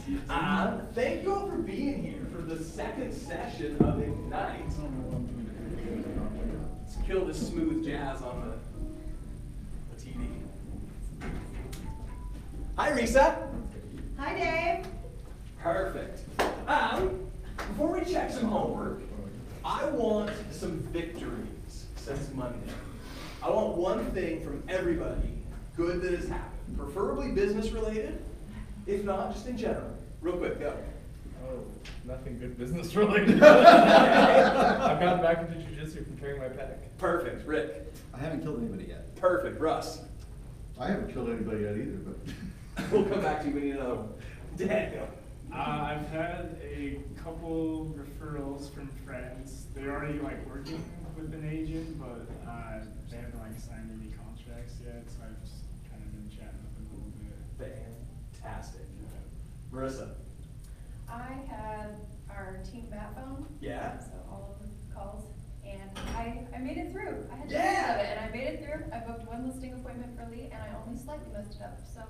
Thank you all for being here for the second session of Ignite. Let's kill this smooth jazz on the TV. Hi, Risa. Hi, Dave. Perfect. Before we check some homework, I want some victories since Monday. I want one thing from everybody good that has happened, preferably business related, if not just in general. Real quick, go. Oh, nothing good business related. I've gotten back into jiu-jitsu from carrying my pack. Perfect. Rick. I haven't killed anybody yet. Perfect. Russ. I haven't killed anybody yet either, but. We'll come back to you. We need another one. Daniel. I've had a couple referrals from friends. They're already working with an agent, but they haven't signed any contracts yet, so I've just kind of been chatting with them a little bit. Fantastic. Marissa. I had our team bat phone. Yeah. So all of the calls, and I made it through. I had to Yeah. of it, and I made it through. I booked one listing appointment for Lee, and I only slightly messed it up. So.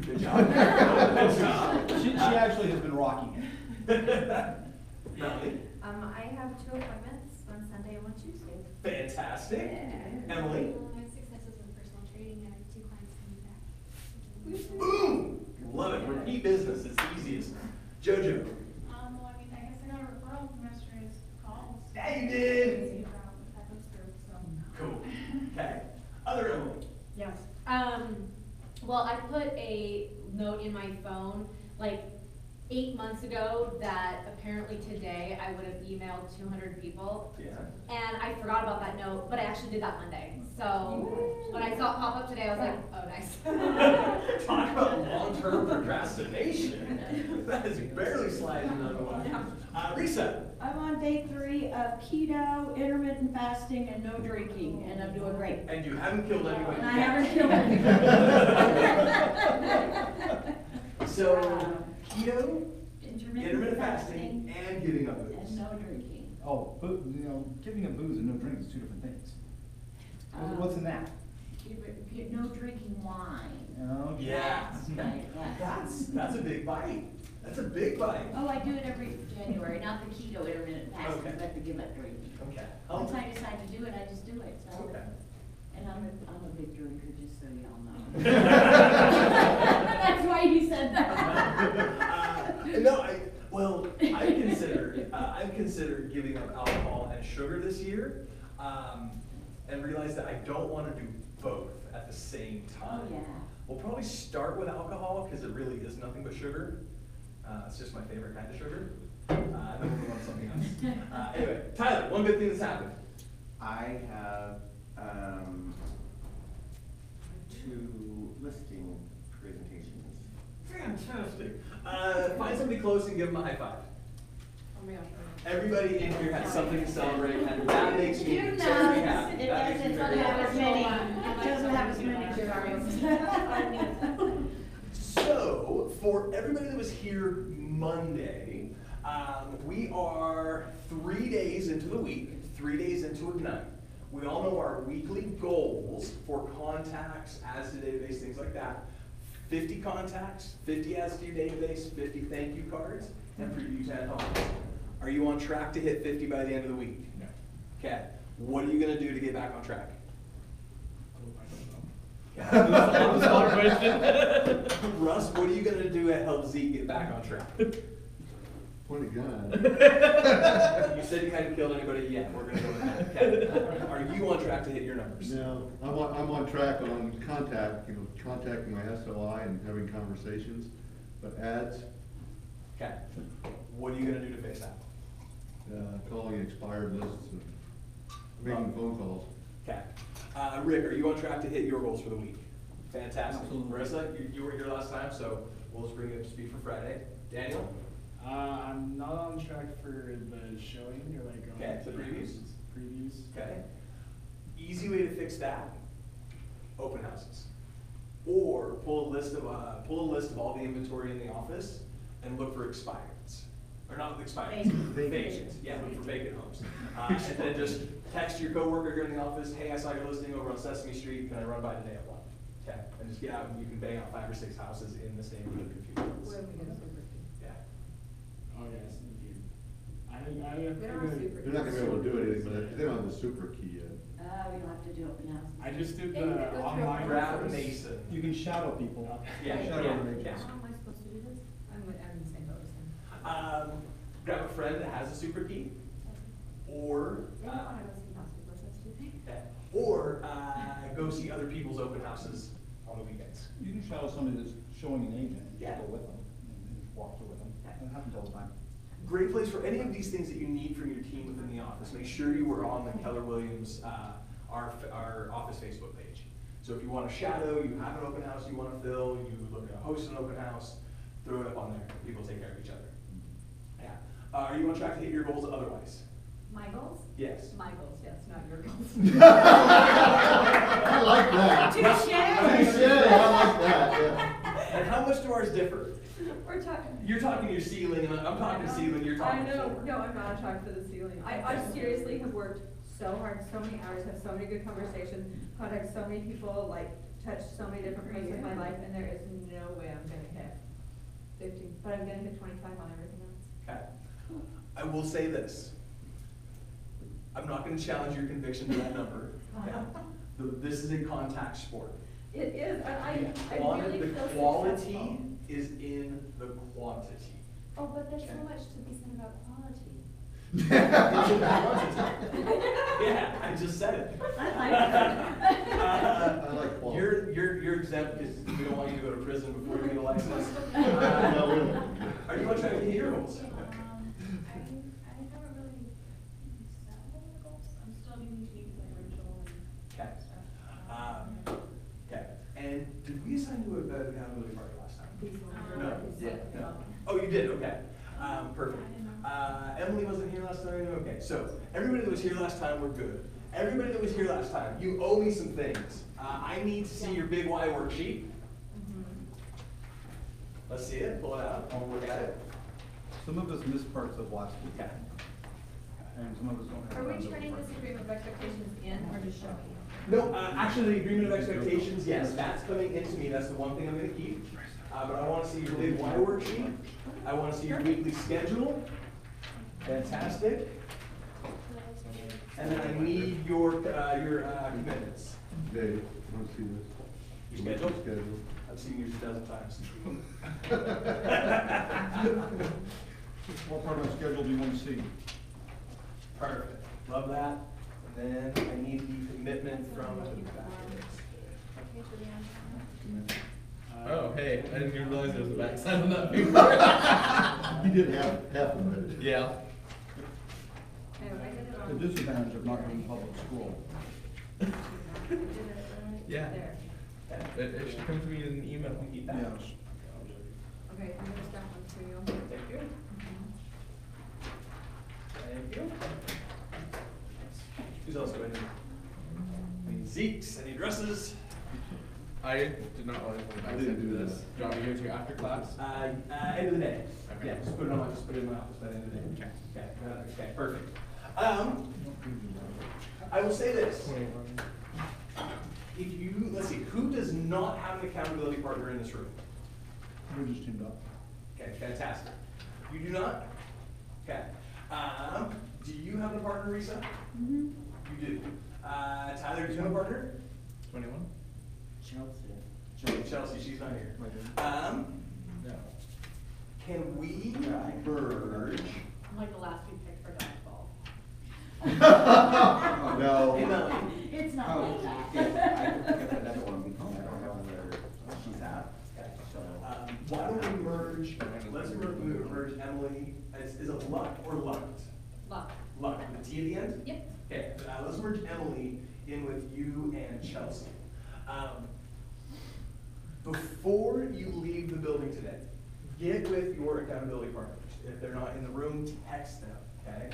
Good job. Good job. She actually has been rocking it. Melanie. I have 2 appointments, one Sunday and one Tuesday. Fantastic. Yeah. Emily. I have successes with personal trading and I have 2 clients coming back. Boom. Love it. Repeat business is the easiest. Jojo. Well, I guess I got a referral from yesterday's calls. Yeah, you did. That goes through, so. Cool. Okay. Other Emily. Yes. Well, I put a note in my phone 8 months ago that apparently today I would have emailed 200 people. Yeah. And I forgot about that note, but I actually did that Monday. So when I saw it pop up today, I was like, oh, nice. Talk about long-term procrastination. That is barely sliding under the line. Risa. I'm on day 3 of keto, intermittent fasting, and no drinking, and I'm doing great. And you haven't killed anybody And I yet. haven't killed anybody. So, keto, Intermittent fasting, and giving up booze. and no drinking. Oh, giving up booze and no drinks is 2 different things. What's in that? No drinking wine. Okay. Yeah. Right, yeah. That's a big bite. That's a big bite. Oh, I do it every January, not the keto intermittent fasting, Okay. but to give up drinking. Okay. Once I decide to do it, I just do it, so. Okay. And I'm a big drinker, just so y'all know. That's why he said that. No, I've considered giving up alcohol and sugar this year, and realized that I don't want to do both at the same time. Oh, yeah. We'll probably start with alcohol because it really is nothing but sugar. It's just my favorite kind of sugar. Then we'll move on to something else. Anyway, Tyler, one good thing that's happened. I have 2 listing presentations. Fantastic. Find somebody close and give them a high five. Oh my gosh. Everybody in here has something to celebrate, and that makes me You know, very happy. it That makes me doesn't very have happy. as many, it doesn't have as many zeros. So, for everybody that was here Monday, we are 3 days into the week, 3 days into Ignite. We all know our weekly goals for contacts, as to database, things like that. 50 contacts, 50 adds to your database, 50 thank you cards, and preview 10 homes. Are you on track to hit 50 by the end of the week? No. Okay. What are you going to do to get back on track? Russ, what are you going to do to help Zeke get back on track? Point a gun. You said you hadn't killed anybody yet. We're going to go with that. Okay. Are you on track to hit your numbers? No, I'm on track on contacting my SOI and having conversations, but ads, Okay. What are you going to do to fix that? calling expired lists and making phone calls. Okay. Rick, are you on track to hit your goals for the week? Fantastic. Absolutely. Marissa, you were here last time, so we'll just bring you up to speed for Friday. Daniel? I'm not on track for the showing or Okay, the previews? Previews. Okay. Easy way to fix that, open houses. Or pull a list of all the inventory in the office and look for expireds. Or not expireds, vacations. Yeah, look for vacant homes. And then just text your coworker here in the office, hey, I saw your listing over on Sesame Street, can I run by today at 1? Okay, and just get out and you can bang out 5 or 6 houses in the same neighborhood if you want. I We don't have super. They're not gonna be able to do anything, but they don't have the super key yet. We don't have to do open houses. I just did Yeah, you the can go through online. Zak course. Mason. You can shadow people. Yeah, Shadow yeah, other agents. yeah. How am I supposed to do this? I'm in the same boat as him. Grab a friend that has a super key, or, They don't wanna go see hospitals, that's stupid. or go see other people's open houses on the weekends. You can shadow somebody that's showing an agent, and Yeah. just go with them, and just walk through with them. That happens all the time. Great place for any of these things that you need from your team within the office. Make sure you are on the Keller Williams, our office Facebook page. So if you want to shadow, you have an open house you want to fill, you look to host an open house, throw it up on there. People take care of each other. Yeah. Are you on track to hit your goals otherwise? My goals? Yes. My goals, yes, not your goals. I like that. Touche. I like that, yeah. And how much do ours differ? We're talking. You're talking your ceiling, and I'm talking ceiling, you're talking I know, floor. no, I'm not on track for the ceiling. I seriously have worked so hard, so many hours, have so many good conversations, contact so many people, like, touched so many different parts of my life, and there is no way I'm gonna hit 50, but I'm gonna hit 25 on everything else. Okay. I will say this. I'm not gonna challenge your conviction to that number. Okay? This is a contact sport. It is, and I really The feel quality successful. is in the quantity. Oh, but there's so Okay. much to be said about quality. It's in the quantity. Yeah, I just said it. I like that. I like quality. You're exempt because we don't want you to go to prison before you get a license. No, we don't. Are you on track to hit your goals? I haven't really set any goals. I'm still doing tweaks like Rachel Okay. and stuff. Okay, and did we assign you an accountability partner last time? No, yeah, no. Oh, you did, okay. Perfect. Emily wasn't here last time, okay, so everybody that was here last time, we're good. Everybody that was here last time, you owe me some things. I need to see your big Y worksheet. Let's see it, pull it out, I'll work at it. Some of us missed parts of last week. Okay. And some of us don't have. Are we accountability turning this partners. agreement of expectations in or just showing? No, actually, the agreement of expectations, yes, that's coming into me, that's the one thing I'm gonna keep. But I wanna see your big Y worksheet, I wanna see your weekly schedule, fantastic. And then I need your commitments. Dave, you want to see this? Your schedule? Schedule. I've seen yours a dozen times. What part of the schedule do you want to see? Perfect, love that. And then I need the commitment from the back. Oh, hey, I didn't even realize there was a backside on that paper. You did half of it. Yeah. No, I did it The on. disadvantage of not being public school. I did it right Yeah. there. It should come to me in an email. Keep that. Yes. Okay, I'm gonna start one for you. Thank you. Thank you. Who's else do I need? I need Zeke's, I need dresses. I did not want to go back I didn't into do this. that. Do you want me to give it to you after class? End of the day. Okay. Yeah, just put it in my office by the end of the day. Okay. Okay, perfect. I will say this. 21. If you, let's see, who does not have an accountability partner in this room? We're just teamed up. Okay, fantastic. You do not? Okay. Do you have a partner, Risa? Mm-hmm. You do. Tyler, do you have a partner? 21? Chelsea, she's not here. No. Can we merge? I'm like the last we picked for dodgeball. No. Hey, Melanie. It's not Oh, like that. yeah, I can pick up another one because I don't know where she's at. So, Why don't we merge, let's merge Emily, is it Luck or Lucked? Luck. Luck, with a T at the end? Yep. Okay, let's merge Emily in with you and Chelsea. Before you leave the building today, get with your accountability partners. If they're not in the room, text them, okay?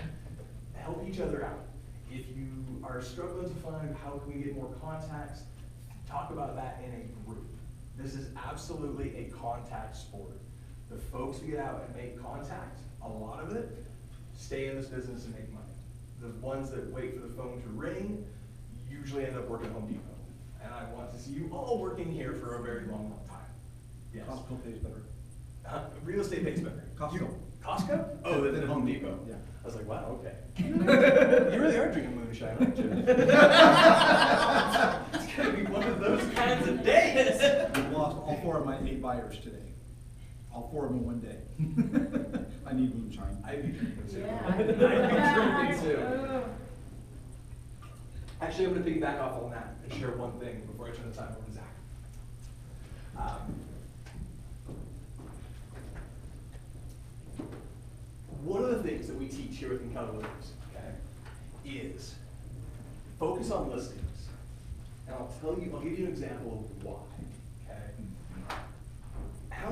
Help each other out. If you are struggling to find how can we get more contacts, talk about that in a group. This is absolutely a contact sport. The folks who get out and make contact, a lot of it, stay in this business and make money. The ones that wait for the phone to ring usually end up working at Home Depot. And I want to see you all working here for a very long, long time. Yes. Costco pays better. Real estate pays better. Costco. Costco? Oh, then Home Depot. Yeah. I was like, wow, okay. You really are drinking moonshine, aren't you? It's gonna be one of those kinds of days. I've lost all 4 of my 8 buyers today. All 4 of them in one day. I need moonshine. I'd be drinking too. Yeah. I'd be drinking too. Actually, I'm gonna piggyback off on that and share one thing before I turn the time over to Zach. One of the things that we teach here with Encounter Livers, okay, is focus on listings. And I'll give you an example of why, okay? How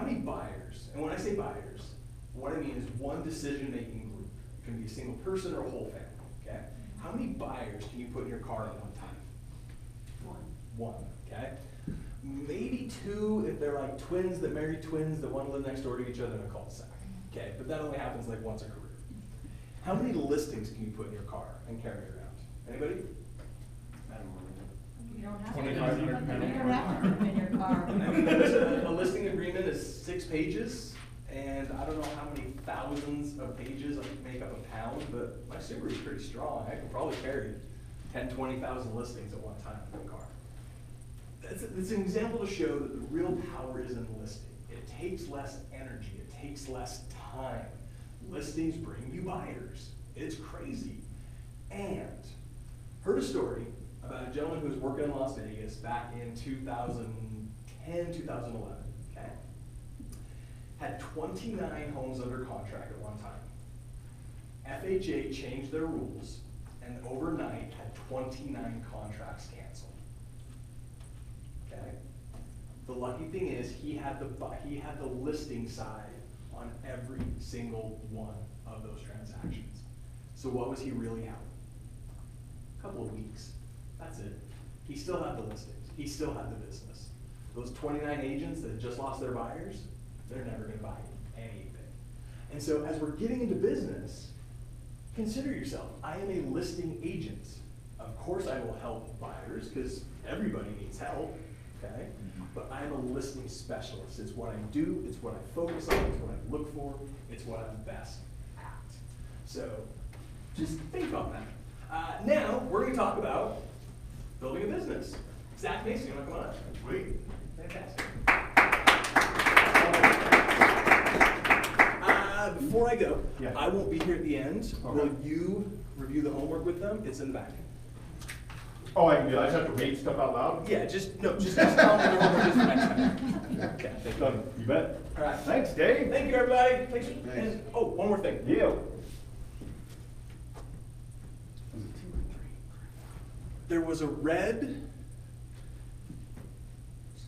many buyers, and when I say buyers, what I mean is one decision-making group. It can be a single person or a whole family, okay? How many buyers can you put in your car at one time? One, okay? Maybe 2 if they're like twins that marry twins that want to live next door to each other in a cul-de-sac, okay? But that only happens like once a career. How many listings can you put in your car and carry around? Anybody? You don't have to. 2,500 You don't have to put them in your car. I mean, a listing agreement is 6 pages, and I don't know how many thousands of pages make up a pound, but my Subaru is pretty strong. I can probably carry 10, 20,000 listings at one time in my car. It's an example to show that the real power is in the listing. It takes less energy. It takes less time. Listings bring you buyers. It's crazy. And heard a story about a gentleman who was working in Las Vegas back in 2010, 2011, okay? Had 29 homes under contract at one time. FHA changed their rules, and overnight had 29 contracts canceled. Okay? The lucky thing is he had the listing side on every single one of those transactions. So what was he really out? A couple of weeks. That's it. He still had the listings. He still had the business. Those 29 agents that had just lost their buyers, they're never going to buy anything. And so as we're getting into business, consider yourself, I am a listing agent. Of course I will help buyers because everybody needs help, okay? But I'm a listing specialist. It's what I do, it's what I focus on, it's what I look for, it's what I'm best at. So just think on that. Now we're going to talk about building a business. Zak Mason, you want to come on up? Sweet. Fantastic. Before I go, Yeah. I won't be here at the end. Okay. Will you review the homework with them? It's in the back. Oh, I can do that. I just have to read stuff out loud? Yeah, just tell me the homework is for next time. Okay, thank you. Done. You bet. All right. Thanks, Dave. Thank you, everybody. Thanks. Thanks. And, oh, one more thing. Yeah. There was a red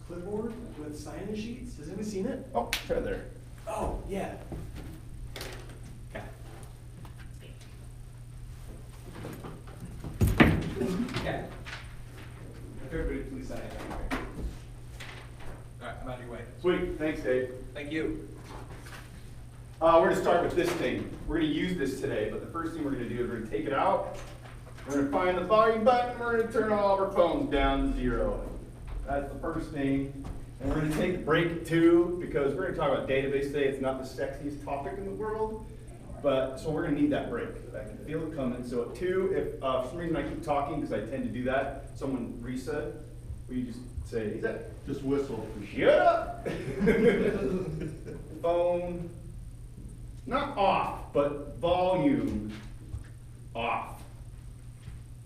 clipboard with sign-in sheets. Has anybody seen it? Oh, try there. Oh, yeah. Okay. Okay. If everybody please sign it. All right, I'm out of your way. Sweet. Thanks, Dave. Thank you. We're going to start with this thing. We're going to use this today, but the first thing we're going to do is we're going to take it out. We're going to find the volume button. We're going to turn all of our phones down to 0. That's the first thing. And we're going to take a break too, because we're going to talk about database today. It's not the sexiest topic in the world, but so we're going to need that break. I can feel it coming. So at 2, if for some reason I keep talking, because I tend to do that, someone reset, will you just say, is that? Just whistle. Shut up! Phone, not off, but volume off.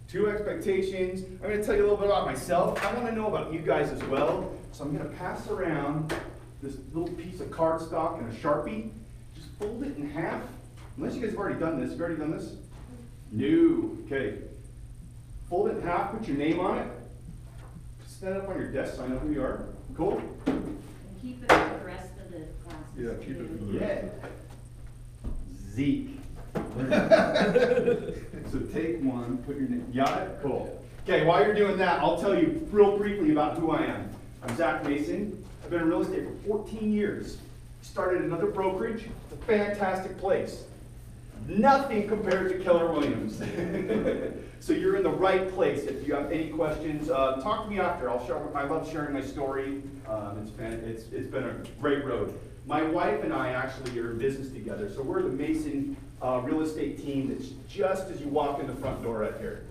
2 expectations. I'm going to tell you a little bit about myself. I want to know about you guys as well. So I'm going to pass around this little piece of cardstock and a Sharpie. Just fold it in half. Unless you guys have already done this. Have you already done this? No. Okay. Fold it in half, put your name on it. Stand up on your desk so I know who you are. Cool? And keep it for the rest of the class. Yeah, keep it for the Yeah. Zeke. So take one, put your name, got it? Cool. Okay, while you're doing that, I'll tell you real briefly about who I am. I'm Zak Mason. I've been in real estate for 14 years. Started another brokerage. It's a fantastic place. Nothing compared to Keller Williams. So you're in the right place. If you have any questions, talk to me after. I love sharing my story. It's been a great road. My wife and I actually are in business together, so we're the Mason real estate team that's just as you walk in the front door right here.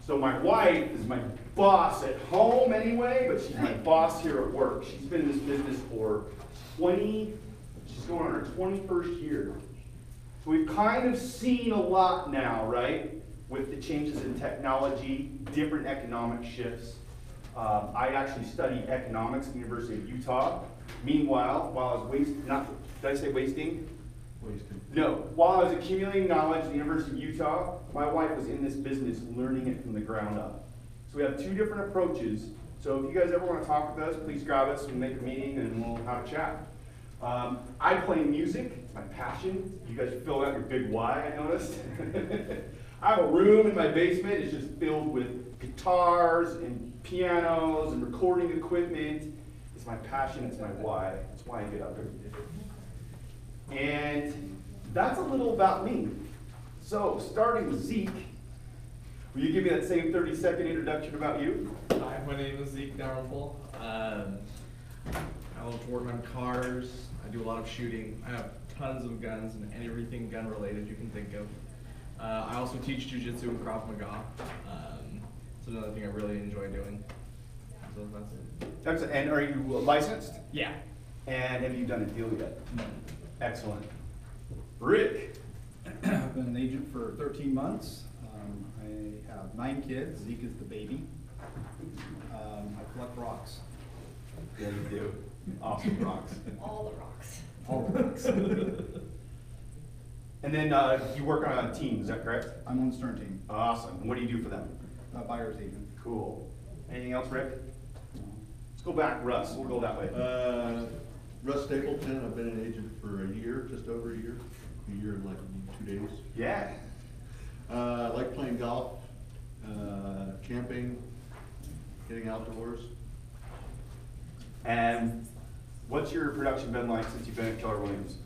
So my wife is my boss at home anyway, but she's my boss here at work. She's been in this business for she's going on her 21st year. So we've kind of seen a lot now, right? With the changes in technology, different economic shifts. I actually studied economics at the University of Utah. Meanwhile, while I was did I say wasting? Wasting. No, while I was accumulating knowledge at the University of Utah, my wife was in this business learning it from the ground up. So we have two different approaches. So if you guys ever want to talk with us, please grab us and make a meeting and we'll have a chat. I play music, it's my passion. You guys filled out your big why, I noticed. I have a room in my basement, it's just filled with guitars and pianos and recording equipment. It's my passion, it's my why. It's why I get up every day. And that's a little about me. So, starting with Zeke, will you give me that same 30-second introduction about you? Hi, my name is Zak Mason. I love to work on cars. I do a lot of shooting. I have tons of guns and everything gun related you can think of. I also teach jiu-jitsu and Krav Maga. It's another thing I really enjoy doing. So that's it. And are you licensed? Yeah. And have you done a deal yet? No. Excellent. Rick. I've been an agent for 13 months. I have 9 kids. Zeke is the baby. I collect rocks. Yeah, you do. Awesome rocks. All the rocks. All the rocks. And then you work on a team, is that correct? I'm on the Stern team. Awesome. What do you do for them? Buyer's agent. Cool. Anything else, Rick? Let's go back, Russ. We'll go that way. Russ Stapleton, I've been an agent for a year, just over a year and like 2 days. Yeah. I like playing golf, camping, getting outdoors. And what's your production been like since you've been at Keller Williams?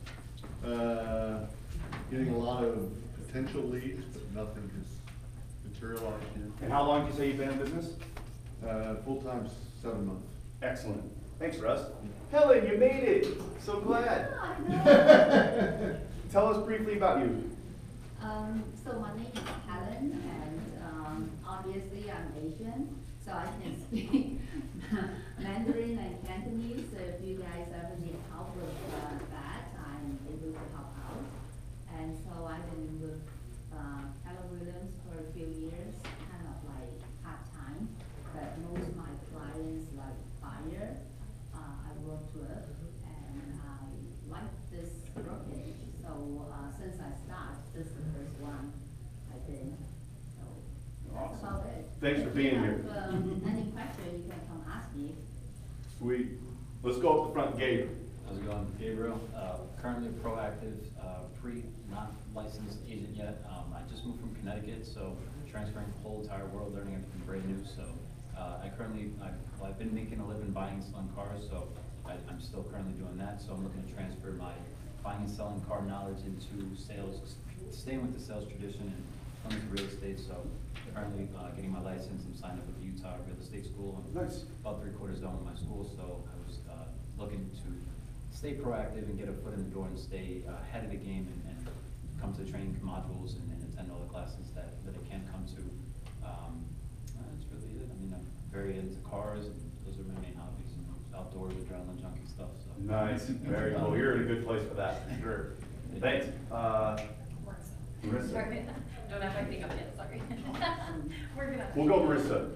Getting a lot of potential leads, but nothing has materialized yet. And how long did you say you've been in business? Full-time 7 months. Excellent. Thanks, Russ. Helen, you made it. So glad. Tell us briefly about you. So my name is Helen, and obviously I'm Asian, so I can speak Mandarin and Cantonese. So if you guys ever need help with that, I'm able to help out. And so I've been with Keller Williams for a few years, kind of like part-time, but most of my clients like buyer I worked with, and I like this brokerage. So since I started, this is the first one I've been. So that's about it. Thanks for being here. If you have any question, you can come ask me. Sweet. Let's go up the front, Gabe. How's it going? Gabriel, currently a proactive, not licensed agent yet. I just moved from Connecticut, so transferring the whole entire world, learning everything brand new. So I've been making a living buying and selling cars, so I'm still currently doing that. So I'm looking to transfer my buying and selling car knowledge into sales, staying with the sales tradition and coming to real estate. So currently getting my license and signed up with the Utah Real Estate School. I'm Nice. about 3/4 done with my school, so I was looking to stay proactive and get a foot in the door and stay ahead of the game and come to the training modules and attend all the classes that I can come to. That's really it. I mean, I'm very into cars, and those are my main hobbies. Outdoors, adrenaline junkie stuff. So. Nice. Very cool. You're in a good place for that, for sure. Thanks. Marissa. Sorry, don't have my thing up yet, sorry. We're gonna. We'll go Marissa.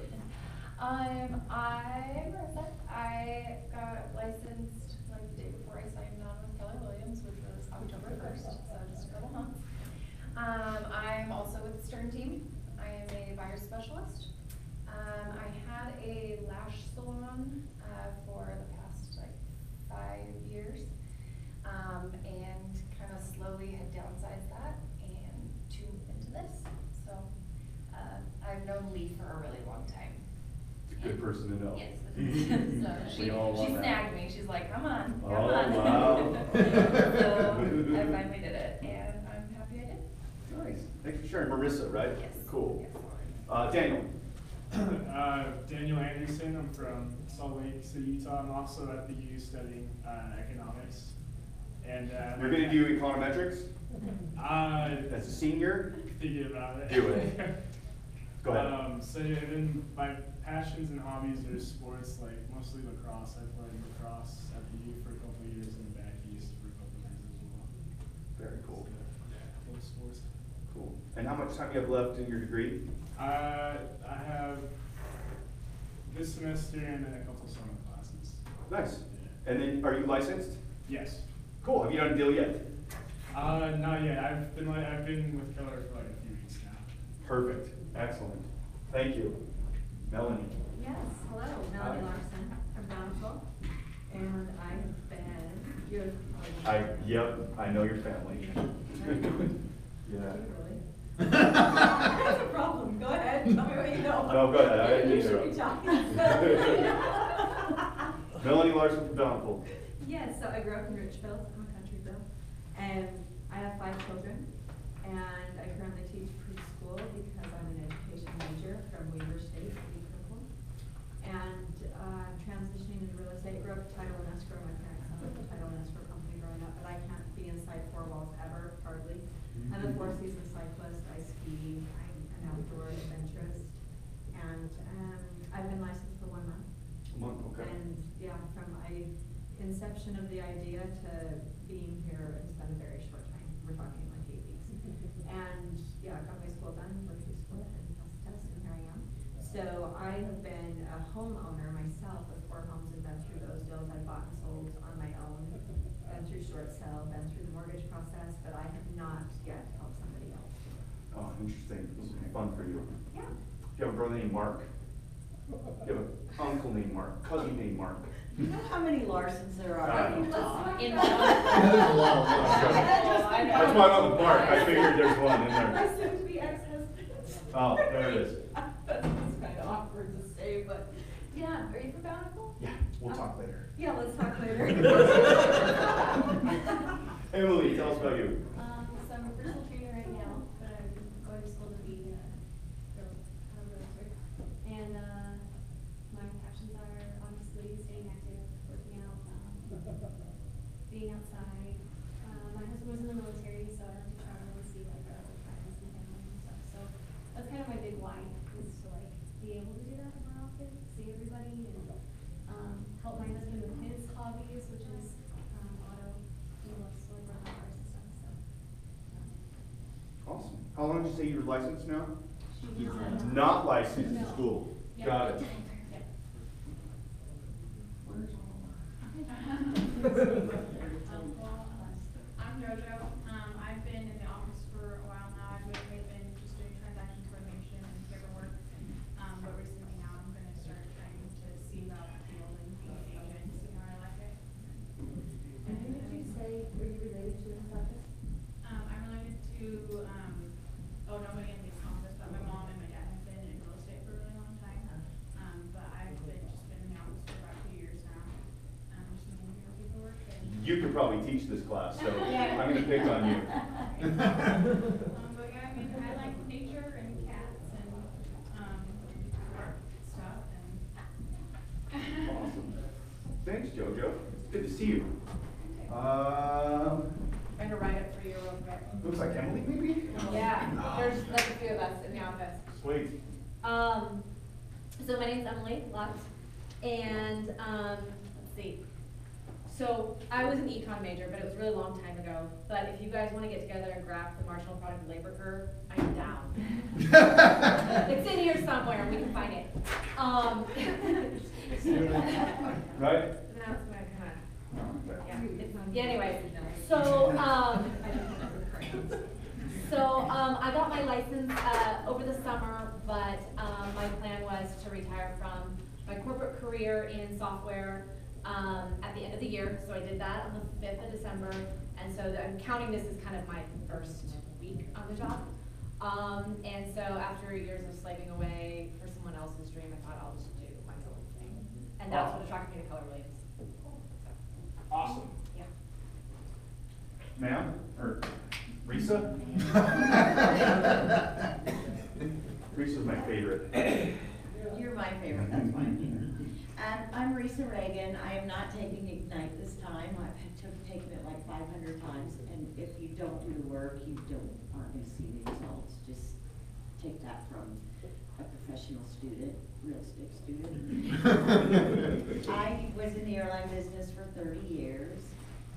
I'm Marissa. I got licensed like the day before I signed on with Keller Williams, which was October 1st, so just a couple months. I'm also with the Stern team. I am a buyer specialist. I had a lash salon for the past like 5 years, and kind of slowly had downsized that and tuned into this. So I've known Lee for a really long time. It's a good person to know. Yes, it is. So she that. snagged me. She's like, come on, come Oh, on. wow. So I finally did it, and I'm happy I did. Nice. Thanks for sharing. Marissa, right? Yes. Cool. Yes. Daniel. Daniel Anderson. I'm from Salt Lake City, Utah. I'm also at the U studying economics. And You're gonna do econometrics? As a senior? Thinking about it. Do it. Go ahead. So yeah, then my passions and hobbies are sports, like mostly lacrosse. I played lacrosse at the U for a couple of years and back east for a couple of years as well. Very cool. So, yeah, full sports. Cool. And how much time do you have left in your degree? I have this semester and then a couple summer classes. Nice. Yeah. And then, are you licensed? Yes. Cool. Have you done a deal yet? Not yet. I've been with Keller for like a few weeks now. Perfect. Excellent. Thank you. Melanie. Yes, hello, Melanie Larson from Brownsville, and I've been, Yep, I know your family. Yeah. Really? That's a problem, go ahead, tell me what you know. No, go ahead, I didn't You should interrupt. be talking. Melanie Larson from Donald. Yes, so I grew up in Richville, I'm a country girl, and I have 5 children, and I currently teach preschool because I'm an education major from Weaver State, curriculum. And I'm transitioning into real estate. Grew up title and escrow. My parents owned a title and escrow company growing up, but I can't be inside 4 walls ever, hardly. I'm a 4-season cyclist. I ski. I'm an outdoor adventurist, and I've been licensed for 1 month. A month, okay. And yeah, from inception of the idea to being here, it's been a very short time. We're talking like 8 weeks. And yeah, I got my school done, went through school, and passed the test, and here I am. So I have been a homeowner myself with 4 homes and been through those deals. I bought and sold on my own, been through short sale, been through the mortgage process, but I have not yet helped somebody else. Oh, interesting. This will be fun for you. Yeah. Do you have a brother named Mark? Do you have an uncle named Mark? Cousin named Mark? You know how many Larsons there are Uh, in Utah? In There's a lot of That's why I went with Mark. I figured there's one in there. My soon-to-be ex-husband. Oh, there it is. That's kind of awkward to say, but yeah, are you from Bountiful? Yeah, we'll talk later. Yeah, let's talk later. Emily, tell us about you. So I'm a personal trainer right now, but I'm going to school to be a realtor. And my passions are obviously staying active, working out, being outside. My husband was in the military, so I like to travel and see like our other friends and family and stuff. So that's kind of my big why, is to like be able to do that more often, see everybody, and help my husband with his hobbies, which is auto. He loves to like run cars and stuff. So. Awesome. How long did you say you were licensed now? He's Not licensed in No. school. Yeah. Got it. Yeah. I'm JoJo. I've been in the office for a while now. I've mainly been just doing transaction coordination and paperwork. But recently now I'm going to start trying to see about the field and being an agent, see how I like it. And who did you say, were you related to in this office? I'm related to, nobody in this office, but my mom and my dad have been in real estate for a really long time. But I've been in the office for about 2 years now. Just making your paperwork and. You could probably teach this class, so I'm going to pick on you. But yeah, I mean, I like nature and cats and, stuff and. Awesome. Thanks, JoJo. It's good to see you. I'm gonna write it for you real quick. Looks like Emily, maybe? Yeah, there's like a few of us in the office. Sweet. So my name's Emily Lutz, and let's see. So I was an econ major, but it was a really long time ago. But if you guys want to get together and graph the marginal product labor curve, I am down. It's in here somewhere. We can find it. Right? Now it's gonna come out. Yeah, anyway, so, I got my license, over the summer, but, my plan was to retire from my corporate career in software, at the end of the year, so I did that on the 5th of December, and so I'm counting this as kind of my first week on the job. And so after years of slaving away for someone else's dream, I thought I'll just do my own thing, and that's what attracted me to Keller Williams. Awesome. Yeah. Ma'am? Or Risa? Risa's my favorite. You're my favorite, that's why I'm here. I'm Risa Reagan. I am not taking Ignite this time. I've taken it like 500 times, and if you don't do the work, you aren't gonna see the results. Just take that from a professional student, real estate student. I was in the airline business for 30 years.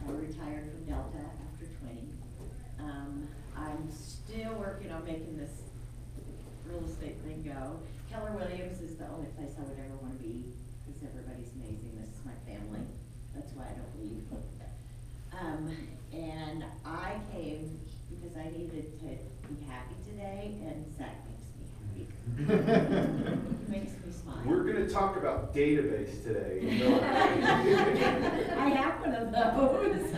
I retired from Delta after 20. I'm still working on making this real estate thing go. Keller Williams is the only place I would ever want to be, because everybody's amazing. This is my family. That's why I don't leave. And I came because I needed to be happy today, and Zach makes me happy. Makes me smile. We're gonna talk about database today. You know? I have one of those.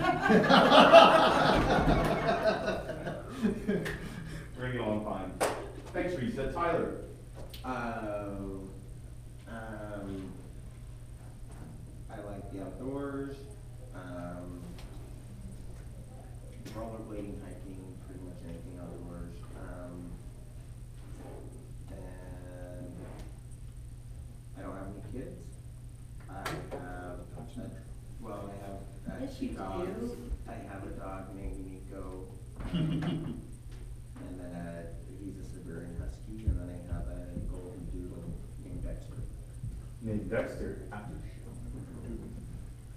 Bring it on, fine. Thanks, Risa. Tyler. I like the outdoors, rollerblading, hiking, pretty much anything outdoors. And I don't have any kids. I have, Yes, you two dogs. do. I have a dog named Nico. And then he's a Siberian Husky, and then I have a golden doodle named Dexter. Named Dexter.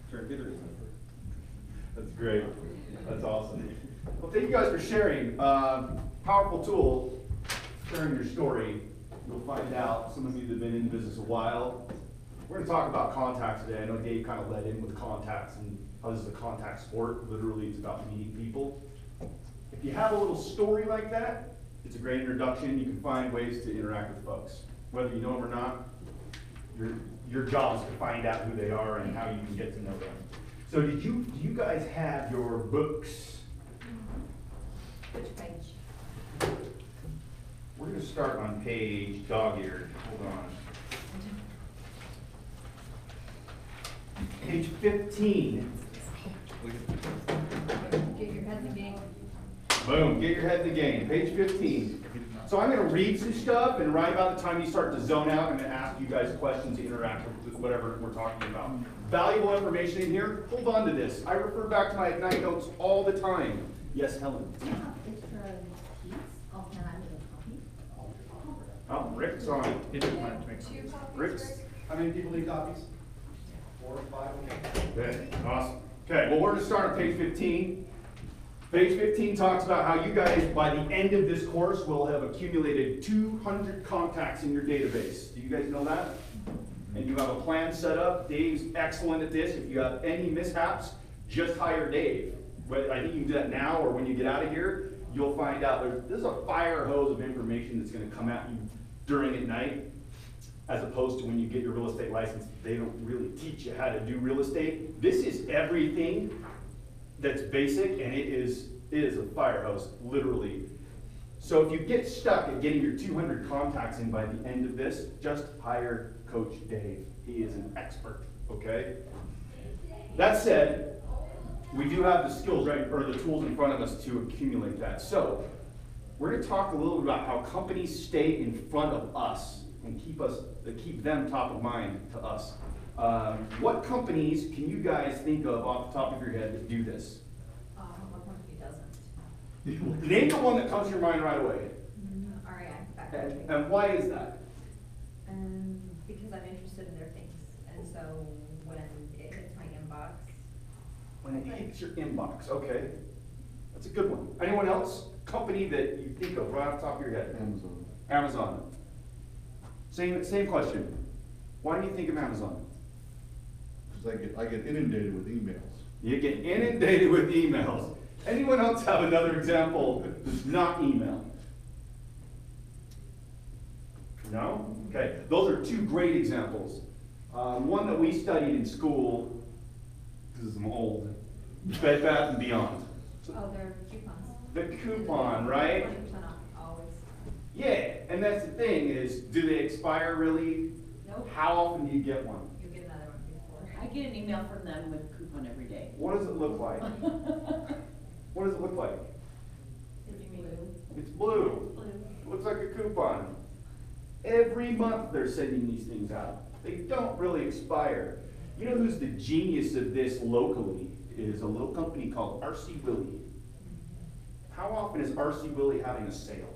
For a good reason. That's great. That's awesome. Well, thank you guys for sharing. Powerful tool, sharing your story. You'll find out, some of you that have been in the business a while. We're gonna talk about contacts today. I know Dave kind of led in with contacts and how this is a contact sport. Literally, it's about meeting people. If you have a little story like that, it's a great introduction. You can find ways to interact with folks. Whether you know them or not, your job is to find out who they are and how you can get to know them. So do you guys have your books? Which page? We're gonna start on page dog-eared. Hold on. Page 15. Get your head in the game. Boom, get your head in the game. Page 15. So I'm gonna read some stuff, and right about the time you start to zone out, I'm gonna ask you guys questions to interact with whatever we're talking about. Valuable information in here, hold on to this. I refer back to my Ignite notes all the time. Yes, Helen? Oh, Rick's on. Rick's, How many people need copies? 4 or 5, okay. Okay, awesome. Okay, well, we're gonna start on page 15. Page 15 talks about how you guys, by the end of this course, will have accumulated 200 contacts in your database. Do you guys know that? And you have a plan set up. Dave's excellent at this. If you have any mishaps, just hire Dave. But I think you can do that now, or when you get out of here, you'll find out there's a fire hose of information that's gonna come at you during Ignite, as opposed to when you get your real estate license. They don't really teach you how to do real estate. This is everything that's basic, and it is a fire hose, literally. So if you get stuck at getting your 200 contacts in by the end of this, just hire Coach Dave. He is an expert, okay? That said, we do have the skills, right, or the tools in front of us to accumulate that. So we're gonna talk a little bit about how companies stay in front of us and keep them top of mind to us. What companies can you guys think of off the top of your head that do this? What company doesn't? Name the one that comes to your mind right away. REI. And why is that? Because I'm interested in their things, and so when it hits my inbox. When it hits your inbox, okay. That's a good one. Anyone else? Company that you think of right off the top of your head? Amazon. Amazon. Same question. Why do you think of Amazon? Because I get inundated with emails. You get inundated with emails. Anyone else have another example that's not email? No? Okay, those are two great examples. One that we studied in school, because I'm old, Bed Bath & Beyond. Oh, they're coupons. The coupon, right? 20% off, always. Yeah, and that's the thing is, do they expire really? Nope. How often do you get one? You'll get another one before. I get an email from them with a coupon every day. What does it look like? What does it look like? It's blue. It's blue. Blue. It looks like a coupon. Every month they're sending these things out. They don't really expire. You know who's the genius of this locally is a little company called RC Willey. How often is RC Willey having a sale?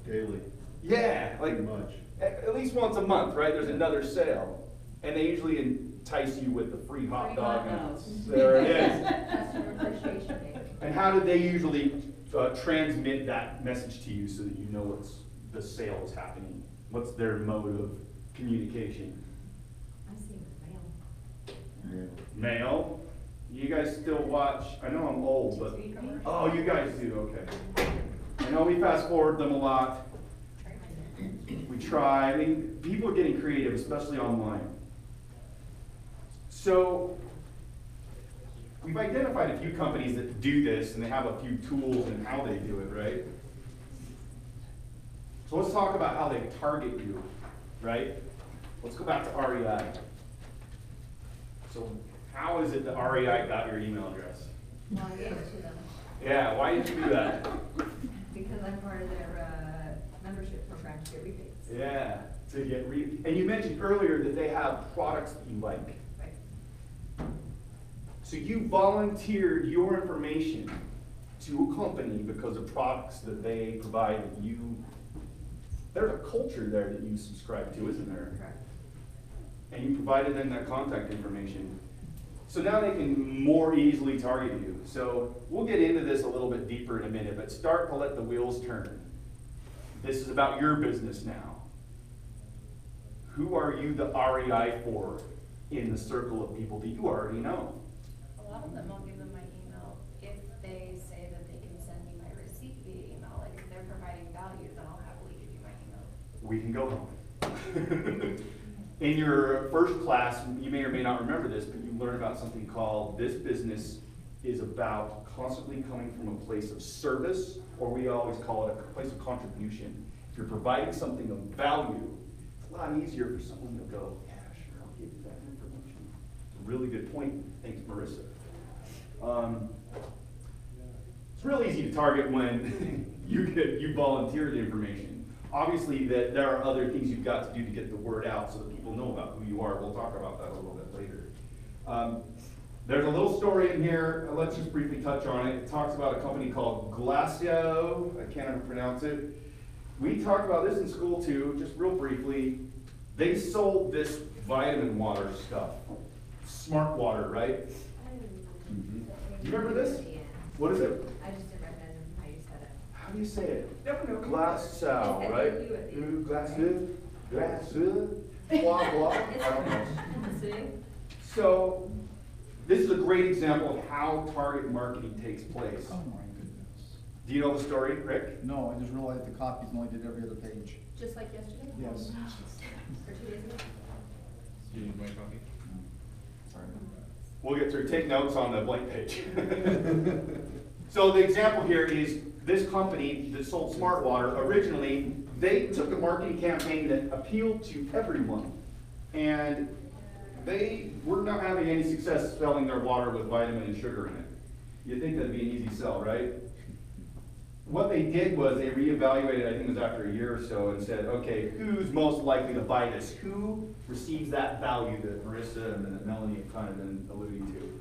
Daily. Yeah, like Pretty much. at least once a month, right? There's another sale. And they usually entice you with the free hot Free dog. hot and dogs. there it is. Customer appreciation day. And how do they usually transmit that message to you so that you know the sale is happening? What's their mode of communication? I'm seeing mail. Mail? You guys still watch, I know I'm old, but, oh, you guys do, okay. I know we fast forward them a lot. We try, I mean, people are getting creative, especially online. So, we've identified a few companies that do this, and they have a few tools in how they do it, right? So let's talk about how they target you, right? Let's go back to REI. So how is it that REI got your email address? Well, I gave it to them Yeah, why did you do that? because I'm part of their membership program to get rebates. Yeah, to get and you mentioned earlier that they have products that you like. Right. So you volunteered your information to a company because of products that they provide that you, there's a culture there that you subscribe to, isn't there? Correct. And you provided them that contact information. So now they can more easily target you. So we'll get into this a little bit deeper in a minute, but start to let the wheels turn. This is about your business now. Who are you the REI for in the circle of people that you already know? A lot of them, I'll give them my email if they say that they can send me my receipt via email. Like if they're providing value, then I'll happily give you my email. We can go home. In your first class, you may or may not remember this, but you learn about something called this business is about constantly coming from a place of service, or we always call it a place of contribution. If you're providing something of value, it's a lot easier for someone to go, yeah, sure, I'll give you that information. It's a really good point. Thanks, Marissa. It's real easy to target when you volunteer the information. Obviously, that there are other things you've got to do to get the word out so that people know about who you are. We'll talk about that a little bit later. There's a little story in here. Let's just briefly touch on it. It talks about a company called Glacio. I can't ever pronounce it. We talked about this in school too, just real briefly. They sold this vitamin water stuff. Smart water, right? Do you remember this? What is it? I just didn't recognize how you said it. How do you say it? Glacio, right? Glacio, blah, blah. I don't know. See? So, this is a great example of how target marketing takes place. Oh my goodness. Do you know the story, Rick? No, I just realized the copies only did every other page. Just like yesterday? Yes. Or 2 days ago? Do you need my copy? Sorry. We'll get through. Take notes on the blank page. So the example here is this company that sold Smart Water, originally, they took a marketing campaign that appealed to everyone. And they were not having any success selling their water with vitamin and sugar in it. You'd think that'd be an easy sell, right? What they did was they reevaluated, I think it was after a year or so, and said, okay, who's most likely to buy this? Who receives that value that Marissa and that Melanie have kind of been alluding to?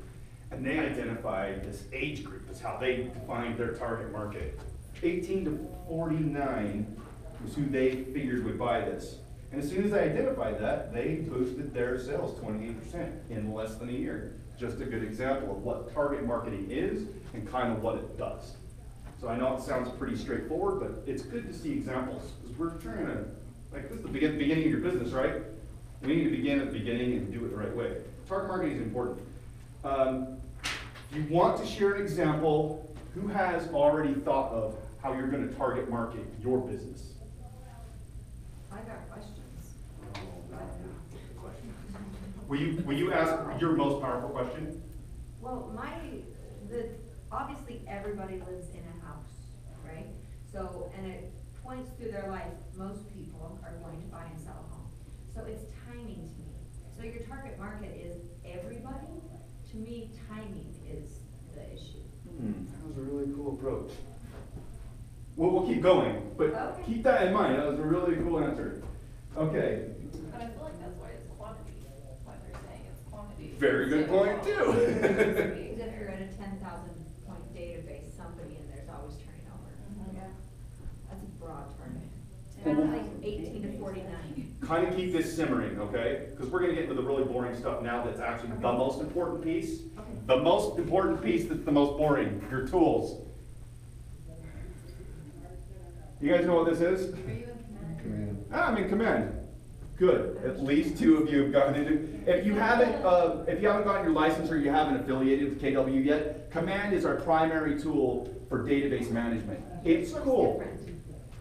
And they identified this age group as how they defined their target market. 18 to 49 was who they figured would buy this. And as soon as they identified that, they boosted their sales 28% in less than a year. Just a good example of what target marketing is and kind of what it does. So I know it sounds pretty straightforward, but it's good to see examples, because we're trying to, like, this is the beginning of your business, right? We need to begin at the beginning and do it the right way. Target marketing is important. If you want to share an example, who has already thought of how you're going to target market your business? I got questions. Will you ask your most powerful question? Well, obviously everybody lives in a house, right? So, and it points through their life, most people are going to buy and sell a home. So it's timing to me. So your target market is everybody? To me, timing is the issue. That was a really cool approach. We'll keep going, but Okay. keep that in mind. That was a really cool answer. Okay, But I feel like that's why it's quantity, why they're saying it's quantity. very good point too. Because if you're in a 10,000 point database, somebody in there's always turning over. Mhm. Yeah. That's a broad term. Kind of like 18 to 49. Kind of keep this simmering, okay? Because we're gonna get into the really boring stuff now that's actually the most important piece. Okay. The most important piece that's the most boring, your tools. You guys know what this is? Are you in command? Command. I'm in command. Good. At least two of you have gotten into. If you haven't gotten your license or you haven't affiliated with KW yet, command is our primary tool for database management. It's Looks cool. different.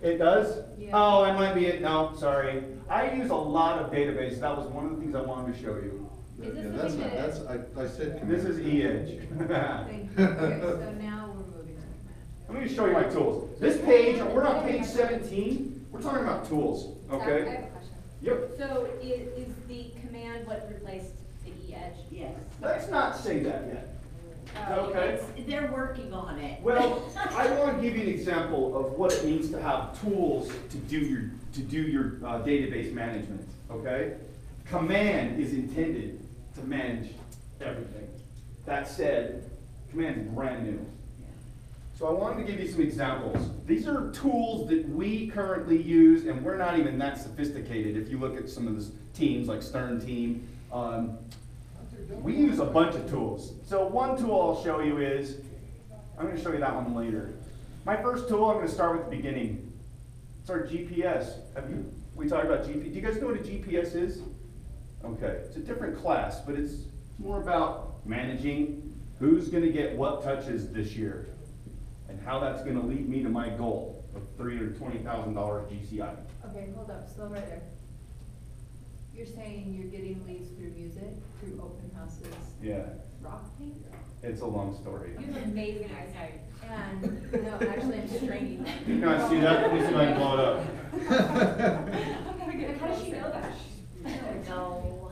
It does? Yeah. Oh, it might be it. No, sorry. I use a lot of databases. That was one of the things I wanted to show you. Is this Yeah, the that's thing not, that- I said command. This is E-Edge. Thank you. Okay, so now we're moving on to command. Let me just show you my tools. This page, we're on page 17. We're talking about tools, Zach, I okay? have a question. Yep. So is the command what replaced the E-Edge? Yes. Let's not say that yet. Okay. They're working on it. Well, I want to give you an example of what it means to have tools to do your database management, okay? Command is intended to manage everything. That said, command is brand new. So I wanted to give you some examples. These are tools that we currently use, and we're not even that sophisticated. If you look at some of the teams, like Stern Team, we use a bunch of tools. So one tool I'll show you is, I'm going to show you that one later. My first tool, I'm going to start with the beginning. It's our GPS. We talked about GPS. Do you guys know what a GPS is? Okay, it's a different class, but it's more about managing who's going to get what touches this year and how that's going to lead me to my goal of $320,000 GCI. Okay, hold up, slow right there. You're saying you're getting leads through music, through open houses, Yeah, rock paint? it's a long story. You have amazing eyesight, and, no, actually, I'm straining. You guys see that? Let me see if I can blow it up. How does she know that? I don't know.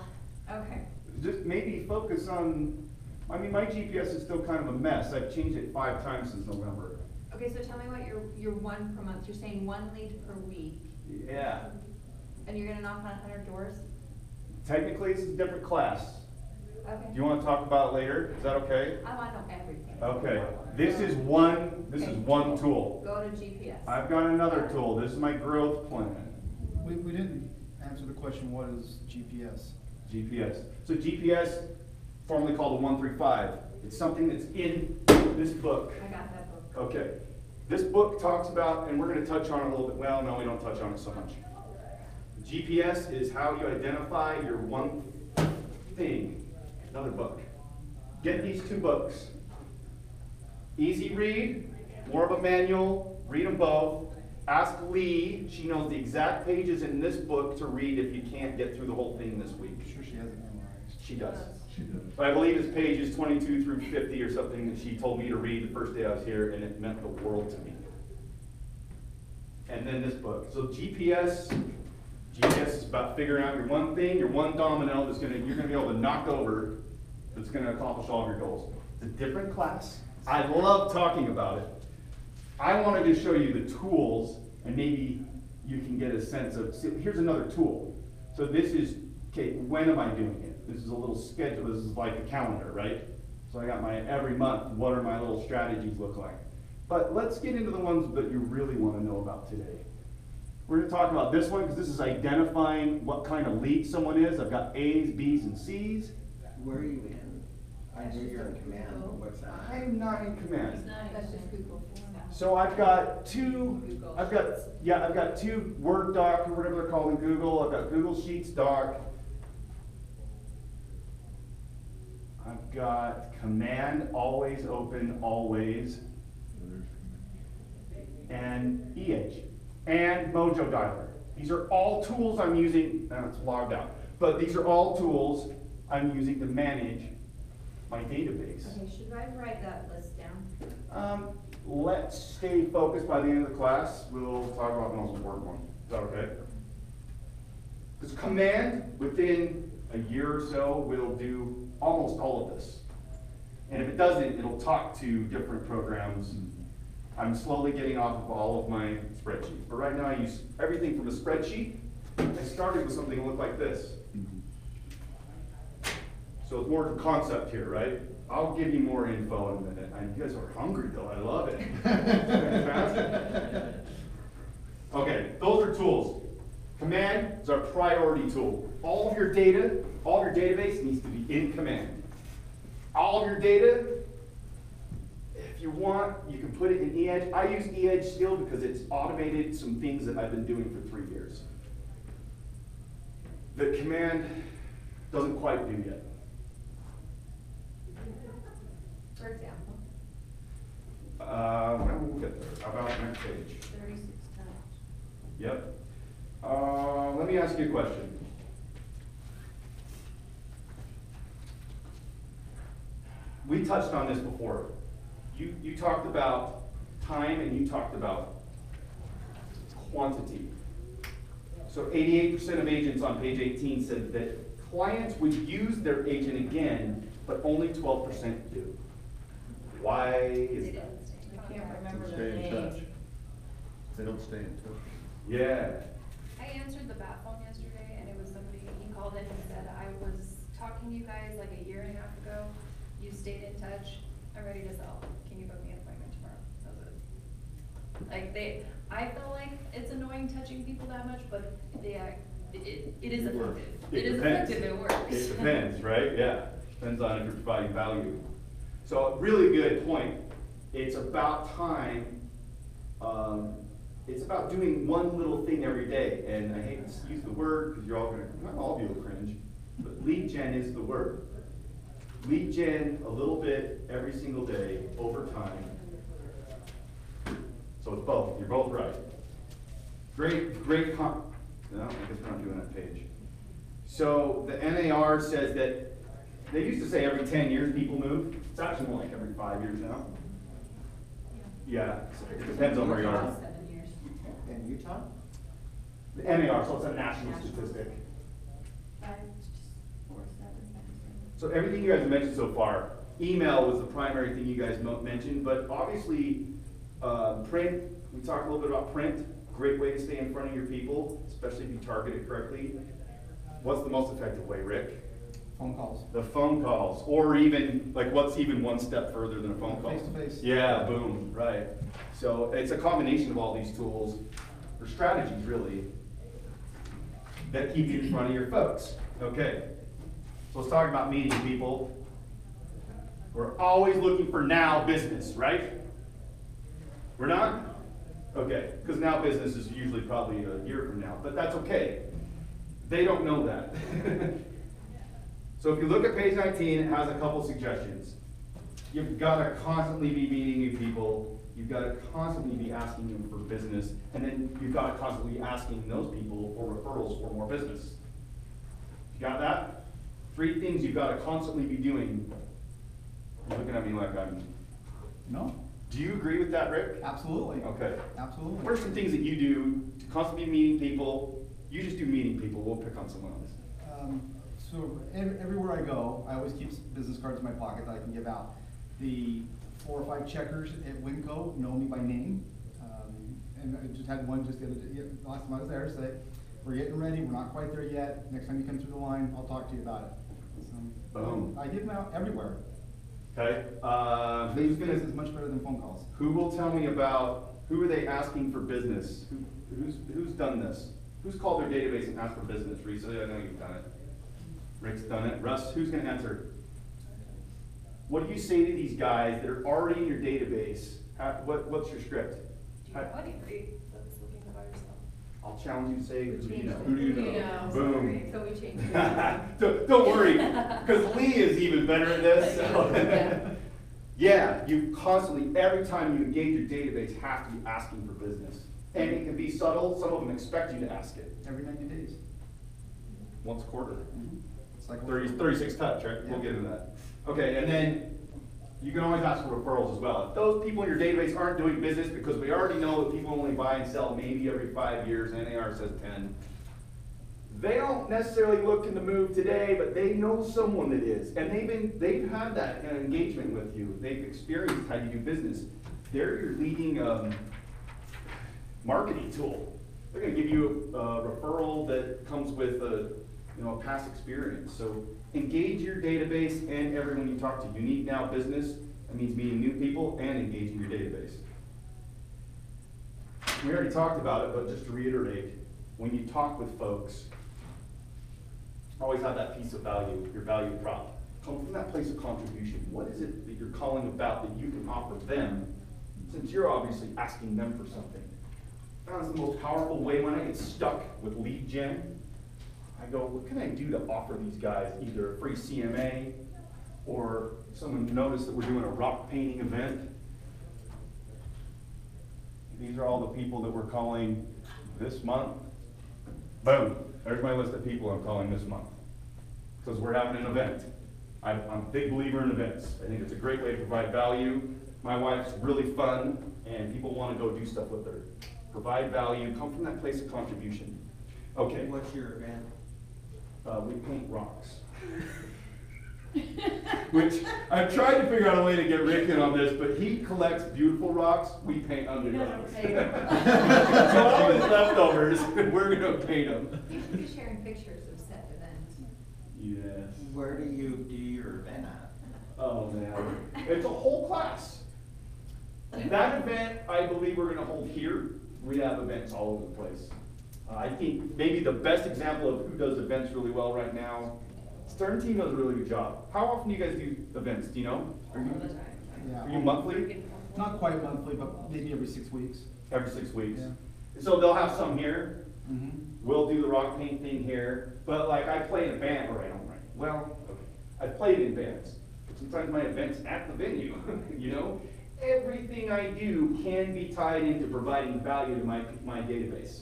Okay. Just maybe focus on, I mean, my GPS is still kind of a mess. I've changed it 5 times since November. Okay, so tell me what your one per month, you're saying 1 lead per week, Yeah. and you're gonna knock on 100 doors? Technically, it's a different class. Okay. Do you want to talk about it later? Is that okay? I wanna know everything. Okay. This is one tool. Go to GPS. I've got another tool. This is my growth plan. We didn't answer the question, what is GPS? GPS. So GPS, formerly called the 135. It's something that's in this book. I got that book. Okay. This book talks about, and we're going to touch on it a little bit. Well, no, we don't touch on it so much. GPS is how you identify your one thing. Another book. Get these 2 books. Easy read, more of a manual, read them both. Ask Lee, she knows the exact pages in this book to read if you can't get through the whole thing this week. I'm sure she has it memorized. She does. She does. But I believe it's pages 22 through 50 or something that she told me to read the first day I was here, and it meant the world to me. And then this book. So GPS is about figuring out your one thing, your one domino that's you're gonna be able to knock over, that's gonna accomplish all of your goals. It's a different class. I love talking about it. I wanted to show you the tools, and maybe you can get a sense of, see, here's another tool. So this is, okay, when am I doing it? This is a little schedule, this is like a calendar, right? So I got my every month, what are my little strategies look like? But let's get into the ones that you really want to know about today. We're going to talk about this one because this is identifying what kind of lead someone is. I've got A's, B's, and C's. Where are you in? I know you're in command, but what's that? I'm not in command. That's just Google. So I've got two Word doc or whatever they're called in Google. I've got Google Sheets doc. I've got command always open, always. And EH. And Mojo Dialer. These are all tools I'm using, it's logged out, but these are all tools I'm using to manage my database. Okay, should I write that list down? Let's stay focused by the end of the class. We'll talk about the most important one. Is that okay? Because command, within a year or so, will do almost all of this. And if it doesn't, it'll talk to different programs. I'm slowly getting off of all of my spreadsheets. But right now I use everything from a spreadsheet. I started with something that looked like this. So it's more of a concept here, right? I'll give you more info in a minute. You guys are hungry though, I love it. Fantastic. Okay, those are tools. Command is our priority tool. All of your data, all of your database needs to be in command. All of your data, if you want, you can put it in eEdge. I use eEdge still because it's automated some things that I've been doing for 3 years. The command doesn't quite do yet. For example. Well, we'll get there. How about next page? 36 times. Yep. Let me ask you a question. We touched on this before. You talked about time and you talked about quantity. So 88% of agents on page 18 said that clients would use their agent again, but only 12% do. Why is that? I can't remember Stay their in name. touch. They don't stay in touch. Yeah. I answered the bat phone yesterday, and it was somebody, he called in and said, I was talking to you guys like a year and a half ago. You stayed in touch. I'm ready to sell. Can you book me an appointment tomorrow? That was it. Like I feel like it's annoying touching people that much, but it is effective. It is effective, it works. It depends, right? Yeah. Depends on if you're providing value. So really good point. It's about time. It's about doing one little thing every day. And I hate to use the word because you're all going to, not all of you will cringe, but lead gen is the word. Lead gen a little bit every single day over time. So it's both. You're both right. Great no, I guess we're not doing that page. So the NAR says that they used to say every 10 years people move. It's actually more like every 5 years now. Yeah, it depends on where you are. 7 years. In Utah? The NAR, so it's a national statistic. 5, 4, 7, 7. So everything you guys have mentioned so far, email was the primary thing you guys mentioned, but obviously print, we talked a little bit about print, great way to stay in front of your people, especially if you target it correctly. What's the most effective way, Rick? Phone calls. The phone calls, or even, like what's even one step further than a phone call? Face to face. Yeah, boom, right. So it's a combination of all these tools, or strategies really, that keep you in front of your folks. Okay, so let's talk about meeting people. We're always looking for now business, right? We're not? Okay, because now business is usually probably a year from now, but that's okay. They don't know that. So if you look at page 19, it has a couple suggestions. You've got to constantly be meeting new people. You've got to constantly be asking them for business. And then you've got to constantly be asking those people for referrals for more business. You got that? 3 things you've got to constantly be doing. You're looking at me like I'm... No, Do you agree with that, Rick? absolutely. Okay. Absolutely. What are some things that you do to constantly be meeting people? You just do meeting people. We'll pick on someone else. So everywhere I go, I always keep business cards in my pocket that I can give out. The 4 or 5 checkers at Winco know me by name. And I just had one just the other day, last time I was there, say, we're getting ready, we're not quite there yet. Next time you come through the line, I'll talk to you about it. So, Boom. I give them out everywhere. Okay. Face to face is much better than phone calls. Who will tell me about, who are they asking for business? Who's done this? Who's called their database and asked for business? Risa, I know you've done it. Rick's done it. Russ, who's going to answer? What do you say to these guys that are already in your database? What's your script? Do you know anybody that's looking to buy or sell? I'll challenge you to say, who do you know? Who do you know? Boom. So we changed it. Don't worry, because Lee is even better at this. So. Yeah, you constantly, every time you engage your database, have to be asking for business. And it can be subtle. Some of them expect you to ask it. Every 90 days. Once a quarter. It's like 36 touch, right? Yeah. We'll get into that. Okay, and then you can always ask for referrals as well. If those people in your database aren't doing business, because we already know that people only buy and sell maybe every 5 years, NAR says 10, they don't necessarily looking to move today, but they know someone that is. And they've had that engagement with you. They've experienced how you do business. they're your leading marketing tool. They're gonna give you a referral that comes with a past experience. So engage your database and everyone you talk to. You need now business. That means meeting new people and engaging your database. We already talked about it, but just to reiterate, when you talk with folks, always have that piece of value, your value prop. Come from that place of contribution. What is it that you're calling about that you can offer them, since you're obviously asking them for something? That's the most powerful way when I get stuck with lead gen. I go, what can I do to offer these guys either a free CMA or someone noticed that we're doing a rock painting event. These are all the people that we're calling this month. Boom, there's my list of people I'm calling this month. Because we're having an event. I'm a big believer in events. I think it's a great way to provide value. My wife's really fun and people want to go do stuff with her. Provide value, come from that place of contribution. Okay. What's your event? We paint rocks. Which I've tried to figure out a way to get Rick in on this, but he collects beautiful rocks, we paint ugly rocks. So all his leftovers, we're gonna paint them. You should be sharing pictures of said events. Yes. Where do you do your event at? Oh man, it's a whole class. That event, I believe we're gonna hold here. We have events all over the place. I think maybe the best example of who does events really well right now, Stern Team does a really good job. How often do you guys do events? Do you know? Are you monthly? Not quite monthly, but maybe every 6 weeks. Every 6 weeks. Yeah. So they'll have some here. Mm-hmm. We'll do the rock paint thing here. But like I play in a band, or I don't write. Well, okay. I've played in bands. Sometimes my events at the venue, you know? Everything I do can be tied into providing value to my database.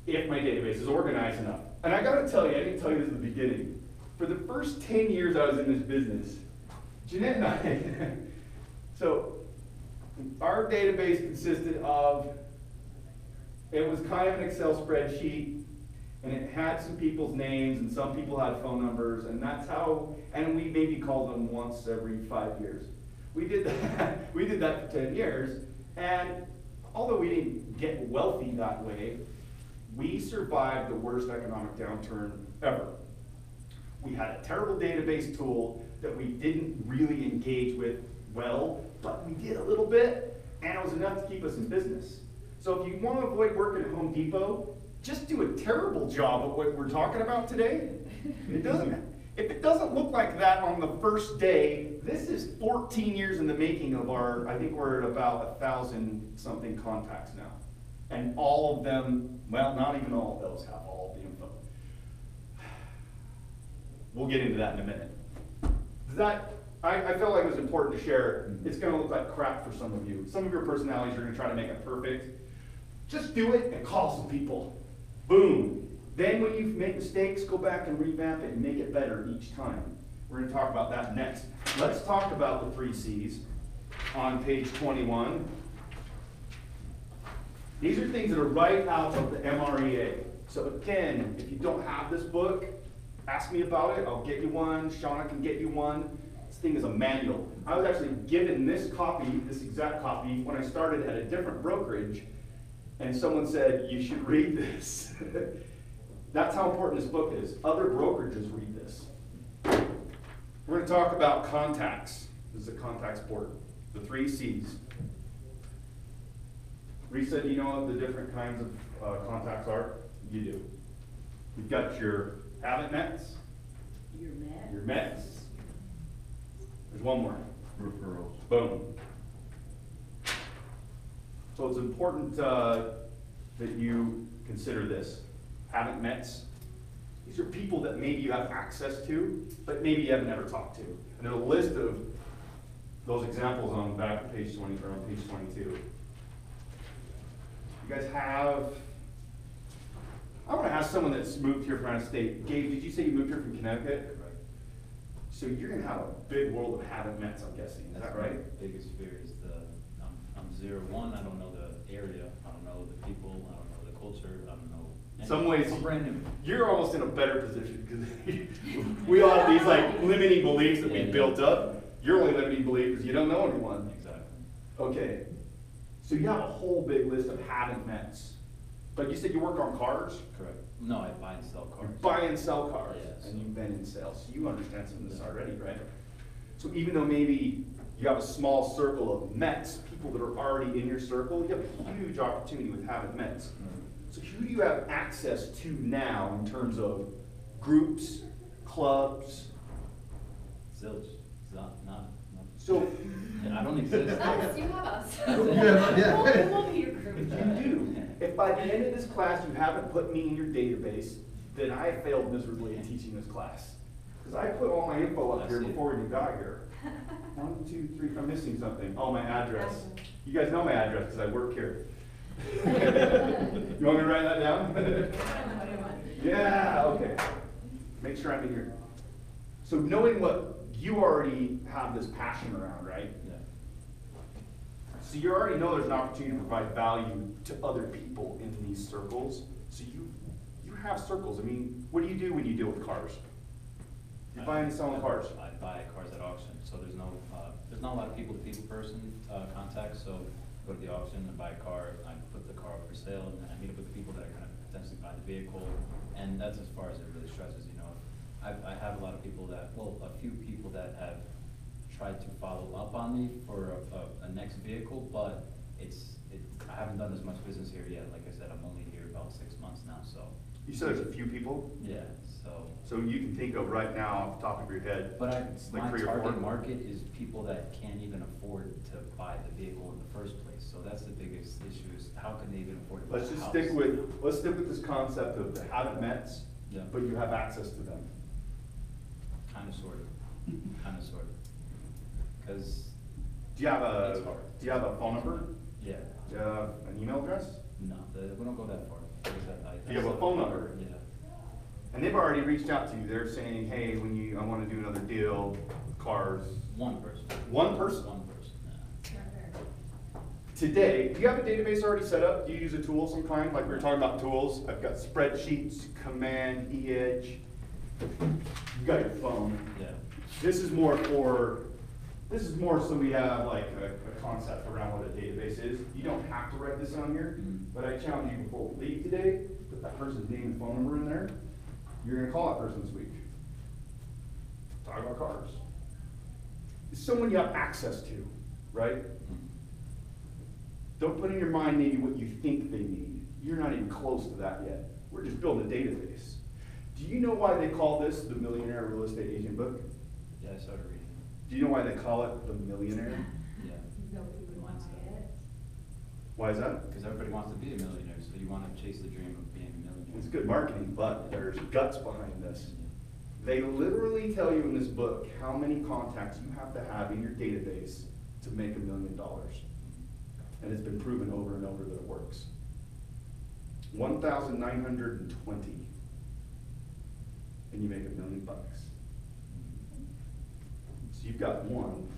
If my database is organized enough. And I gotta tell you, I didn't tell you this at the beginning. For the first 10 years I was in this business, Jeanette and I, so our database consisted of, it was kind of an Excel spreadsheet, and it had some people's names, and some people had phone numbers, and that's how, and we maybe called them once every 5 years. We did that for 10 years, and although we didn't get wealthy that way, we survived the worst economic downturn ever. We had a terrible database tool that we didn't really engage with well, but we did a little bit, and it was enough to keep us in business. So if you want to avoid working at Home Depot, just do a terrible job of what we're talking about today. If it doesn't look like that on the first day, this is 14 years in the making of our, I think we're at about 1,000 something contacts now. And all of them, well, not even all of those have all the info. We'll get into that in a minute. I felt like it was important to share. It's gonna look like crap for some of you. Some of your personalities are gonna try to make it perfect. Just do it and call some people. Boom. Then when you make mistakes, go back and revamp it and make it better each time. We're gonna talk about that next. Let's talk about the 3 C's on page 21. These are things that are right out of the MREA. So again, if you don't have this book, ask me about it. I'll get you one. Shauna can get you one. This thing is a manual. I was actually given this copy, this exact copy, when I started at a different brokerage, and someone said, you should read this. That's how important this book is. Other brokerages read this. We're going to talk about contacts. This is a contacts board. The 3 C's. Risa, do you know what the different kinds of contacts are? You do. You've got your haven't mets. Your mets. There's one more. Referrals. Boom. So it's important that you consider this. Haven't mets. These are people that maybe you have access to, but maybe you haven't ever talked to. And there's a list of those examples on the back of page 20 or on page 22. You guys have, I want to ask someone that's moved here from out of state. Gabe, did you say you moved here from Connecticut? Right. So you're going to have a big world of haven't mets, I'm guessing. Is that right? My biggest fear is I'm 0-1, I don't know the area, I don't know the people, I don't know the culture, I don't know. In some ways, I'm brand new. You're almost in a better position because we all have these like limiting beliefs that we built up. Your only limiting belief is you don't know anyone. Exactly. Okay, so you have a whole big list of haven't mets. But you said you work on cars? Correct. No, I buy and sell cars. You buy and sell cars, Yes. and you've been in sales, so you understand some of this already, right? So even though maybe you have a small circle of Mets, people that are already in your circle, you have a huge opportunity with having Mets. So who do you have access to now in terms of groups, clubs? Zilch, not. So And I don't exist. Us, you have us. Yeah. We'll be your group. you do. If by the end of this class you haven't put me in your database, then I failed miserably in teaching this class. Because I put all my info up here before you got here. 1, 2, 3, I'm missing something. Oh, my address. You guys know my address because I work here. You want me to write that down? Yeah, okay. Make sure I'm in here. So knowing what you already have this passion around, right? Yeah. So you already know there's an opportunity to provide value to other people in these circles. So you have circles. I mean, what do you do when you deal with cars? You're buying and selling cars. I buy cars at auction, so there's not a lot of people-to-people person contact, so I go to the auction and buy a car, I put the car up for sale, and then I meet up with the people that are gonna potentially buy the vehicle, and that's as far as it really stretches, you know. I have a lot of people that, well, a few people that have tried to follow up on me for a next vehicle, but I haven't done as much business here yet. Like I said, I'm only here about 6 months now, so. You said there's a few people? Yeah, so. So you can think of right now off the top of your head. But it's like my 3 or 4. target market is people that can't even afford to buy the vehicle in the first place. So that's the biggest issue, is how can they even afford to buy a Let's house? let's stick with this concept of the haven't mets, Yeah. but you have access to them. Kind of, sort of, because, Do you have It's hard. do you have a phone number? yeah, Do you have an email address? no, we don't go that far. Do you have a phone number? Yeah. And they've already reached out to you. They're saying, hey, I want to do another deal, cars. One person. One person? One person, yeah. Today, do you have a database already set up? Do you use a tool of some kind? Like we were talking about tools. I've got spreadsheets, Command, E-Edge. You got your phone. Yeah. This is more so we have like a concept around what a database is. You don't have to write this on here, but I challenge you before we leave today, put that person's name and phone number in there. You're gonna call that person this week. Talk about cars. It's someone you have access to, right? Don't put in your mind maybe what you think they need. You're not even close to that yet. We're just building a database. Do you know why they call this the Millionaire Real Estate Agent book? Yeah, I started reading. Do you know why they call it the Millionaire? Yeah. Why is that? Because everybody wants to be a millionaire, so you want to chase the dream of being a millionaire. It's good marketing, but there's guts behind this. They literally tell you in this book how many contacts you have to have in your database to make $1 million. And it's been proven over and over that it works. 1,920. And you make $1 million. So you've got one.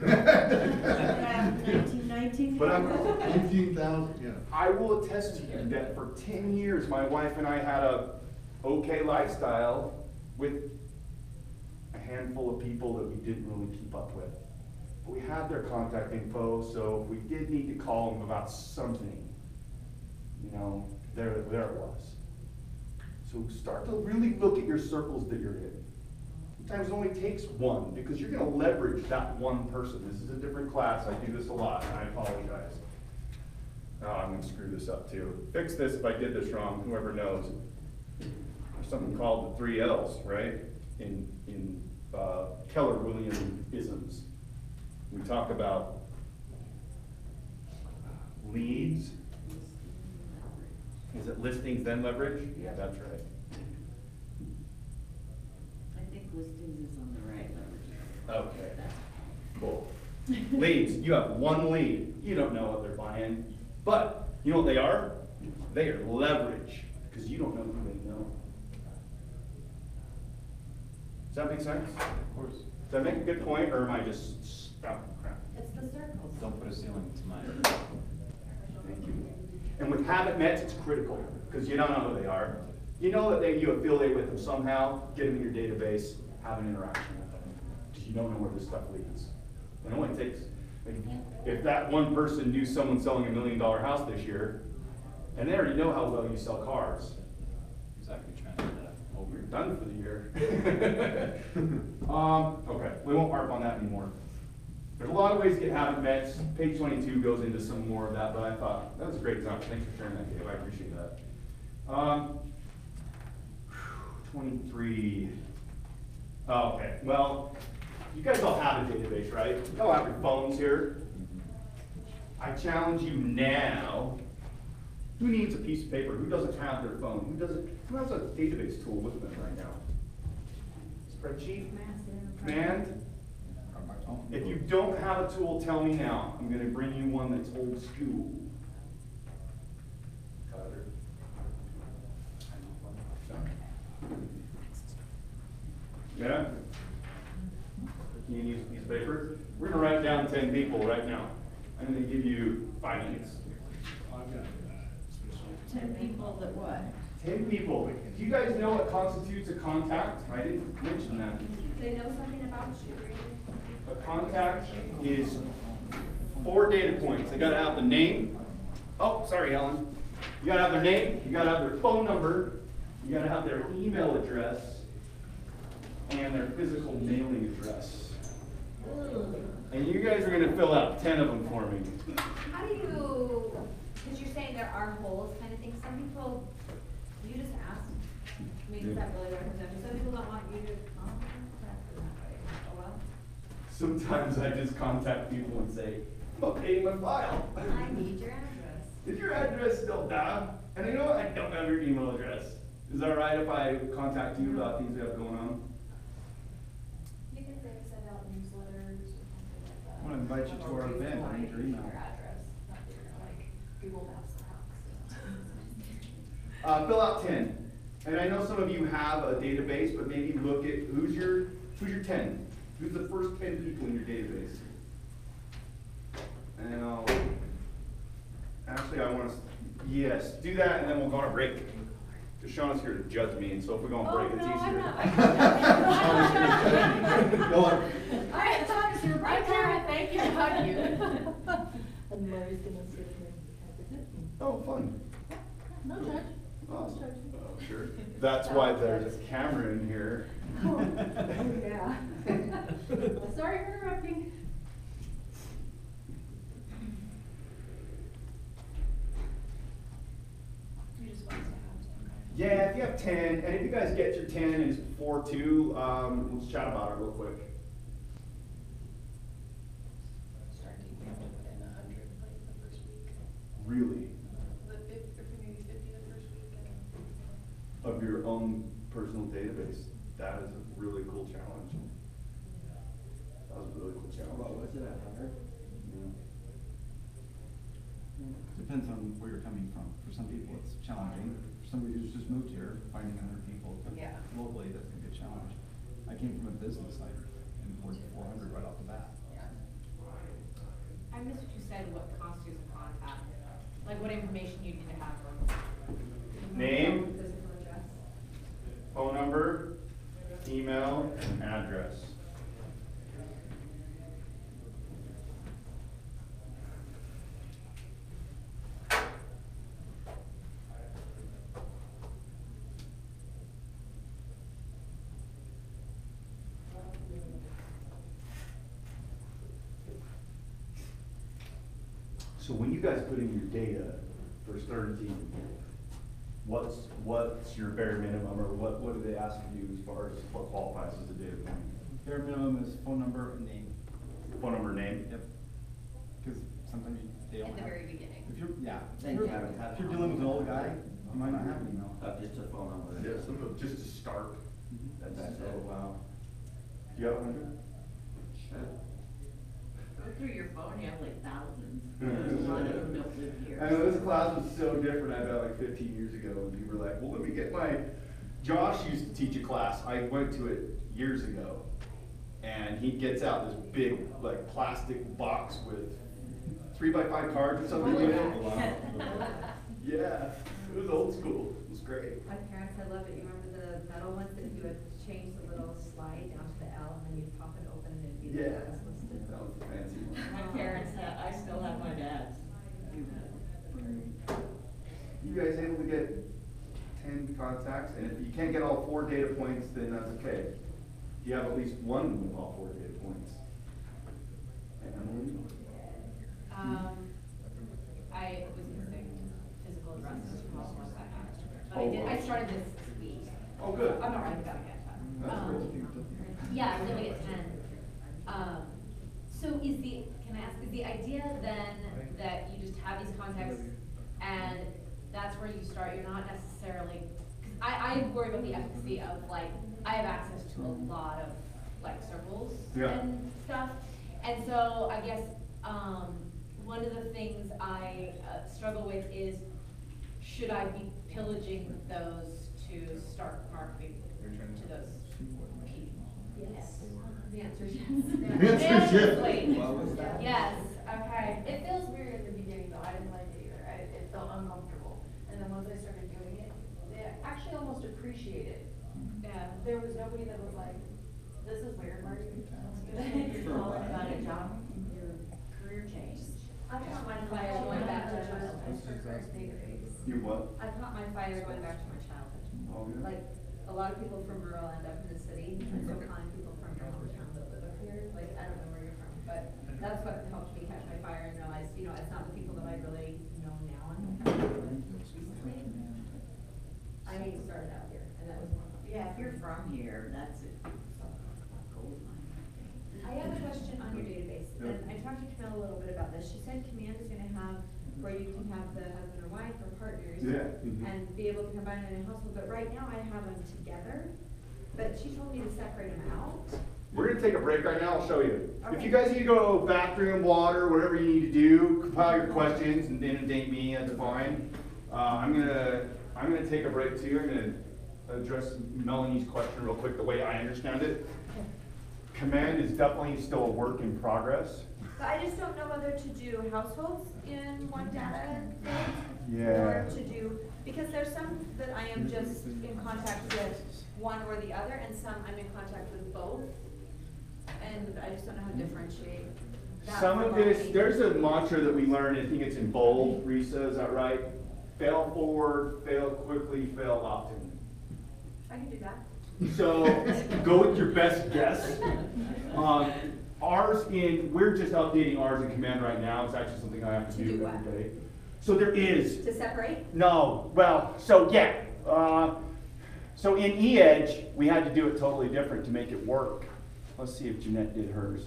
1919. But I'm 19,000, yeah. I will attest to you that for 10 years, my wife and I had a okay lifestyle with a handful of people that we didn't really keep up with. But we had their contact info, so if we did need to call them about something, you know, there it was. So start to really look at your circles that you're in. Sometimes it only takes one, because you're gonna leverage that one person. This is a different class, I do this a lot, and I apologize. Oh, I'm gonna screw this up too. Fix this if I did this wrong, whoever knows. There's something called the 3 L's, right? In Keller Williams isms. We talk about leads. Is it listings then leverage? Yeah, that's right. I think listings is on the right leverage. Okay, cool. Leads, you have one lead. You don't know what they're buying, but you know what they are? They are leverage, because you don't know who they know. Does that make sense? Of course. Does that make a good point, or am I just spouting crap? It's the circles. Don't put a ceiling to mine. Thank you. And with haven't met, it's critical, because you don't know who they are. You know that you affiliate with them somehow, get them in your database, have an interaction with them, because you don't know where this stuff leads. It only takes, If that one person knew someone selling $1 million house this year, and they already know how well you sell cars, Exactly, trying to do that. you're done for the year. Okay, we won't harp on that anymore. There's a lot of ways to get habit meds. Page 22 goes into some more of that, but I thought that was a great example. Thanks for sharing that, Dave. I appreciate that. 23. Oh, okay, well, you guys all have a database, right? You all have your phones here. I challenge you now. Who needs a piece of paper? Who doesn't have their phone? Who has a database tool with them right now? Spreadsheet? Command? If you don't have a tool, tell me now. I'm gonna bring you one that's old school. Tyler? Yeah? Can you use a piece of paper? We're gonna write down 10 people right now. I'm gonna give you 5 minutes. 10 people that what? 10 people. Do you guys know what constitutes a contact? I didn't mention that. They know something about you. A contact is 4 data points. They gotta have the name. Oh, sorry, Helen. You gotta have their name, you gotta have their phone number, you gotta have their email address, and their physical mailing address. And you guys are gonna fill out 10 of them for me. How do you, because you're saying there are holes kind of thing, some people, you just ask, I mean, is that really representative? Some people don't want you to contact them that way. Oh, well. Sometimes I just contact people and say, I'm updating my file. I need your address. Is your address still down? And you know what? I don't have your email address. Is that all right if I contact you about things we have going on? You can send out newsletters or something like that. I want to invite you to our event. I need your email. Your address, not your, like, Google Maps the house. Fill out 10. And I know some of you have a database, but maybe look at who's your 10? Who's the first 10 people in your database? And actually I want to, yes, do that and then we'll go on a break. Because Shauna's here to judge me, and so if we go on break, it's easier. Go on. I thought you were right there. Thank you. Hug you. And Mary's gonna sit here and Oh, fun. No judge. Oh, sure. That's why there's a camera in here. Oh, yeah. Sorry for interrupting. You just want us to have some kind of. Yeah, if you have 10, and if you guys get your 10 and it's before 2, let's chat about it real quick. Start keeping it within 100 like the first week. Really? Maybe 50 the first week. Of your own personal database. That is a really cool challenge. That was a really cool challenge. What was it, 100? Depends on where you're coming from. For some people, it's challenging. For somebody who's just moved here, finding 100 people Yeah. locally, that's gonna be a challenge. I came from a business site and worked 400 right off the bat. I missed what you said, what constitutes a contact, like what information you need to have from. Name, Physical address. phone number, email, and address. So when you guys put in your data for certainty, what's your bare minimum, or what do they ask of you as far as what qualifies as a data point? Bare minimum is phone number and name. Phone number, name? Yep. Because sometimes they don't In the have. very beginning. If you're, yeah, Then you haven't had if you're dealing with an old guy, you might not have an email. Just a phone number. Yeah, some of, just to start. That's So, it. do you have 100? Go through your phone, you have like thousands. A lot of them don't live here. I know this class was so different, I bet like 15 years ago, when people were like, well, let me get my, Josh used to teach a class, I went to it years ago. And he gets out this big, like, plastic box with 3x5 cards or something in it. Yeah, it was old school, it was great. My parents, I love it. You remember the metal ones that you would change the little slide down to the L and then you'd pop it open and it'd be the Yeah. address listed? That was a fancy one. My parents contacts, and if you can't get all 4 data points, then that's okay. You have at least one with all 4 data points. And I was missing physical addresses from all of that. But I started this week. Oh, good. I'm not writing about it yet. That's great. Yeah, I'm doing it at 10. So can I ask, is the idea then that you just have these contacts and that's where you start, you're not necessarily, cause I worry about the efficacy of like, I have access to a lot of like circles and stuff. And so I guess, one of the things I struggle with is, should I be pillaging those to start marketing to those people? Yes. The answer is yes. The answer is Yes. yes. Yes, okay. It feels weird at the beginning though, I didn't like it either, it felt uncomfortable. And then once I started doing it, they actually almost appreciate it. Yeah. There was nobody that was like, this is weird, Marty. You're calling about a job, your career change. I caught my fire going back to childhood database. You what? I caught my fire going back to my childhood. Oh, yeah. Like, a lot of people from rural end up in the city, and so calling people from around town that live up here, like, I don't know where you're from, but that's what helped me catch my fire and realize, you know, it's not the people that I really know now and have worked with recently. I started out here, and that was one of them. Yeah, if you're from here, that's a gold mine. I have a question on your database, and I talked to Camille a little bit about this. She said Command is gonna have, where you can have the husband or wife or partners. And be able to combine it in a household, but right now I have them together, but she told me to separate them out. We're gonna take a break right now, I'll show you. If Okay. you guys need to go bathroom, water, whatever you need to do, compile your questions and inundate me, that's fine. I'm gonna take a break too. I'm gonna address Melanie's question real quick, the way I understand it. Command is definitely still a work in progress. But I just don't know whether to do households in one data field. Yeah. Or to do, because there's some that I am just in contact with one or the other, and some I'm in contact with both. And I just don't know how to differentiate that. Some of from this, all the- there's a mantra that we learned, I think it's in bold, Risa, is that right? Fail forward, fail quickly, fail often. I can do that. So, go with your best guess. We're just updating ours in Command right now, it's actually something I have to To do do every what? day. So there is, To separate? no, well, so yeah. So in E-Edge, we had to do it totally different to make it work. Let's see if Jeanette did hers.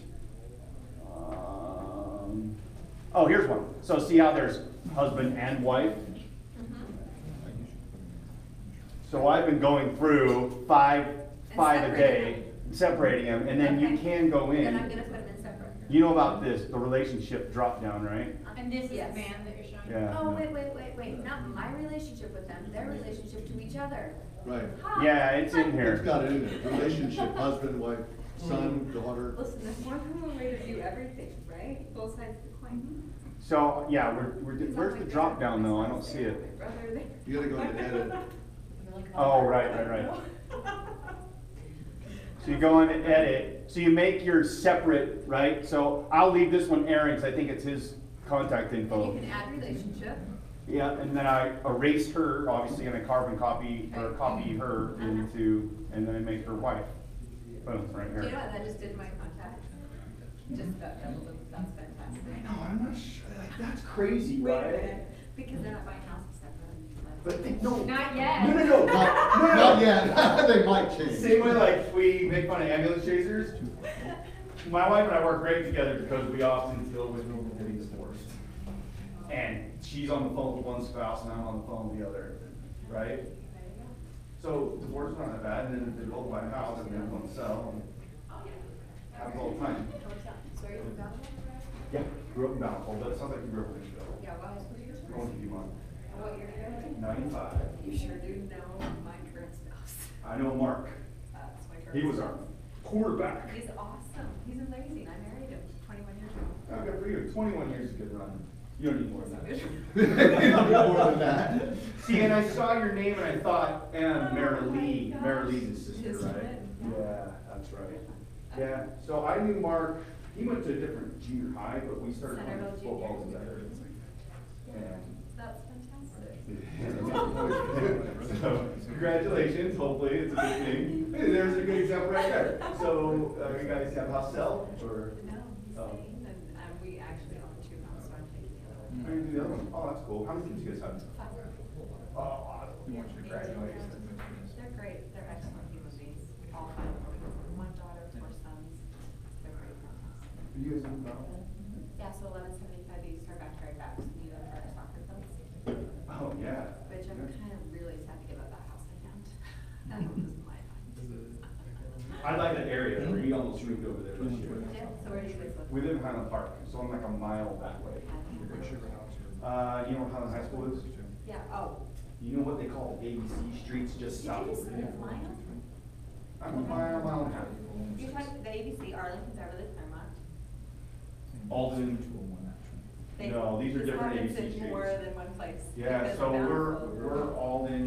Oh, here's one. So see how there's husband and wife? So I've been going through five a day, separating them, and then you Okay. can go in. Then I'm gonna put them in separate. You know about this, the relationship drop down, right? And this is Yes. the band that you're showing? Yeah. Oh, wait, not my relationship with them, their relationship to each other. Right. Yeah, it's in It's here. got it in there. Relationship, husband, wife, son, daughter. Listen, there's more than one way to view everything, right? Both sides of the coin. So, yeah, where's the drop down though? I don't see it. My brother there. You gotta go to edit. Oh, right. So you go in and edit, so you make yours separate, right? So I'll leave this one Aaron's, I think it's his contact And info. you can add relationship. Yeah, and then I erase her, obviously, and I carbon copy, or copy her into, and then I make her wife. Boom, right You know here. what, I just did my contact. Just got double, that's fantastic. No, I'm not sure, like, that's crazy, Wait a right? minute, because they're not buying houses separate. But they, no. Not yet. No. Not yet. They might change. Same way like we make fun of ambulance chasers. My wife and I work great together because we often deal with people getting divorced. And she's on the phone with one spouse and I'm on the phone with the other, right? So divorce is not that bad, and then if they both buy a house and then one sell, and happens all the time. So are you from Belleville? Yeah, grew up in Bountiful, but it sounds like you grew up in Nashville. Yeah, what high school did you go to? Going to Dumont. What year did you go to? 95. You sure do know my current spouse. I know Mark. That's my current. He was our quarterback. He's awesome. He's amazing. I married him 21 years ago. Oh, good for you. 21 years is a good run. You don't need more than that. More than that. See, and I saw your name and I thought, Mary Lee. Mary Lee's his sister, His right? friend, Yeah, that's right. Yeah, so I knew Mark, he went to a different junior high, but we started playing Centerville football Junior. together. And That's fantastic. So, congratulations, hopefully it's a good thing. Hey, there's a good example right there. So, you guys have house sell, or? No, he's Oh. staying, and we actually own 2 houses, so I'm taking the other one. How do you do the other one? Oh, that's cool. How many kids you guys have? 5. Oh, awesome. We want you to graduate. They're great, they're excellent human beings, all 5 of them. 1 daughter, 4 sons, they're great. You guys have about? Yeah, so 1175 East are back to our backs, we live our soccer fields. Oh, yeah. Which I'm kind of really sad to give up that house I found. That one was my house. I like that area. We almost moved over there this year. Yeah, so where do you guys live? We live in Highland Park, so I'm like a mile that way. You know where Highland High School is? Yeah, oh. You know what they call ABC streets just Did south you of just there? live mile? I'm a mile and a half. You're talking the ABC, Arlington, Beverly, Claremont. Alden. They- No, these are this different happens ABC in streets. more than one place. Yeah, because so of we're Bountiful. Alden.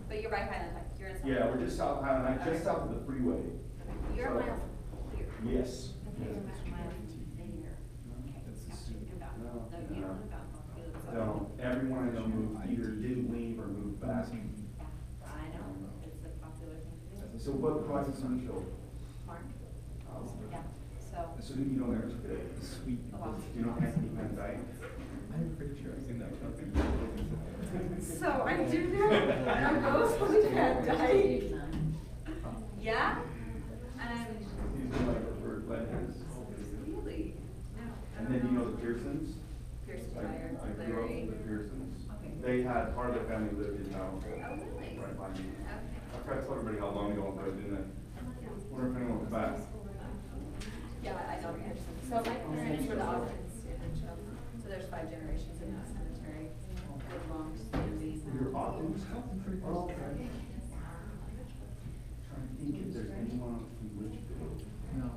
But you're by Highland Park, you're in. Yeah, we're just south of Highland, Heights, just south of the freeway. You're a So- mile here. Yes. Okay, you're a mile here. Okay, gotcha, in Bountiful. No, No, you don't live in Bountiful, you live in South. No, everyone I know moved, either didn't leave or moved back. Yeah, I know, it's a popular thing to do. So what project's on the show? Mark? Oh. Yeah, so. So who do you know there? Sweet. A lot. Do you know Anthony Van Dyke? I'm pretty sure I've seen that. So I do know, I know somebody had died. Yeah? And, He's one of my preferred lenders. really? No. And then you know the Pearsons? Pearson I Tire, grew up Larry. with the Pearsons. Okay. They had, part of their family lived in town. Oh, really? Right by me. Okay. I tried to tell everybody how long ago it was, didn't I? Wonder if anyone was back. Yeah, I know Pearson. So my parents were the Ogdens. So there's 5 generations in that cemetery. Good long standing. You're Ogdens? Oh, okay. Trying to think if there's anyone from Litchfield. No.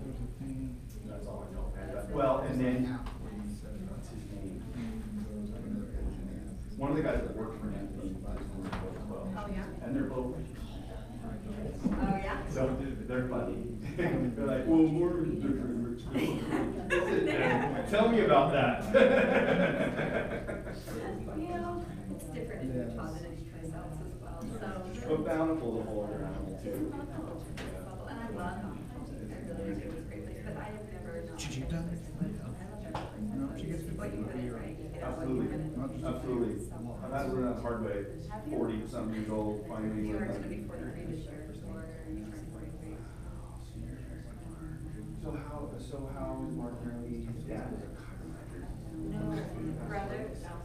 There's a thing. That's all I know. Well, and then, what's his name? One of the guys that worked for Anthony was one of those as well. Oh, yeah? And they're both. Oh, yeah? So they're funny. They're like, well, we're different. Tell me about that. You know, it's different in Utah than anyplace else as well, so. But Bountiful's a whole other animal too. And I love Bountiful. I really do, it's a great place, but I have never. Should you done? No, she gets to What you put in, right? You get out what you Absolutely, put in. absolutely. I've had to learn that the hard way. 40-something years old, finally. You are learned gonna be that. 43 this year, or you turn 43. So how is Mark Murray, his dad is a chiropractor? No, brother, no,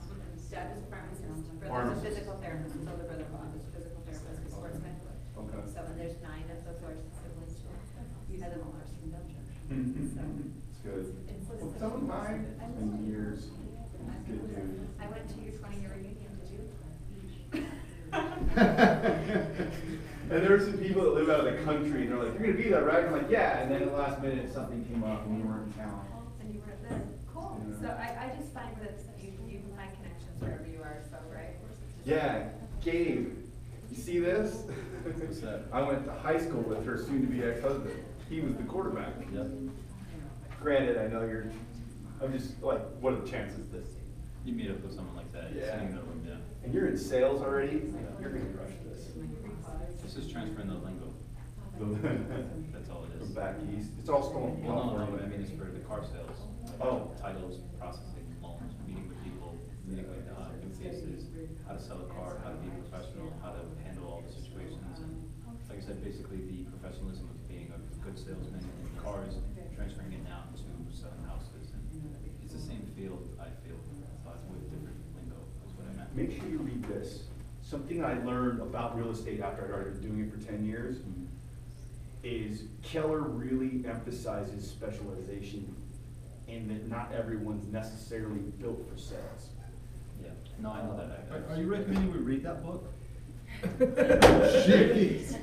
dad was a pharmacist, brother's a physical therapist, his older brother was a physical therapist, a sportsman. Okay. So, and there's 9 of those Larson siblings, you had them all Larson in Belgium. So, It's good. it's- Well, tell him hi. It's been years. He's good dude. I went to your 20-year reunion, did you? And there are some people that live out of the country, and they're like, "You're gonna be there, right?" I'm like, "Yeah." And then at the last minute, something came up, and we weren't in town. And you weren't there, cool. So I just find that you can find connections wherever you are, so, right? Yeah, Gabe, you see this? What's that? I went to high school with her soon-to-be ex-husband. He was the quarterback. Yep. Granted, I know I'm just like, what are the chances that? You meet up with someone like that, you're Yeah. sitting in the room, yeah. And you're in sales already? You're gonna crush this. This is transferring the lingo. That's all it is. From back east. It's all stolen. Well, no, I mean, it's for the car sales. Oh. Titles, processing, loans, meeting with people, meeting with, new faces, how to sell a car, how to be professional, how to handle all the situations. And like I said, basically the professionalism of being a good salesman in cars, transferring it now to selling houses. And it's the same field, I feel, but with different lingo, is what I meant. Make sure you read this. Something I learned about real estate after I started doing it for 10 years is Keller really emphasizes specialization in that not everyone's necessarily built for sales. Yeah, no, I know that. Are you recommending we read that book? Jeez.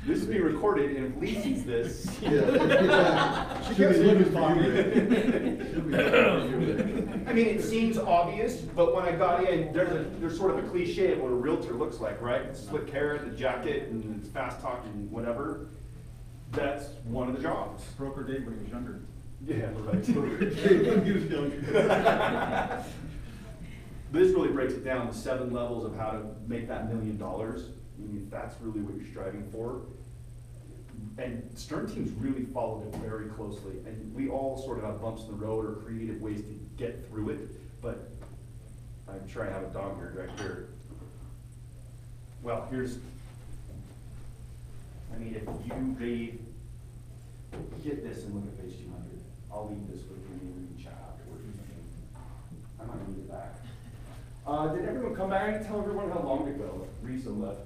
This is being recorded, and if Lee sees this. Should be looking for you. I mean, it seems obvious, but when I got in, there's sort of a cliche of what a realtor looks like, right? It's slick hair, the jacket, and it's fast talking, whatever. That's one of the jobs. Broker Dave when he was younger. Yeah, right. He was younger. This really breaks it down to 7 levels of how to make that $1 million. I mean, if that's really what you're striving for. And Stern teams really followed it very closely. And we all sort of have bumps in the road or creative ways to get through it. But I'm sure I have a dog here right here. Well, I mean, if you read, get this and look at page 200. I'll leave this with you and read chat afterwards. I might read it back. Did everyone come back and tell everyone how long ago Risa left?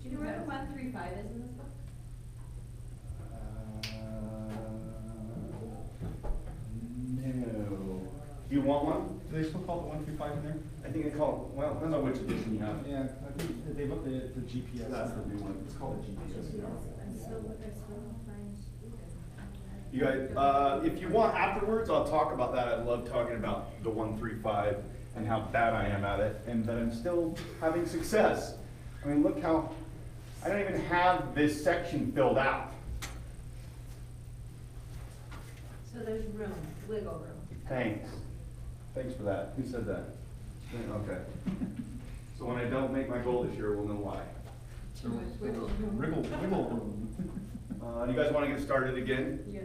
Do you know where the 135 is in this book? No. Do you want one? Do they still call it the 135 in there? I think they call it, well, depends on which edition you have. Yeah, I think they looked at the GPS. That's the new one. It's called a GPS. I'm still find. You guys, if you want afterwards, I'll talk about that. I love talking about the 135 and how bad I am at it, and that I'm still having success. I mean, look how, I don't even have this section filled out. So there's room, wiggle room. Thanks. Thanks for that. Who said that? Okay. So when I don't make my goal this year, we'll know why. Wiggle room. You guys want to get started again? Yes.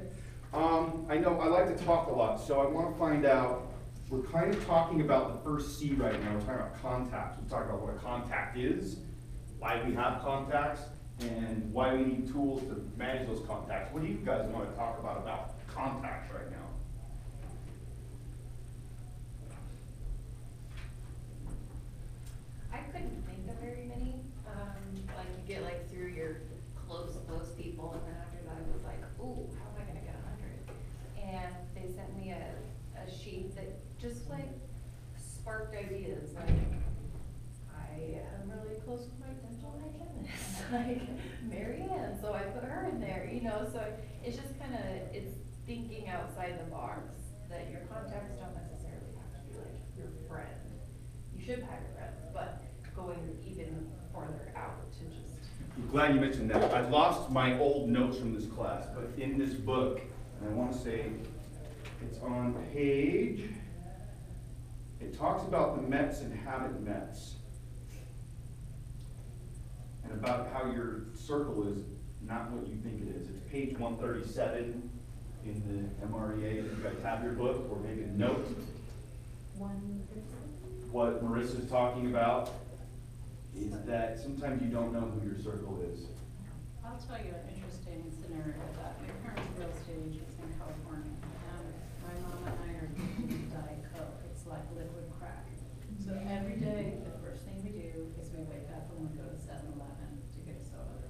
I know I like to talk a lot, so I want to find out, we're kind of talking about the first C right now. We're talking about contacts. We're talking about what a contact is, why we have contacts, and why we need tools to manage those contacts. What do you guys want to talk about contacts right now? I couldn't think of very many. Like you get like through your close people, and then after that it was like, ooh, how am I gonna get 100? And they sent me a sheet that just like sparked ideas. Like I am really close with my dental hygienist, like Mary Ann, so I put her in there. You know, so it's just kind of it's thinking outside the box that your contacts don't necessarily have to be like your friend. You should have your friends, but going even farther out to just. I'm glad you mentioned that. I lost my old notes from this class, but in this book, and I want to say it's on page, it talks about the Mets and haven't Mets. And about how your circle is not what you think it is. It's page 137 in the MREA. If you guys have your book or maybe a note. What Marissa's talking about is that sometimes you don't know who your circle is. I'll tell you an interesting scenario of that. My parents' real estate agents in California, and my mom and I are drinking Diet Coke. It's like liquid crack. So every day, the first thing we do is we wake up and we go to 7-Eleven to get a soda.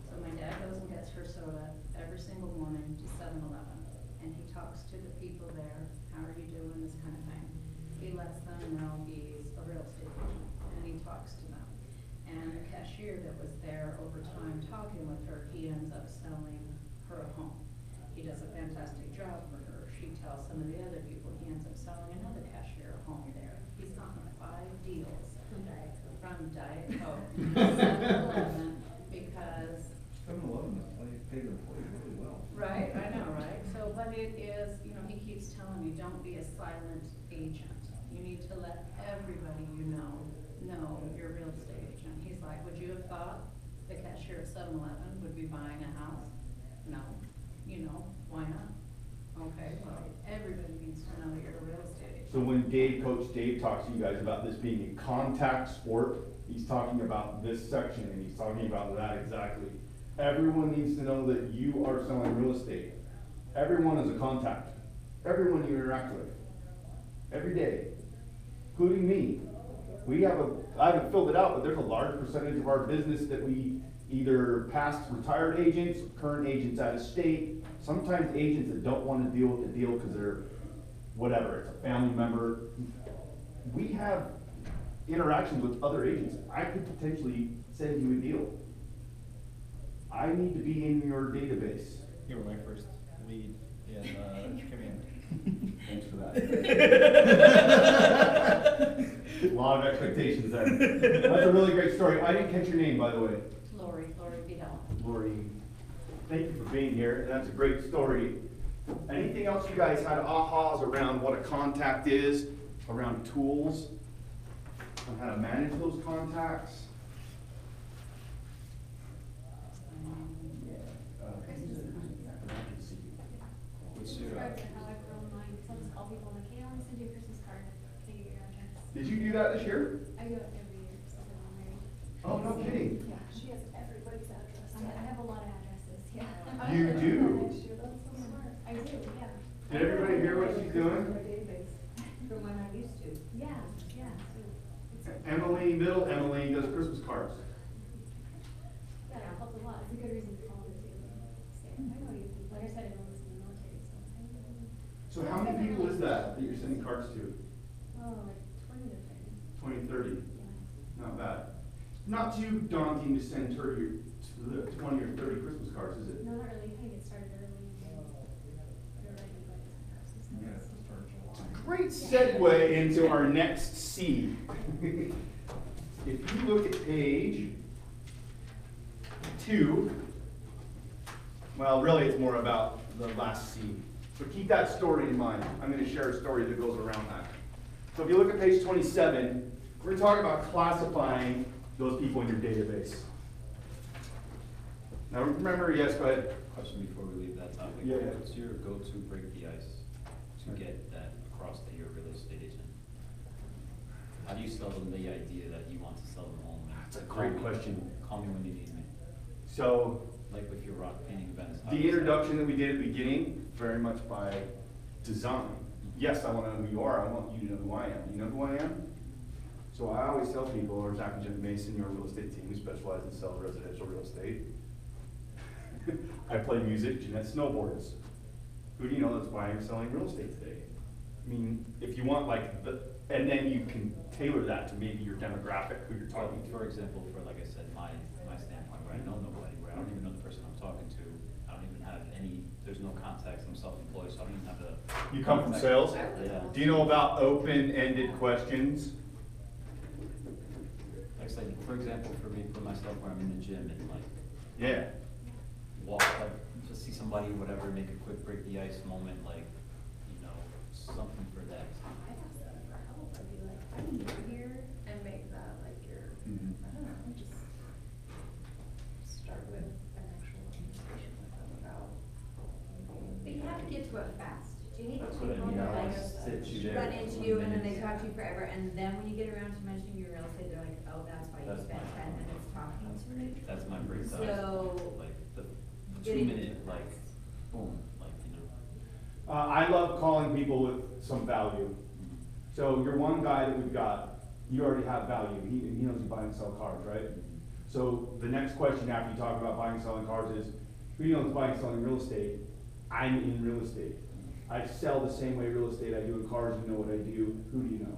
So my dad goes and gets her soda every single morning to 7-Eleven, and he talks to the people there. How are you doing? This kind of thing. He lets them know he's a real estate agent, and he talks to them. And the cashier that was there over time talking with her, he ends up selling her a home. He does a fantastic job for her. She tells some of the other people, he ends up selling another cashier a home there. He's gotten 5 deals from Diet Coke, 7-Eleven, because 7-Eleven is paid employees really well. right, I know, right? So, but it is, you know, he keeps telling me, don't be a silent agent. You need to let everybody you know you're a real estate agent. He's like, would you have thought the cashier at 7-Eleven would be buying a house? No. You know, why not? Okay, well, everybody needs to know that you're a real estate agent. So when Coach Dave talks to you guys about this being a contact sport, he's talking about this section and he's talking about that exactly. Everyone needs to know that you are selling real estate. Everyone is a contact. Everyone you interact with. Every day. Including me. I haven't filled it out, but there's a large percentage of our business that we either past retired agents, current agents out of state, sometimes agents that don't want to deal with the deal because they're whatever, it's a family member. We have interactions with other agents. I could potentially send you a deal. I need to be in your database. You were my first lead in command. Thanks for that. A lot of expectations there. That's a really great story. I didn't catch your name, by the way. Lori Vidal. Lori, thank you for being here. That's a great story. Anything else you guys had ahas around what a contact is, around tools, on how to manage those contacts? What's your, Describes how I've grown mine, because I'll just call people like, hey, I want to send you a Christmas card, can I get your address? Did you do that this year? I do it every year, so that I'm married. Oh, no kidding. Yeah, she has everybody's address. I have a lot of addresses, yeah. You do? That's so smart. I do, yeah. Did everybody hear what she's doing? From when I used to. Yeah, yeah. So it's- Emily, middle Emily does Christmas cards. Yeah, it helps a lot. It's a good reason to call them too. I know you, like I said, I know this in the military, so. So how many people is that you're sending cards to? Oh, like 20 to 30. 20, 30? Yeah. Not bad. Not too daunting to send 20 or 30 Christmas cards, is it? No, not really. You kind of get started early. You're ready to go to some houses. Great segue into our next C. If you look at page 2, well, really it's more about the last C. So keep that story in mind. I'm going to share a story that goes around that. So if you look at page 27, we're going to talk about classifying those people in your database. Now remember, yes, go ahead. question before we leave that topic? Yeah. What's your go-to break the ice to get that across to your real estate agent? How do you sell them the idea that you want to sell them home? That's a great question. Call me when you need me. So Like with your rock painting events. how the do you sell introduction that we did at the beginning, very much by design. Yes, I want to know who you are. I want you to know who I am. You know who I am? So I always tell people, or Zak Mason, your real estate team, who specializes in selling residential real estate. I play music, Jeanette snowboards. Who do you know that's buying or selling real estate today? I mean, if you want and then you can tailor that to maybe your demographic, who you're talking to. For example, for like I said, my standpoint, where I know nobody, where I don't even know the person I'm talking to, I don't even have there's no contacts, I'm self-employed, so I don't even have the. You come from sales? Yeah. Do you know about open-ended questions? Like I said, for example, for myself, where I'm in the gym and like, Yeah. walk up, just see somebody, whatever, make a quick break the ice moment, like, something for that. I'd ask them for help. I'd be like, I'm new here, and make that like your, I don't know, just start with an actual conversation with them about. But you have to get to it fast. Do you need That's to what I mean, I like, always sit you there run for into 20 you and then they minutes. talk to you forever, and then when you get around to mentioning your real estate, they're like, oh, that's why you That's spent my 10 minutes talking to me. That's my break the ice. So, Like, the getting- 2-minute, like, boom, like, I love calling people with some value. So your one guy that we've got, you already have value. He knows you buy and sell cars, right? So the next question after you talk about buying and selling cars is, who do you know that's buying and selling real estate? I'm in real estate. I sell the same way real estate I do in cars. You know what I do. Who do you know?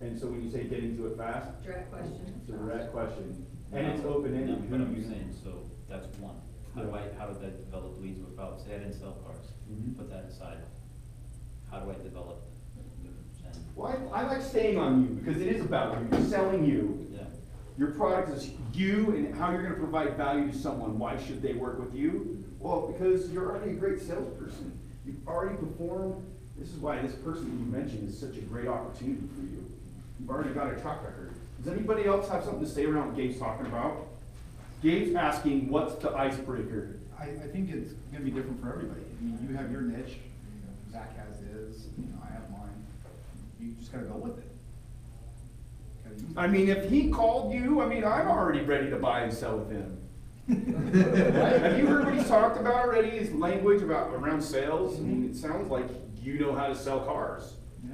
And so when you say get into it fast, direct question. it's a direct question. And it's open-ended. No, Who but do I'm you know? saying, so that's one. How did I develop leads without, say I didn't sell cars, put that aside. How do I develop? And, Well, I like staying on you because it is about you. You're selling you. yeah, Your product is you and how you're going to provide value to someone. Why should they work with you? Well, because you're already a great salesperson. You've already performed. This is why this person that you mentioned is such a great opportunity for you. You've already got a track record. Does anybody else have something to say around what Gabe's talking about? Gabe's asking, what's the icebreaker? I think it's gonna be different for everybody. I mean, you have your niche, Zach has his, I have mine. You just gotta go with it. Gotta use it. I mean, if he called you, I'm already ready to buy and sell with him. Have you heard what he's talked about already, his language around sales? I mean, it sounds like you know how to sell cars. Yeah.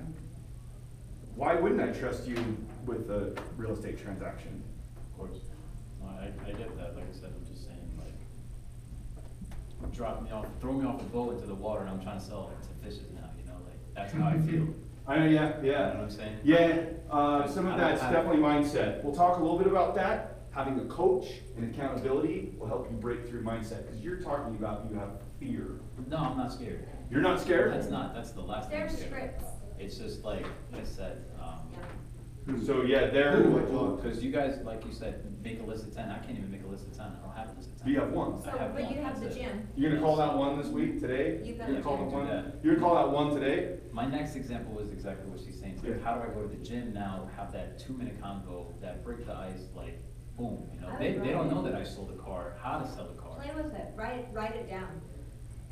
Why wouldn't I trust you with a real estate transaction? of course. No, I get that, like I said, I'm just saying, like, throw me off the boat into the water and I'm trying to sell it to fishes now, like, that's how I feel. I know, yeah. You know what I'm saying? Yeah, some of I that's don't- definitely mindset. We'll talk a little bit about that. Having a coach and accountability will help you break through mindset, because you're talking about you have fear. No, I'm not scared. You're not scared? That's the last thing I'm There's scared of. scripts. It's just like I said, So, yeah, they're. Because you guys, like you said, make a list of 10. I can't even make a list of 10. I don't have a list of 10. You have one. So, but you have the gym. You're gonna call that one this week, today? You've got You're gonna the call gym. that one? You're gonna call that one today? My next example was exactly what she's saying. It's like, Yeah. how do I go to the gym now, have that 2-minute convo, that break the ice, like, boom, you know? I They would don't write know it. that I sold a car, how to sell a car. Play with it, write it down,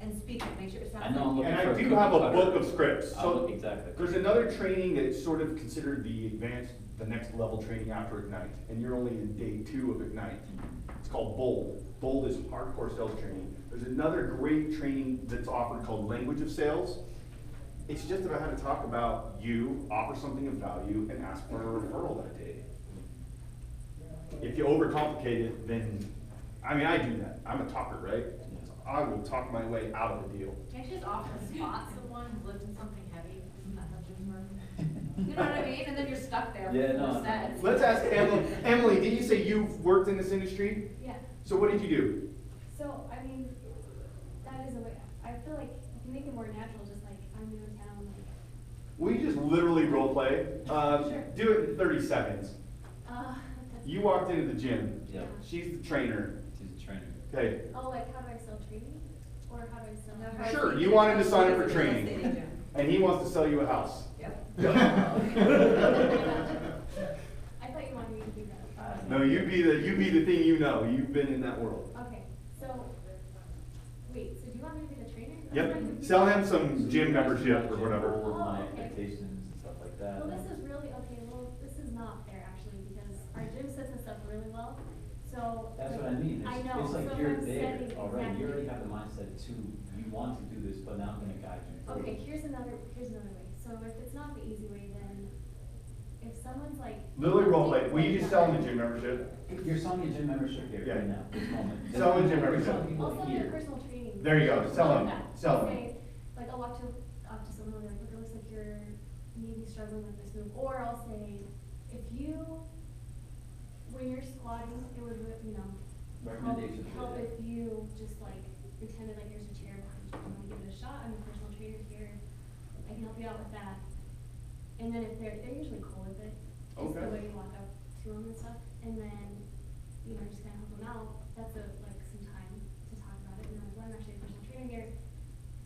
and speak it, make sure it sounds. I know I'm looking And for I a do cookie have a cutter. book of scripts, so. Exactly. There's another training that's sort of considered the advanced, the next level training after Ignite, and you're only in day 2 of Ignite. It's called Bold. Bold is hardcore sales training. There's another great training that's offered called Language of Sales. It's just about how to talk about you, offer something of value, and ask for a referral that day. If you overcomplicate it, then, I mean, I do that. I'm a talker, right? I will talk my way out of a deal. Can't you just offer to spot someone who's lifting something heavy? Isn't that how gyms work? You know what I mean? And then you're stuck there Yeah, for no. 4 sets. Let's ask Emily. Emily, did you say you've worked in this industry? Yeah. So what did you do? So, I mean, that is a way, I feel like if you make it more natural, just like, I'm new in town, like, Will you just literally role play? Sure. Do it in 30 seconds. that's- You walked into the gym. Yeah. She's the trainer. She's a trainer. Okay. oh, like, how do I sell training? Or how do I sell? No, how- Sure, you want him to sign up for Real training. estate agent. And he wants to sell you a house. Yep. I thought you wanted me to do that. No, you be the thing you know. You've been in that world. Okay, so, wait, so do you want me to be the trainer? Yep. Sell him some gym membership or whatever. Over my Oh, okay. expectations and stuff like that. Well, this is really, okay, well, this is not fair actually, because our gym sets us up really well, so. That's like, what I mean. I know, It's like so you're I'm there setting already. You already exactly- have the mindset to, you want to do this, but now I'm gonna guide you. through Okay, it. here's another way, so if it's not the easy way, then if someone's like. Literally role play. Will you just sell him a gym membership? You're selling a gym membership here Yeah. right now, this moment. Sell him a gym You're membership. selling people I'll sell you here. personal training. There you go. Sell him. Like that. Sell I'll him. say, like, I'll walk up to someone and be like, look, it looks like you're maybe struggling with this move, or I'll say, if you, when you're squatting, it would, Recommendations, help yeah. if you just like pretended like there's a chair behind you, and want to give it a shot, I'm a personal trainer here, I can help you out with that. And then if they're usually cool with it, just Okay. the way you walk up to them and stuff, and then, just kind of help them out, that's like some time to talk about it, and then well, I'm actually a personal trainer here,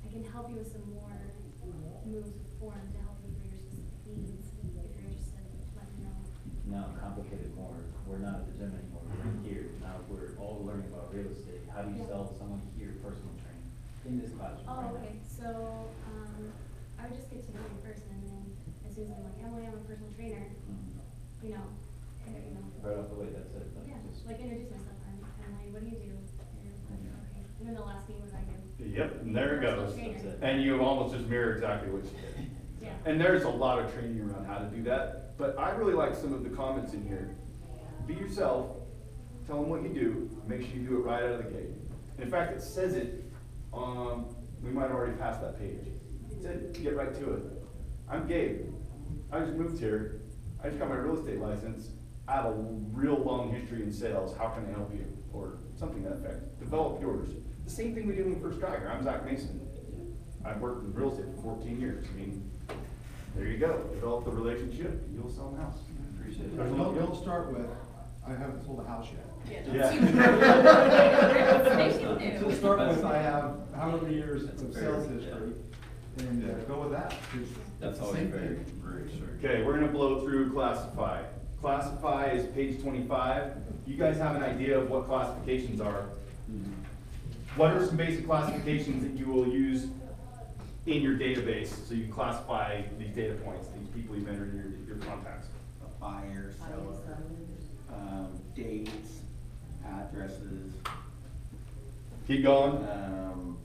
I can help you with some more moves with form to help you for your specific needs, if you're interested, let me know. Now complicated more. We're not at the gym anymore. We're in here. Now we're all learning about real estate. How do you Yeah. sell someone here personal training in this classroom right Oh, now? okay, so, I would just get to know you first, and then as soon as I'm like, Emily, I'm a personal trainer, Mhm. you know, Right off the way, that's it. Like, yeah, just- like introduce myself, I'm Emily, what do you do? And like, okay, and then they'll ask me what I do. Yep, and there it goes. That's it. And you almost just mirror exactly what you did. Yeah. And there's a lot of training around how to do that, but I really like some of the comments in here. Be yourself, tell them what you do, make sure you do it right out of the gate. And in fact, it says it, we might have already passed that page. It said, get right to it. I'm Gabe, I just moved here, I just got my real estate license, I have a real long history in sales, how can I help you? Or something to that effect, develop yours. The same thing we did when we first got here, I'm Zak Mason. I've worked in real estate for 14 years, I mean, there you go, develop the relationship, you'll sell a house. Appreciate it. Don't start with, I haven't sold a house yet. Yeah. So start with, I have how many years That's of fair, sales yeah. history, and go with that. 'cause That's it's the always same very, thing. very sure. Okay, we're gonna blow through classify. Classify is page 25. You guys have an idea of what classifications are. What are some basic classifications that you will use in your database so you can classify these data points, these people you've entered in your contacts? Buyer, seller, dates, addresses, Keep going.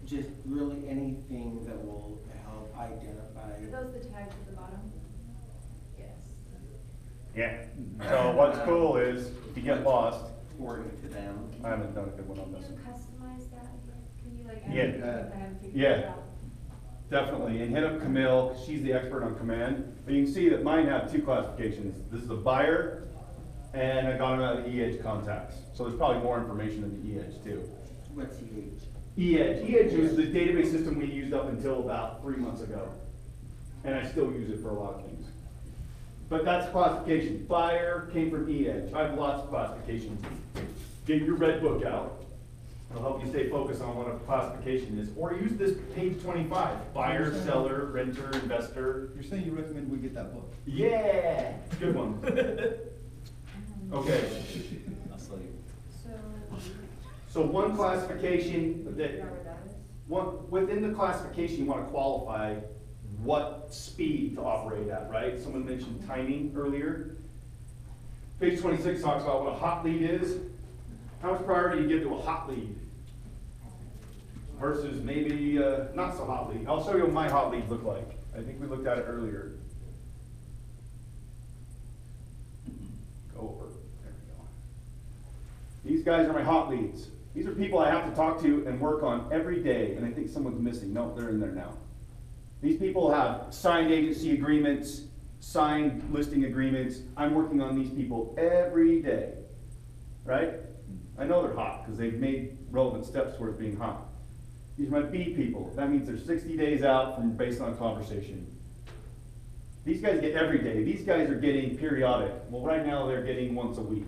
just really anything that will help identify. Are those the tags at the bottom? Yes. Yeah. So what's cool is if you get lost, Important to them. I haven't done a good one on Can this. you customize that? Can you like? Yeah. add it? I haven't figured Yeah. it out. Definitely, and hit up Camille, 'cause she's the expert on command. But you can see that mine have two classifications. This is a buyer, and I got them out of the E-Edge contacts. So there's probably more information in the E-Edge too. What's the age? E-Edge. E-Edge was the database system we used up until about 3 months ago. And I still use it for a lot of things. But that's classification. Fire came from E-Edge. I have lots of classifications. Get your red book out. It'll help you stay focused on what a classification is. Or use this page 25. Buyer, seller, renter, investor. You're saying you recommend we get that book? Yeah, good one. Okay. I'll sell you. So one classification within the classification, you want to qualify what speed to operate at, right? Someone mentioned timing earlier. Page 26 talks about what a hot lead is. How much priority do you give to a hot lead versus maybe not so hot lead? I'll show you what my hot leads look like. I think we looked at it earlier. Go over. There we go. These guys are my hot leads. These are people I have to talk to and work on every day, and I think someone's missing. No, they're in there now. These people have signed agency agreements, signed listing agreements. I'm working on these people every day, right? I know they're hot because they've made relevant steps towards being hot. These are my B people. That means they're 60 days out from based on conversation. These guys get every day. These guys are getting periodic. Well, right now they're getting once a week.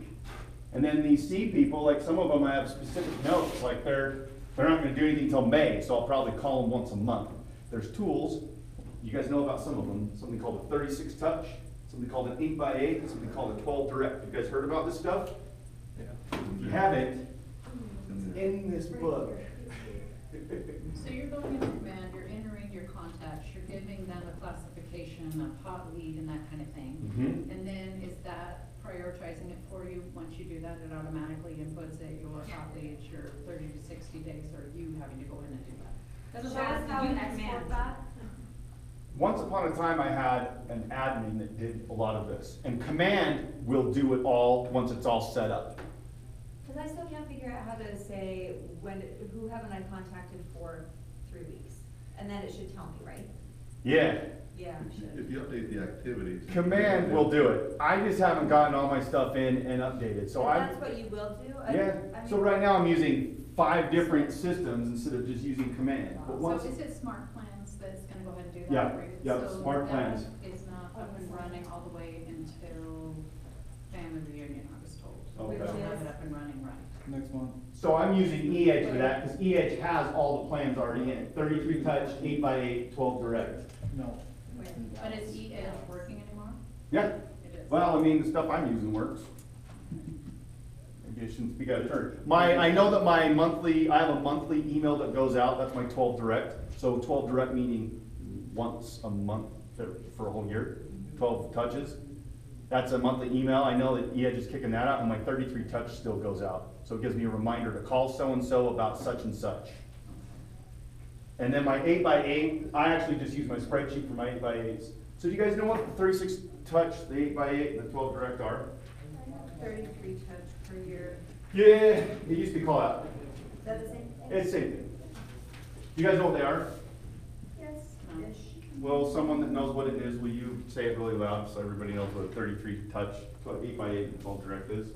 And then these C people, like some of them I have specific notes, like they're not going to do anything until May, so I'll probably call them once a month. There's tools. You guys know about some of them. Something called a 36 touch, something called an 8x8, something called a 12 direct. You guys heard about this stuff? Yeah. If you haven't, it's in this book. So you're going into command, you're entering your contacts, you're giving them a classification, a hot lead and that kind of thing. Mm-hmm. And then is that prioritizing it for you? Once you do that, it automatically inputs it, your hot leads, your 30 to 60 days, or you having to go in and do that? Does it show us how we export that? Once upon a time, I had an admin that did a lot of this. And command will do it all once it's all set up. Because I still can't figure out how to say who haven't I contacted for 3 weeks? And then it should tell me, right? Yeah. Yeah, it should. If you update the activities. Command will do it. I just haven't gotten all my stuff in and updated. So And that's what you will do? Yeah. So right now I'm using 5 different systems instead of just using command. But once, So is it smart plans that's gonna go ahead and do that Yeah, for you? yep, smart plans. So that is not up and running all the way until family reunion, I was told. We Okay. will have it up and running right. Next one. so I'm using E-Edge for that because E-Edge has all the plans already in it. 33 touch, 8x8, 12 direct. No. But is E-Edge working anymore? Yeah. It is. Well, I mean, the stuff I'm using works. Maybe I shouldn't speak out of turn. I know that I have a monthly email that goes out. That's my 12 direct. So 12 direct meaning once a month for a whole year. 12 touches. That's a monthly email. I know that E-Edge is kicking that out, and my 33 touch still goes out. So it gives me a reminder to call so-and-so about such and such. And then my 8x8, I actually just use my spreadsheet for my 8x8s. So do you guys know what the 36 touch, the 8x8, and the 12 direct are? 33 touch per year. Yeah, it used to be called out. Is that the same thing? It's the same thing. You guys know what they are? Yes. Ish. Well, someone that knows what it is, will you say it really loud so everybody knows what a 33 touch, 8x8 and 12 direct is?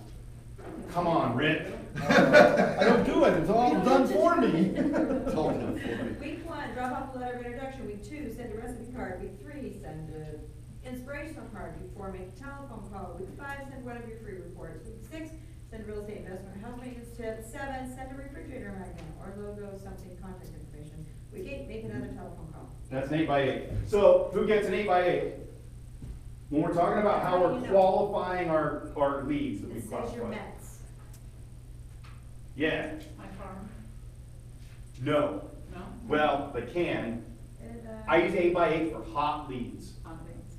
Come on, Rick. I don't do it, it's all done for me. It's all done for me. Week 1, drop off a letter of introduction. Week 2, send a recipe card. Week 3, send an inspirational card. Week 4, make a telephone call. Week 5, send one of your free reports. Week 6, send a real estate investment or house maintenance tip. 7, send a refrigerator magnet or logo, something, contact information. Week 8, make another telephone call. That's an 8x8. So who gets an 8x8? When we're talking about how we're qualifying our leads that we It says your classify. Mets. Yeah. My farm? No. No? Well, they can. I use 8x8 for hot leads. Hot leads.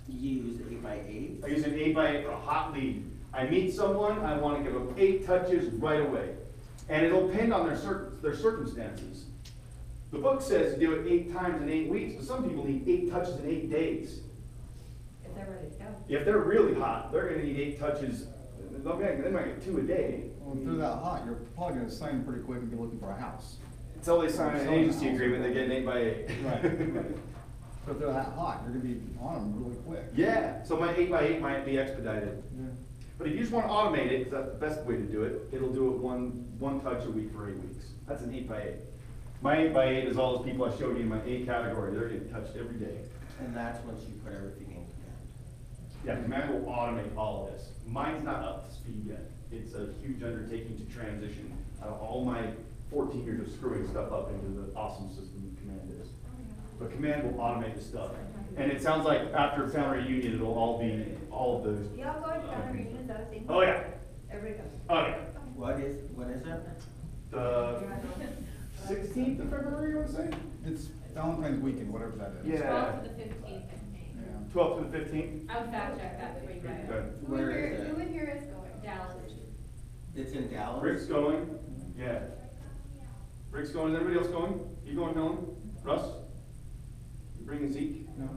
You use 8x8? I use an 8x8 for a hot lead. I meet someone, I want to give them 8 touches right away. And it'll depend on their circumstances. The book says to do it 8 times in 8 weeks, but some people need 8 touches in 8 days. If they're ready to go. If they're really hot, they're going to need 8 touches. They might get 2 a day. Well, if they're that hot, you're probably gonna sign pretty quick and be looking for a house. Until they sign an agency agreement, they get an 8x8. Right. So if they're that hot, you're gonna be on them really quick. Yeah, so my 8x8 might be expedited. Yeah. But if you just want to automate it, because that's the best way to do it, it'll do it one touch a week for 8 weeks. That's an 8x8. My 8x8 is all those people I showed you in my 8 category. They're getting touched every day. And that's once you put everything in command. Yeah, Command will automate all of this. Mine's not up to speed yet. It's a huge undertaking to transition out of all my 14 years of screwing stuff up into the awesome system Command is. But Command will automate the stuff. And it sounds like after family reunion, it'll all be, all of those. Y'all going to family reunion, is that a thing? Oh, yeah. Everybody goes. Oh, yeah. What is that? The 16th of February, you want to say? It's Valentine's weekend, whatever that is. Yeah. 12th to the 15th, I think. Yeah. 12th to the 15th? I would fact check that before you guys. Okay. Where is Who it? in here is going? Dallas. It's in Dallas? Rick's going. Yeah. Rick's going. Is everybody else going? You going, Helen? Russ? You bringing Zeke? No.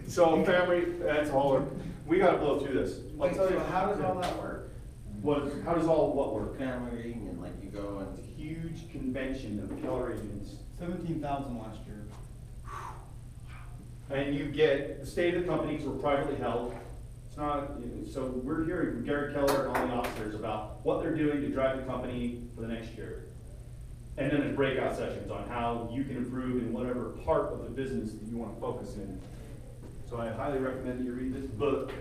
So family, that's all. We gotta blow through this. I'll Wait, tell you. so how does all that work? How does all what work? Family reunion, like you go and. Huge convention of killer agents. 17,000 last year. And you get the state of the companies were privately held. It's not, so we're hearing from Gary Keller and all the officers about what they're doing to drive the company for the next year. And then there's breakout sessions on how you can improve in whatever part of the business that you want to focus in. So I highly recommend that you read this book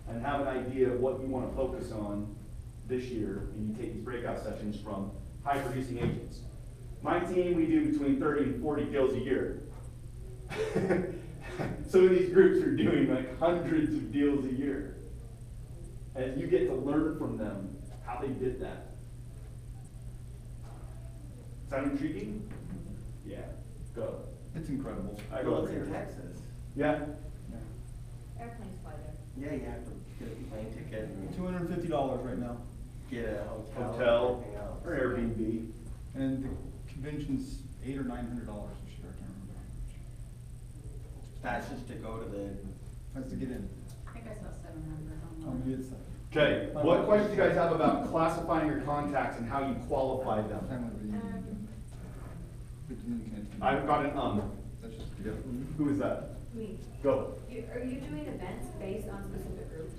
and have an idea of what you want to focus on this year, and you take these breakout sessions from high producing agents. My team, we do between 30 and 40 deals a year. Some of these groups are doing like hundreds of deals a year. And you get to learn from them how they did that. Sound intriguing? Yeah, go. It's incredible. I Well, go it's over in here. Texas. Yeah? Airplanes fly there. Yeah, you have to get a plane ticket and $250 right now. get a hotel. Hotel and everything else. or Airbnb. And the convention's $800 or $900 this year, I can't remember. That's just to go to the, That's to get in. I think I saw 700 Oh, online. maybe it's Okay, what questions do you guys have about classifying your contacts and how you qualify them? family reunion. But then you can- I've got an That's just, Yeah. Who is that? Me. Go. Are you doing events based on specific groups?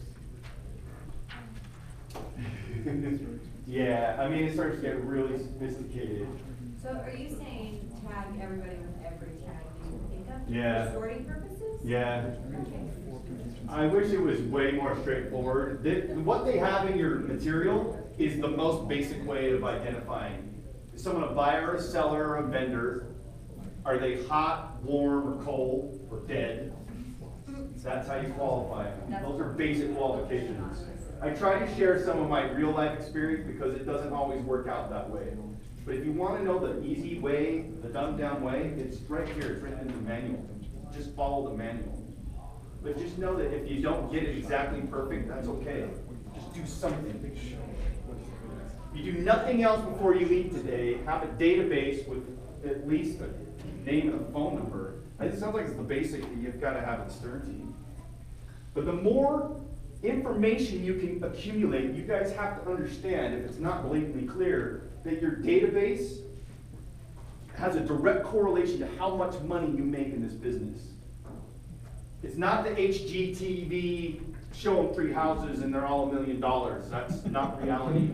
Yeah, I mean, it starts to get really sophisticated. So are you saying tag everybody with every tag you can think of? Yeah. For sorting purposes? Yeah. Okay. I wish it was way more straightforward. What they have in your material is the most basic way of identifying. Is someone a buyer, a seller, or a vendor? Are they hot, warm, or cold, or dead? That's how you qualify them. Those are basic qualifications. I try to share some of my real life experience because it doesn't always work out that way. But if you want to know the easy way, the dumbed down way, it's right here, it's written in the manual. Just follow the manual. But just know that if you don't get it exactly perfect, that's okay. Just do something. You do nothing else before you eat today, have a database with at least a name and a phone number. It sounds like it's the basic that you've got to have at Stern Team. But the more information you can accumulate, you guys have to understand, if it's not blatantly clear, that your database has a direct correlation to how much money you make in this business. It's not the HGTV show them 3 houses and they're all $1 million. That's not reality.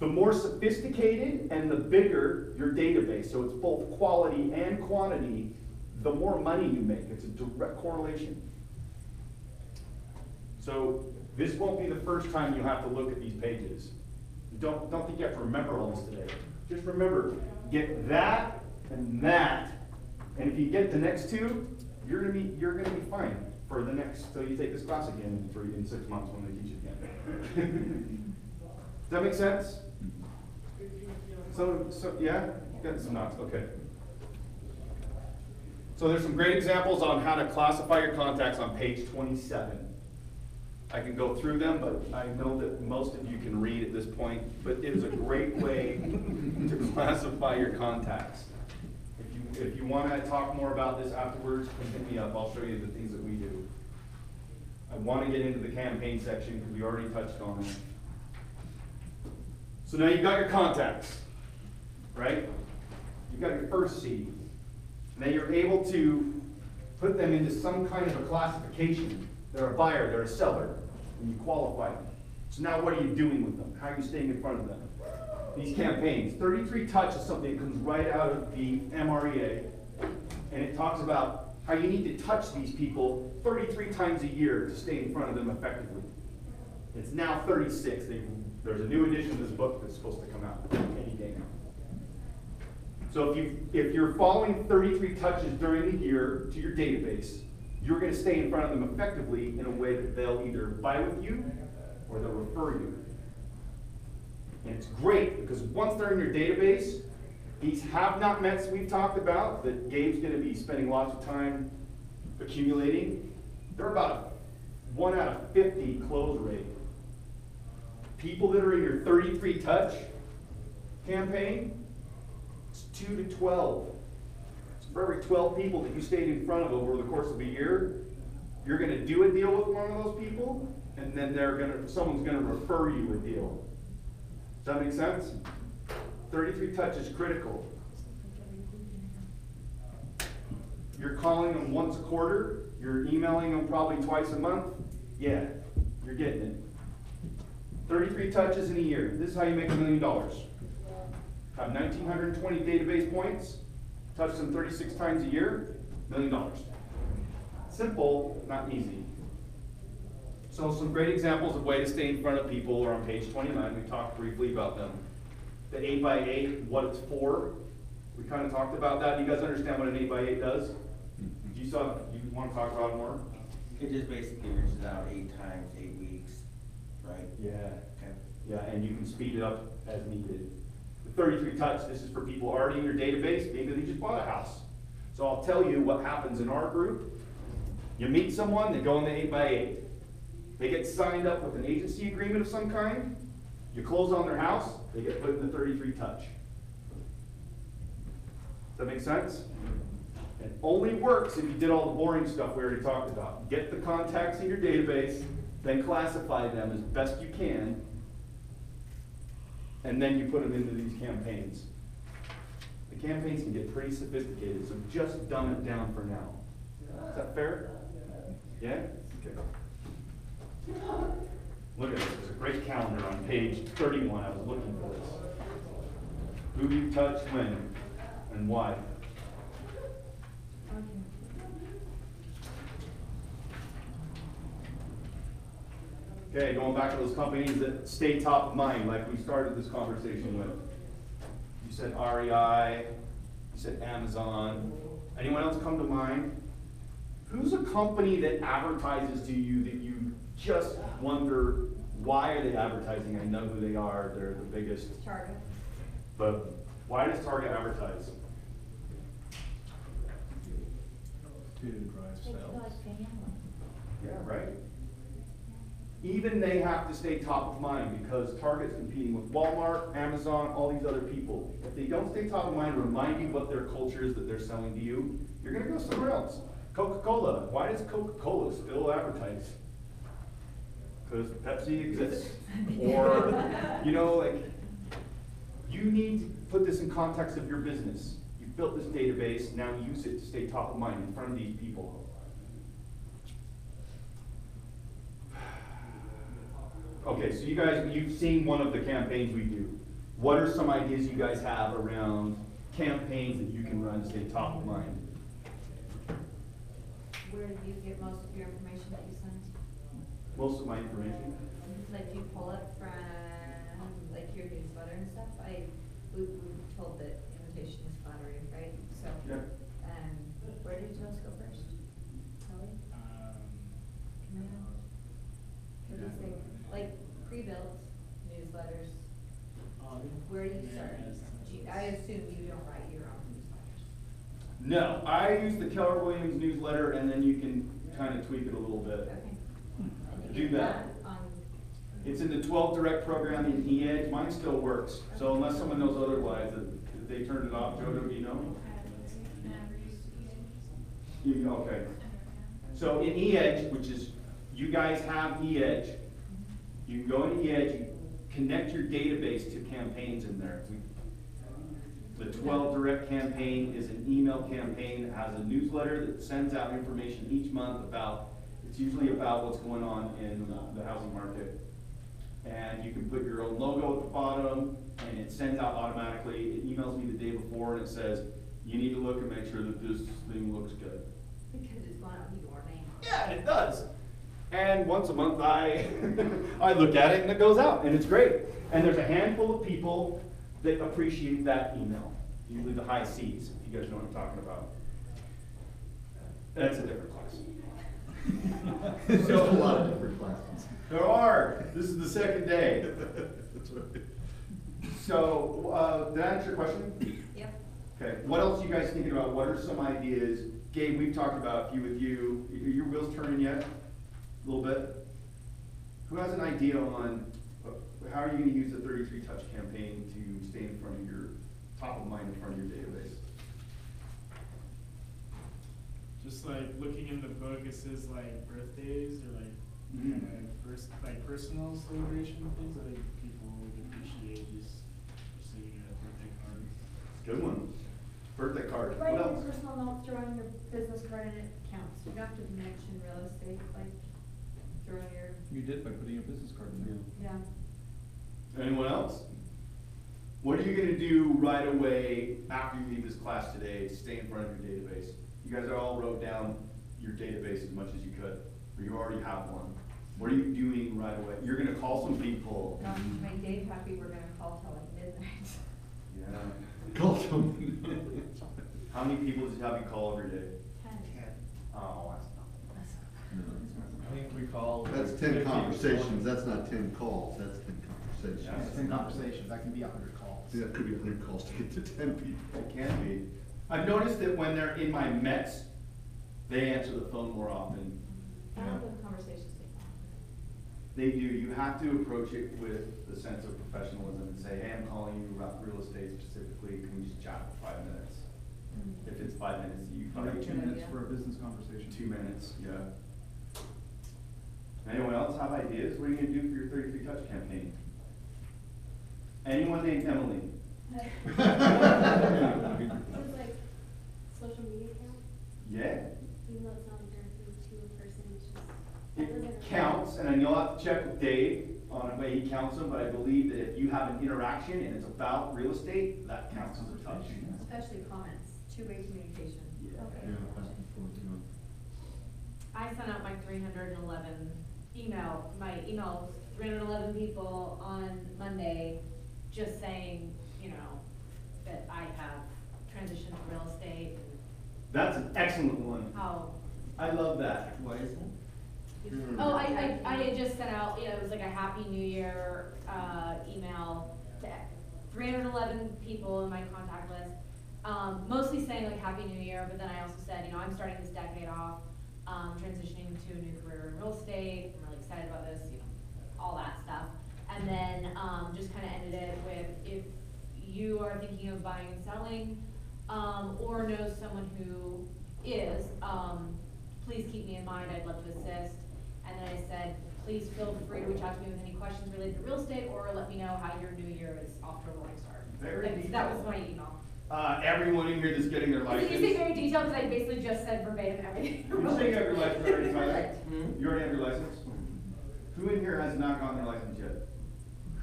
The more sophisticated and the bigger your database, so it's both quality and quantity, the more money you make. It's a direct correlation. So this won't be the first time you have to look at these pages. Don't think you have to remember all this today. Just remember, get that and that, and if you get the next two, you're gonna be fine for the next till you take this class again in 6 months when they teach it again. Does that make sense? So yeah, you got some knots. Okay. So there's some great examples on how to classify your contacts on page 27. I can go through them, but I know that most of you can read at this point, but it is a great way to classify your contacts. If you want to talk more about this afterwards, come hit me up. I'll show you the things that we do. I want to get into the campaign section because we already touched on it. So now you've got your contacts, right? You've got your first C. Now you're able to put them into some kind of a classification. They're a buyer, they're a seller, and you qualify them. So now what are you doing with them? How are you staying in front of them? These campaigns, 33 Touch is something that comes right out of the MREA, and it talks about how you need to touch these people 33 times a year to stay in front of them effectively. It's now 36. There's a new edition of this book that's supposed to come out any day now. So if you're following 33 touches during the year to your database, you're going to stay in front of them effectively in a way that they'll either buy with you or they'll refer you. And it's great because once they're in your database, these have-not-mets we've talked about that Gabe's going to be spending lots of time accumulating, they're about a 1 out of 50 close rate. People that are in your 33 touch campaign, it's 2 to 12. So for every 12 people that you stayed in front of over the course of a year, you're going to do a deal with one of those people, and then someone's going to refer you a deal. Does that make sense? 33 touch is critical. You're calling them once a quarter, you're emailing them probably twice a month. Yeah, you're getting it. 33 touches in a year. This is how you make $1 million. Have 1,920 database points, touch them 36 times a year, $1 million. Simple, not easy. So some great examples of way to stay in front of people are on page 29. We talked briefly about them. The 8x8, what it's for. We kind of talked about that. Do you guys understand what an 8x8 does? You want to talk about it more? It just basically reaches out 8 times, 8 weeks, right? Yeah. Okay. Yeah, and you can speed it up as needed. The 33 touch, this is for people already in your database. Maybe they just bought a house. So I'll tell you what happens in our group. You meet someone, they go in the 8x8. They get signed up with an agency agreement of some kind. You close on their house, they get put in the 33 touch. Does that make sense? It only works if you did all the boring stuff we already talked about. Get the contacts in your database, then classify them as best you can, and then you put them into these campaigns. The campaigns can get pretty sophisticated, so just dumb it down for now. Is that fair? Yeah? Okay. Look at this. There's a great calendar on page 31. I was looking for this. Who you touched when and why. Okay, going back to those companies that stay top of mind, like we started this conversation with. You said REI, you said Amazon. Anyone else come to mind? Who's a company that advertises to you that you just wonder, why are they advertising? I know who they are, they're the biggest. Target. But why does Target advertise? To drive sales. Yeah, right? Even they have to stay top of mind because Target's competing with Walmart, Amazon, all these other people. If they don't stay top of mind, remind you what their culture is that they're selling to you, you're gonna go somewhere else. Coca-Cola, why does Coca-Cola still advertise? Because Pepsi exists. Or, you need to put this in context of your business. You've built this database, now use it to stay top of mind in front of these people. Okay, so you guys, you've seen one of the campaigns we do. What are some ideas you guys have around campaigns that you can run to stay top of mind? Where do you get most of your information that you send? Most of my information? Like, do you pull it from, like, your newsletter and stuff? We were told that imitation is flattery, right? So, Yeah. Where did yours go first? Kelly? Camille? What do you think? Like, pre-built newsletters, where do you start? I assume you don't write your own newsletters. No, I use the Keller Williams newsletter and then you can kind of tweak it a little bit. Okay. And Do you get that. on, It's in the 12 direct program in eEdge. Mine still works. So unless someone knows otherwise, that they turned it off, Jojo, do you know? Okay. So in eEdge, which is, you guys have eEdge, you can go into eEdge, you connect your database to campaigns in there. The 12 direct campaign is an email campaign that has a newsletter that sends out information each month about, it's usually about what's going on in the housing market. And you can put your own logo at the bottom and it sends out automatically. It emails me the day before and it says, you need to look and make sure that this thing looks good. Because it's going to your name. Yeah, it does. And once a month I look at it and it goes out and it's great. And there's a handful of people that appreciate that email. Usually the high C's, if you guys know what I'm talking about. That's a different class. There's a lot of different classes. There are. This is the second day. That's right. So, did I answer your question? Yep. Okay, what else are you guys thinking about? What are some ideas? Gabe, we've talked about a few with you. Are your wheels turning yet? A little bit? Who has an idea on how are you gonna use the 33 touch campaign to stay in front of your, top of mind in front of your database? Just like looking in the book, it says like birthdays or like Mhm. like personal celebration things. I think people would appreciate just receiving a birthday card. Good one. Birthday card. What Write else? a personal note, throw on your business card and it counts. You don't have to mention real estate, like, throw on your, You did by putting a business card in there. yeah. Anyone else? What are you gonna do right away after you leave this class today to stay in front of your database? You guys all wrote down your database as much as you could, or you already have one. What are you doing right away? You're gonna call some people. To make Dave happy, we're gonna call till like midnight. Yeah. Call someone. How many people does you have you call every day? 10. Oh, that's nothing. I think we call. That's 10 conversations, that's not 10 calls, that's 10 conversations. Yeah. It's 10 conversations, that can be 100 calls. Yeah, it could be 100 calls to get to 10 people. It can be. I've noticed that when they're in my Mets, they answer the phone more often. I don't have conversations with them. They do. You have to approach it with the sense of professionalism and say, hey, I'm calling you about real estate specifically. Can we just chat for 5 minutes? If it's 5 minutes, you You have probably 2 minutes for a business conversation. 2 minutes, yeah. Anyone else have ideas? What are you gonna do for your 33 touch campaign? Anyone named Emily? So it's like social media account, Yeah. even though it's not directly to a person, it's just. It counts, and then you'll have to check with Dave on the way he counts them, but I believe that if you have an interaction and it's about real estate, that counts as a touch. Especially comments, two-way communication. Yeah. Yeah, that's important to know. I sent out my 311 emails, 311 people on Monday, just saying, you know, that I have transitioned to real estate and That's an excellent one. how. I love that. Why is that? Oh, I had just sent out, it was like a Happy New Year, email to 311 people in my contact list. Mostly saying like Happy New Year, but then I also said, you know, I'm starting this decade off, transitioning to a new career in real estate. I'm really excited about this, you know, all that stuff. And then, just kind of ended it with, if you are thinking of buying and selling, or know someone who is, please keep me in mind, I'd love to assist. And then I said, please feel free to reach out to me with any questions related to real estate, or let me know how your new year is off to a rolling start. That was my email. Everyone in here that's getting their license. Did you say very detailed, because I basically just said verbatim everything. You say you have your license already, Tyler? You already have your license? Who in here has not gotten their license yet?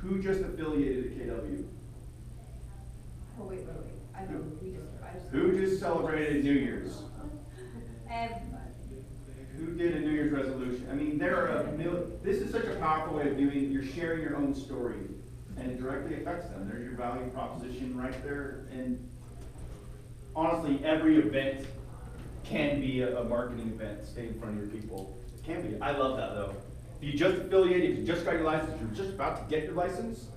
Who just affiliated to KW? Oh, wait. I know, I just. Who just celebrated New Year's? Everybody. Who did a New Year's resolution? I mean, there are this is such a powerful way of doing it. You're sharing your own story, and it directly affects them. There's your value proposition right there. And honestly, every event can be a marketing event. Stay in front of your people. It can be. I love that though. If you just affiliated, if you just got your license, you're just about to get your license,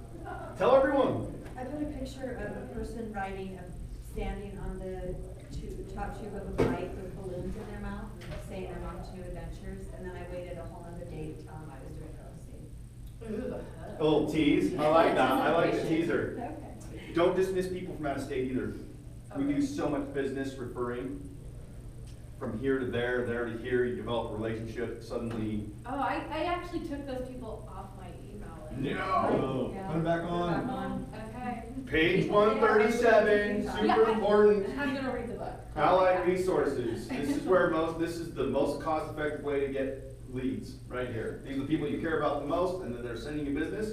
tell everyone. I put a picture of a person standing on the top tube of a bike with balloons in their mouth, saying they're off to new adventures, and then I waited a whole other day to tell them I was doing real estate. Ooh. A little tease. I like that. I like the teaser. Okay. Don't dismiss people from out of state either. We do so much business referring from here to there to here. You develop a relationship. Suddenly, Oh, I actually took those people off my email. no. Yeah. Put it back on. Okay. Page 137, super Yeah, important. I'm gonna read the book. Allied resources. This is where this is the most cost-effective way to get leads, right here. These are the people you care about the most, and then they're sending you business.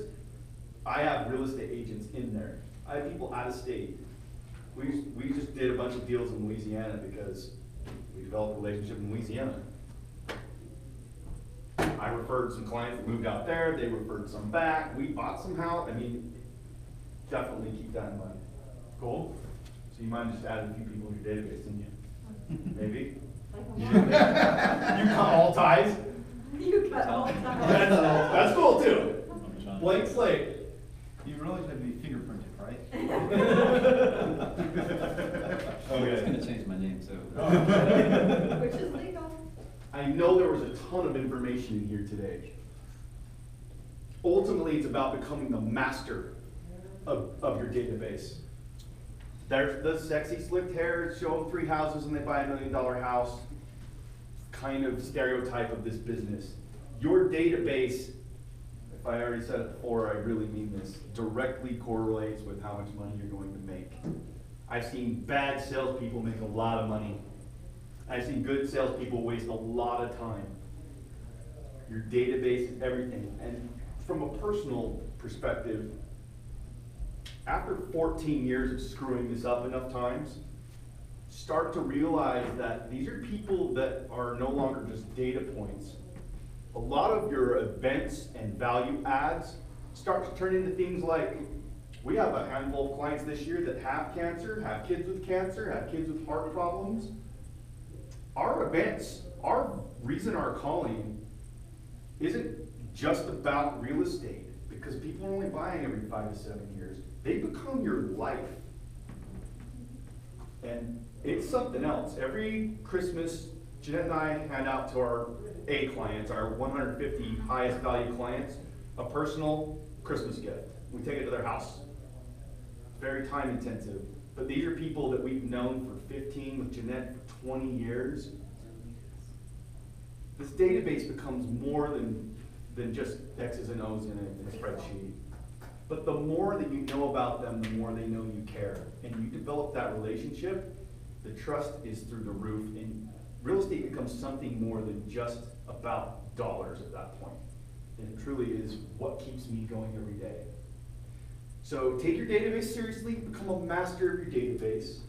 I have real estate agents in there. I have people out of state. We just did a bunch of deals in Louisiana because We developed a relationship in Louisiana. I referred some clients that moved out there, they referred some back, we bought some house, I mean, definitely keep that in mind. Cool? So you mind just adding a few people to your database, didn't you? Maybe? You cut all ties? You cut all ties. That's cool too. Blank slate. You realize you have to be fingerprinted, right? Okay. It's gonna change my name too. Which is legal. I know there was a ton of information in here today. Ultimately, it's about becoming the master of your database. There's the sexy slicked hair, show them 3 houses and they buy $1 million house kind of stereotype of this business. Your database, if I already said it before, I really mean this, directly correlates with how much money you're going to make. I've seen bad salespeople make a lot of money. I've seen good salespeople waste a lot of time. Your database is everything. And from a personal perspective, after 14 years of screwing this up enough times, start to realize that these are people that are no longer just data points. A lot of your events and value adds start to turn into things like, we have a handful of clients this year that have cancer, have kids with cancer, have kids with heart problems. Our events, our reason our calling isn't just about real estate, because people are only buying every 5 to 7 years. They become your life. And it's something else. Every Christmas, Jeanette and I hand out to our A clients, our 150 highest value clients, a personal Christmas gift. We take it to their house. Very time intensive. But these are people that we've known for 15, with Jeanette for 20 years. This database becomes more than just X's and O's in a spreadsheet. But the more that you know about them, the more they know you care. And you develop that relationship, the trust is through the roof. And real estate becomes something more than just about dollars at that point. And it truly is what keeps me going every day. So take your database seriously, become a master of your database.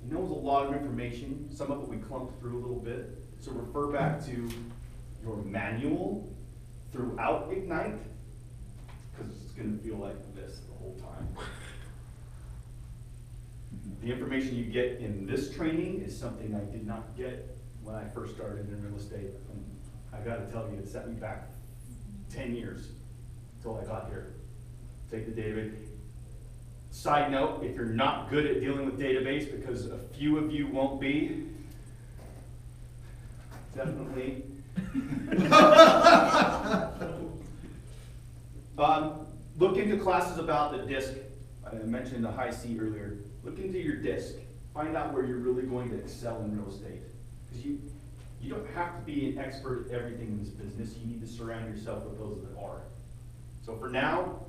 You know, it's a lot of information. Some of it we clumped through a little bit. So refer back to your manual throughout Ignite, because it's going to feel like this the whole time. The information you get in this training is something I did not get when I first started in real estate. And I got to tell you, it set me back 10 years until I got here. Take the database. Side note, if you're not good at dealing with database, because a few of you won't be, definitely. Look into classes about the DISC. I mentioned the high C earlier. Look into your DISC. Find out where you're really going to excel in real estate. Because you don't have to be an expert at everything in this business. You need to surround yourself with those that are. So for now,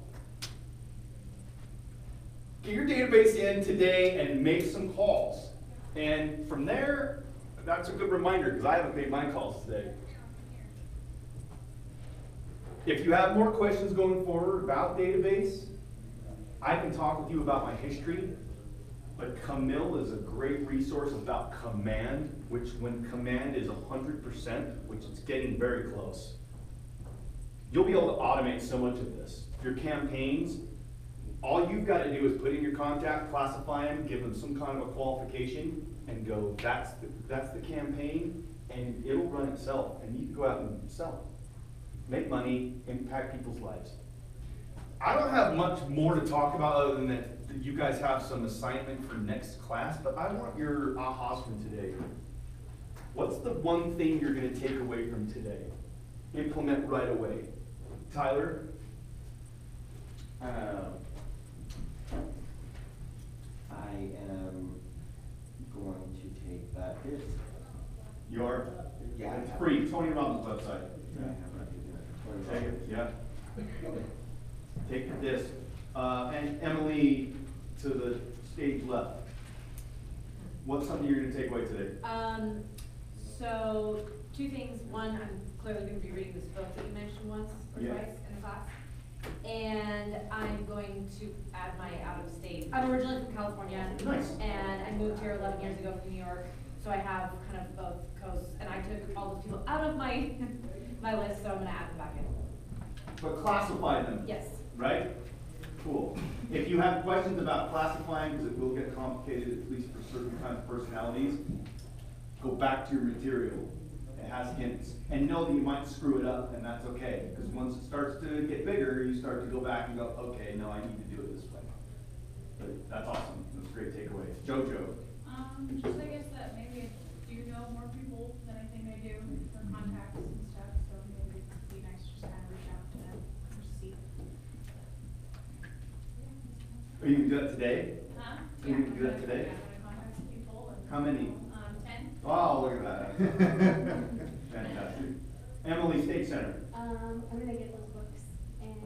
get your database in today and make some calls. And from there, that's a good reminder, because I haven't made my calls today. If you have more questions going forward about database, I can talk with you about my history, but Camille is a great resource about command, which when command is 100%, which it's getting very close, you'll be able to automate so much of this. Your campaigns, all you've got to do is put in your contact, classify them, give them some kind of a qualification, and go, that's the campaign, and it'll run itself, and you can go out and sell it. Make money, impact people's lives. I don't have much more to talk about other than that you guys have some assignment for next class, but I want your ahas from today. What's the one thing you're going to take away from today? Implement right away. Tyler? I am going to take that disc. You are? Yeah. It's free. Tony Robbins' website. Yeah, I'm not taking it. Take it, yeah. Take the disc. And Emily, to the stage left. What's something you're going to take away today? So 2 things. One, I'm clearly going to be reading this book that you mentioned once or Yeah. twice in the class. And I'm going to add my out of state. I'm originally from California. Nice. And I moved here 11 years ago from New York. So I have kind of both coasts, and I took all those people out of my, my list, so I'm gonna add them back in. But classify them. Yes. Right? Cool. If you have questions about classifying, because it will get complicated, at least for certain kinds of personalities, go back to your material. It has hints. And know that you might screw it up, and that's okay. Because once it starts to get bigger, you start to go back and go, okay, no, I need to do it this way. But that's awesome. That's a great takeaway. Jojo. Just I guess that maybe do you know more people than I think I do for contacts and stuff, so maybe it'd be nice to just kind of reach out to them or see. Are you gonna do that today? Huh? Are you gonna do that today? Yeah, I'm gonna contact some people and. How many? 10. Wow, look at that. Fantastic. Emily, State Center. I'm gonna get those books and,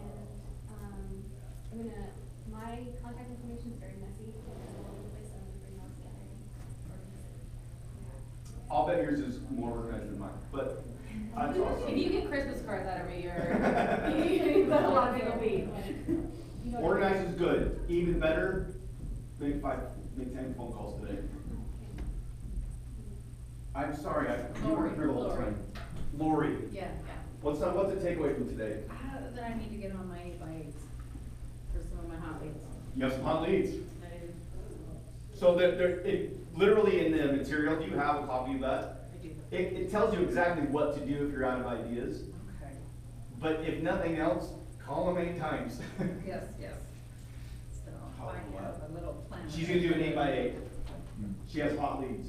I'm gonna, my contact information is very messy and all over the place, so I'm gonna bring those together and organize it. I'll bet yours is more organized than mine, but that's awesome. If you get Christmas cards out every year, that's a lot it'll be. Organized is good. Even better, make 10 phone calls today. I'm sorry, you weren't here the whole time. Lori. Yeah. What's the takeaway from today? That I need to get on my bikes for some of my hot leads. You have some hot leads. I do. So literally in the material, do you have a copy of that? I do. It tells you exactly what to do if you're out of ideas. Okay. But if nothing else, call them 8 times. Yes. So I have a little plan. She's gonna do an 8x8. She has hot leads.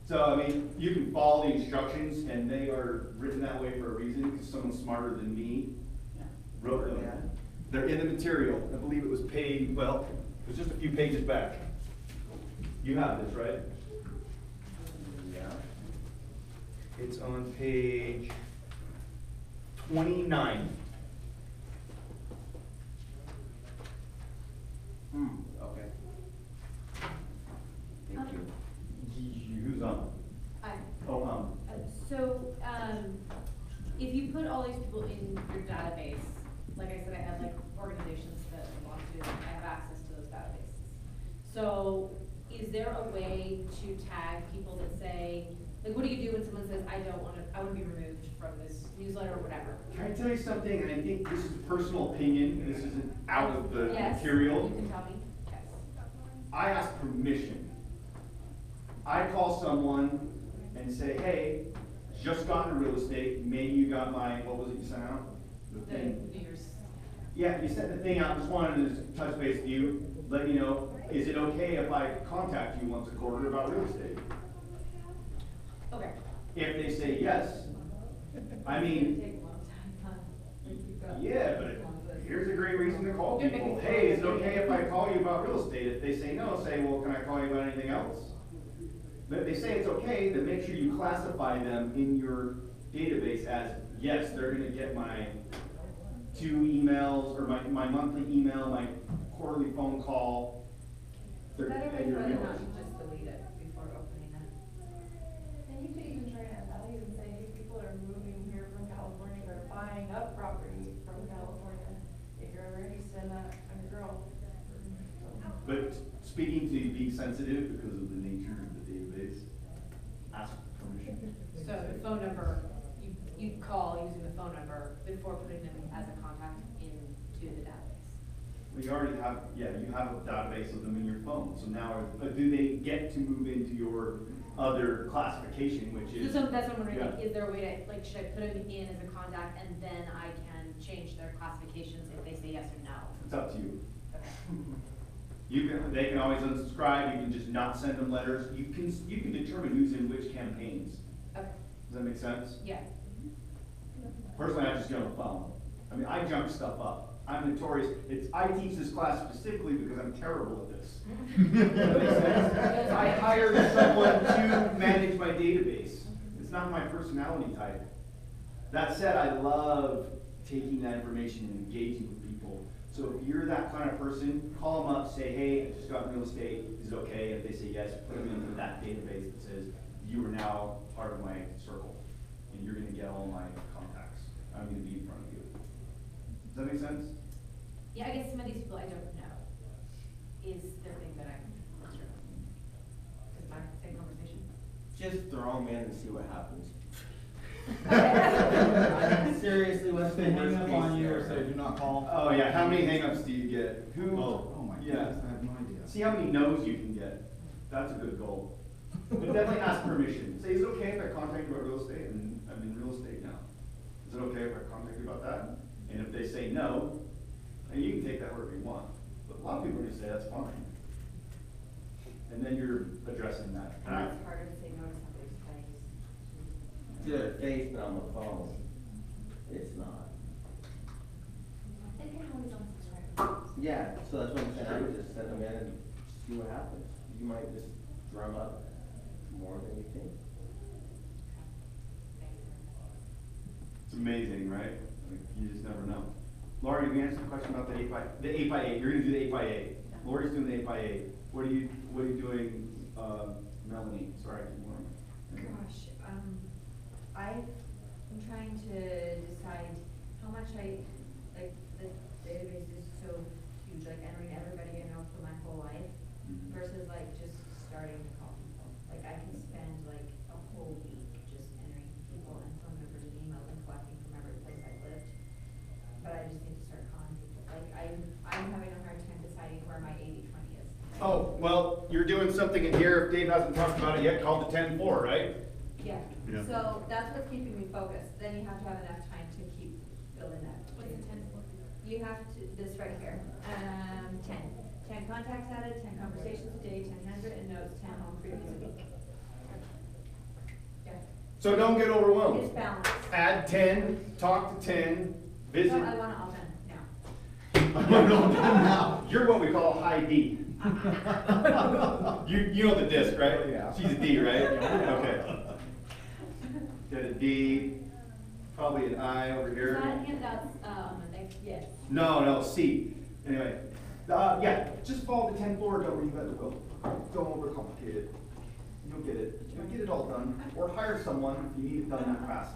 So, I mean, you can follow the instructions, and they are written that way for a reason, because someone smarter than me wrote them. They're in the material. I believe it was it was just a few pages back. You have this, right? Yeah. It's on page 29. Okay. Thank you. Who's on? So, if you put all these people in your database, like I said, I have like organizations that want to, I have access to those databases. So, is there a way to tag people that say, like, what do you do when someone says, I want to be removed from this newsletter or whatever? Can I tell you something? And I think this is personal opinion, and this isn't out of the Yes, material. you can tell me, yes. I ask permission. I call someone and say, hey, just got into real estate, maybe you got what was it you sent out? The thing. New Year's. Yeah, you sent the thing out, just wanted to touch base with you, let you know, is it okay if I contact you once a quarter about real estate? Okay. If they say yes, I mean, yeah, but here's a great reason to call people. Hey, is it okay if I call you about real estate? If they say no, say, well, can I call you about anything else? But if they say it's okay, then make sure you classify them in your database as, yes, they're gonna get my 2 emails, or my monthly email, my quarterly phone call. They're at your emails. just delete it before opening it. And you could even try to add value and say, hey, people are moving here from California, they're buying up property from California. If you're ever interested in that, I'm your girl. But speaking to being sensitive because of the nature of the database, ask permission. So the phone number, you call using the phone number before putting them as a contact into the database. We already have, you have a database of them in your phone, so now, do they get to move into your other classification, which is? So that's what I'm wondering, Yeah. like, is there a way to, like, should I put them in as a contact and then I can change their classifications if they say yes or no? It's up to you. Okay. They can always unsubscribe, you can just not send them letters, you can determine who's in which campaigns. Okay. Does that make sense? Yeah. Personally, I just get on the phone. I mean, I junk stuff up. I'm notorious. I teach this class specifically because I'm terrible at this. Does that make sense? I hired someone to manage my database. It's not my personality type. That said, I love taking that information and engaging with people. So if you're that kind of person, call them up, say, hey, I just got in real estate. Is it okay? If they say yes, put them into that database that says, you are now part of my circle. And you're going to get all my contacts. I'm going to be in front of you. Does that make sense? Yeah, I guess some of these people I don't know is the thing that I'm concerned with. Because my Just throw them in and see what happens. Seriously, what's the they hang worst up case on you or scenario? say do not call. Oh, yeah, how many hangups do you get? Who? Oh my Yeah. goodness, I have no idea. See how many no's you can get. That's a good goal. But definitely ask permission. Say, is it okay if I contact you about real estate? And I'm in real estate now. Is it okay if I contact you about that? And if they say no, then you can take that wherever you want. But a lot of people are gonna say that's fine. And then you're addressing that. And it's harder to say no to somebody's face. To their face, but on the phone, it's not. They can always unsubscribe. Yeah, so that's what I'm saying, I would just send them in and see what happens. You might just drum up more than you think. It's amazing, right? Like, you just never know. Laurie, you answer the question about the 8x8. You're gonna do the 8x8. Laurie's doing the 8x8. What are you doing, Melanie? Sorry, good morning. Gosh, I'm trying to decide how much like, the database is so huge, like entering everybody I know for my whole life versus like just starting to call people. Like I can spend like a whole week just entering people and phone numbers and emails and collecting from every place I've lived. But I just need to start calling people. Like I'm having a hard time deciding where my 80/20 is. Oh, well, you're doing something in here. If Dave hasn't talked about it yet, called the 10-4, right? Yeah, Yeah. so that's what's keeping me focused. Then you have to have enough time to keep building that. What's the 10 for? You have to, this right here, 10. 10 contacts added, 10 conversations a day, 10 handwritten notes, 10 home previews a week. Yeah. So don't get overwhelmed. It's balanced. Add 10, talk to 10, visit. No, I want it all done now. No, you're what we call high D. You know the disc, right? Yeah. She's a D, right? Okay. Got a D, probably an I over here. Is that handouts, like, Yes. No, C. Anyway, yeah, just follow the 10-4, don't reinvent the wheel. Don't overcomplicate it. You'll get it. You'll get it all done. Or hire someone if you need it done that fast.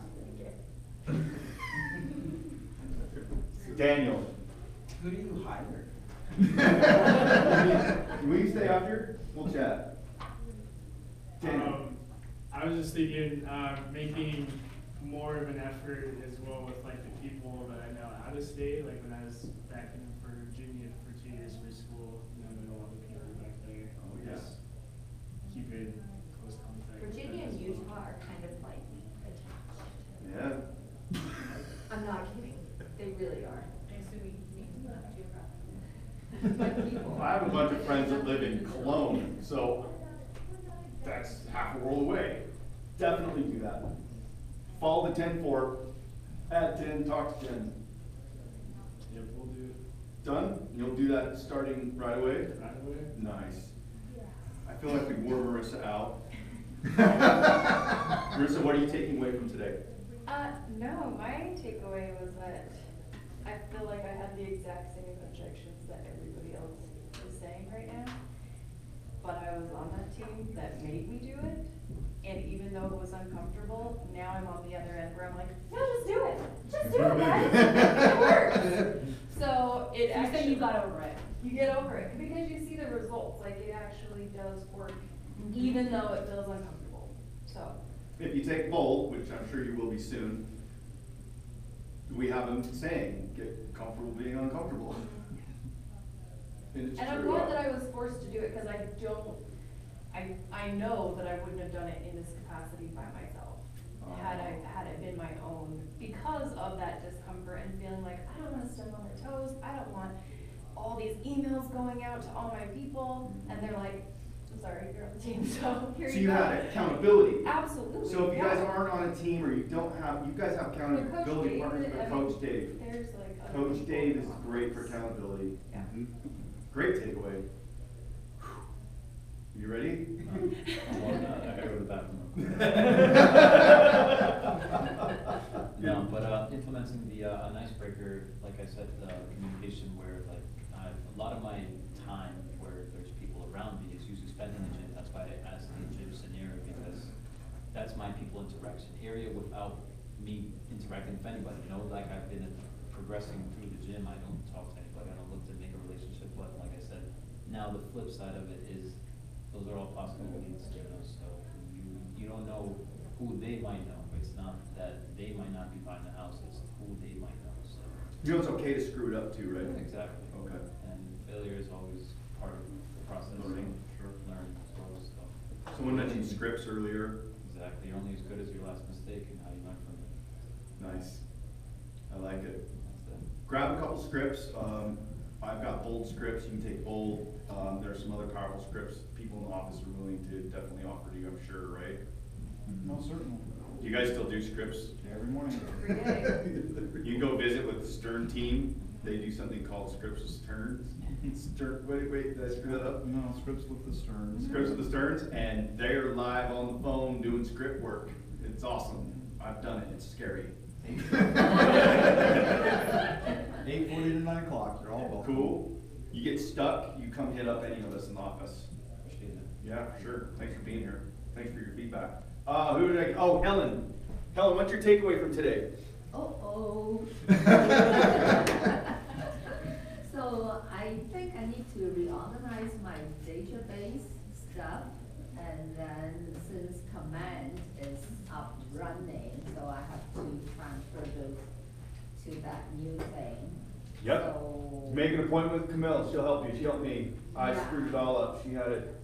Daniel. Who do you hire? Will you stay after? We'll chat. Daniel. I was just thinking, making more of an effort as well with like the people that I know out of state, like when I was back in Virginia for 2 years for school, I know a lot of people back there. Oh, yeah. Just keep in close contact. with Virginia them and as well. Utah are kind of like attached. Yeah. I'm not kidding. They really are. I assume you mean not geographically. My people. I have a bunch of friends that live in Cologne, so that's half a world away. Definitely do that. Follow the 10-4, add 10, talk to 10. Yep, we'll do it Done? You'll do that starting right away? right away. Nice. I feel like we wore Marissa out. Marissa, what are you taking away from today? No, my takeaway was that I feel like I had the exact same objections that everybody else is saying right now. But I was on that team that made me do it. And even though it was uncomfortable, now I'm on the other end where I'm like, no, just do it. Just do it, guys. It works. So it So you're saying you got over it? You get over it because you see the results. Like it actually does work, even though it feels uncomfortable. So. If you take bold, which I'm sure you will be soon, we have a saying, get comfortable being uncomfortable. And it's And I'm true. glad that I was forced to do it because I know that I wouldn't have done it in this capacity by myself. Had it been my own, because of that discomfort and feeling like, I don't wanna step on their toes, I don't want all these emails going out to all my people, and they're like, I'm sorry, you're on the team, so here So you you go. had accountability. Absolutely. So if you guys yeah. aren't on a team or you don't have, you guys have But accountability Dave, partners, I but mean, Coach Dave. There's like other Coach people Dave is involved. great for accountability. Yeah. Mhm. Great takeaway. You ready? I gotta go to the bathroom. No, but implementing an icebreaker, like I said, communication where like a lot of my time where there's people around me is usually spent in the gym. That's why I asked the gym scenario, because that's my people interaction area without me interacting with anybody. You know, like I've been progressing through the gym, I don't talk to anybody, I don't look to make a relationship, but like I said, now the flip side of it is those are all possibilities, you know, so You don't know who they might know. It's not that they might not be buying the house, it's who they might know, so. You know it's okay to screw it up too, right? Exactly. Okay. And failure is always part of the process. Learning. Sure. Learn as well as stuff. Someone mentioned scripts earlier. Exactly, you're only as good as your last mistake and how you learn from it. Nice. I like it. That's it. Grab a couple scripts. I've got bold scripts. You can take bold. There are some other powerful scripts people in the office are willing to definitely offer to you, I'm sure, right? No, certainly. You guys still do scripts? Every morning. Every day. You can go visit with the Stern team. They do something called Scripts with Sterns. Wait, did I screw that up? No, scripts with the Stearns. Scripts with the Sterns, and they're live on the phone doing script work. It's awesome. I've done it. It's scary. 8:40 to 9 o'clock, you're all welcome. Cool. You get stuck, you come hit up any of us in the office. Appreciate it. Yeah, for sure. Thanks for being here. Thanks for your feedback. Who did I? Oh, Helen. Helen, what's your takeaway from today? Oh. So I think I need to reorganize my database stuff, and then since command is up running, so I have to transfer those to that new thing. Yep. So Make an appointment with Camille. She'll help you. She helped me. I Yeah. screwed it all up. She had it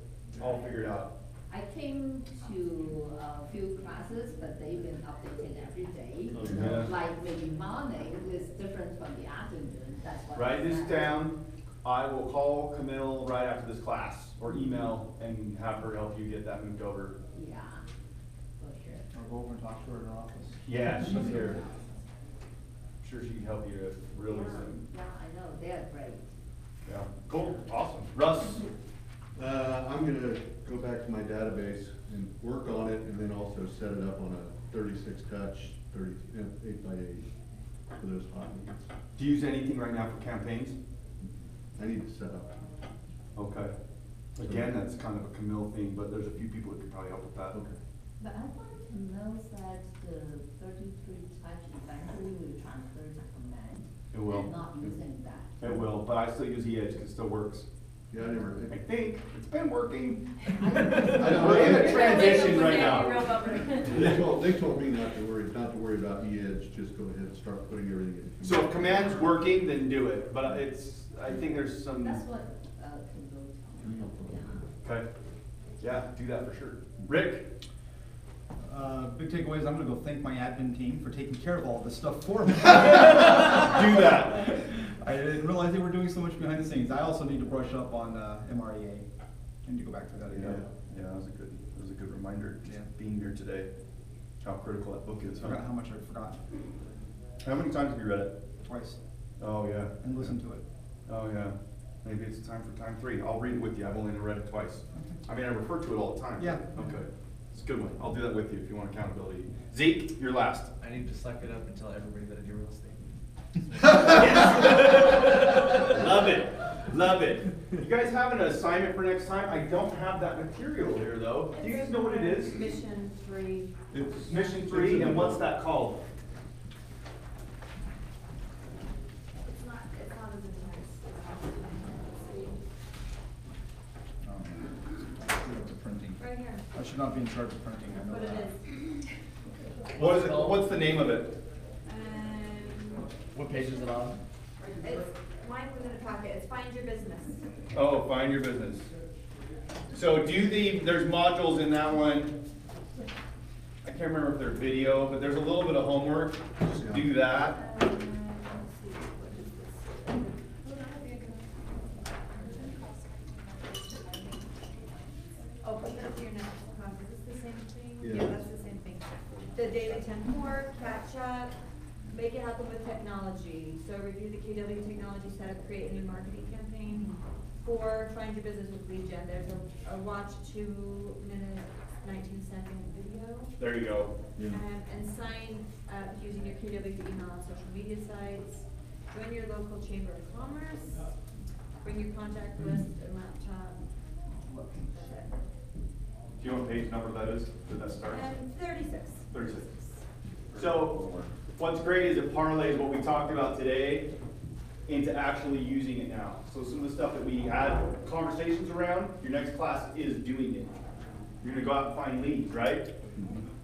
all figured out. I came to a few classes, but they've been updated every day. Yeah. Like maybe morning is different from the afternoon, that's what. Write I this said. down. I will call Camille right after this class or email and have her help you get that moved over. Yeah, for sure. Or go over and talk to her in her office. Yeah, she's here. I'm sure she can help you really soon. Yeah, I know, they're great. Yeah, cool, awesome. Russ? I'm gonna go back to my database and work on it, and then also set it up on a 36 touch, 8x8 for those hot meetings. Do you use anything right now for campaigns? I need to set up. Okay. Again, that's kind of a Camille thing, but there's a few people that could probably help with that. Okay. But I want to know that the 33 touch eventually will transfer to command. It will. And not using that. It will, but I still use the Edge because it still works. Yeah, I never. I think it's been working. I know. We're in a transition right Real now. bummer. They told me not to worry about E-Edge, just go ahead and start putting everything in. So if command's working, then do it, but I think there's some. That's what, can go to. Okay. Yeah, do that for sure. Rick? Big takeaway is I'm gonna go thank my admin team for taking care of all this stuff for me. Do that. I didn't realize they were doing so much behind the scenes. I also need to brush up on MREA. I need to go back to that again. Yeah, that was a good reminder, just Yeah. being here today, how critical that book is, I huh? forgot how much I forgot. How many times have you read it? Twice. Oh, yeah. And listened to it. Oh, yeah. Maybe it's time for time 3. I'll read it with you. I've only read it twice. I mean, I refer to it all the time. Yeah. Okay. It's a good one. I'll do that with you if you want accountability. Zeke, you're last. I need to suck it up and tell everybody that I do real estate. Love it. Love it. You guys have an assignment for next time? I don't have that material here, though. Do you guys know what it is? Mission 3. It's Mission 3, and what's that called? It's not as intense. The printing. Right here. I should not be in charge of printing, I know What it that. is. What is it? What's the name of it? What page is it on? It's, mine was in a packet, it's Find Your Business. Oh, find your business. So there's modules in that one. I can't remember if they're video, but there's a little bit of homework. Just do that. Let's see, what is this? Oh, put that up here now. Is this the same thing? Yeah. That's the same thing. The daily 10-4, catch up, make it happen with technology. So review the KW technology setup, create a new marketing campaign. 4, find your business with lead gen. There's a watch 2-minute, 19-second video. There you go. Yeah. And sign up using your KW email on social media sites. Join your local chamber of commerce. Bring your contact list and laptop. That's it. Do you know what page number that is? Did that start? 36. 36. So what's great is it parlays what we talked about today into actually using it now. So some of the stuff that we had conversations around, your next class is doing it. You're gonna go out and find leads, right?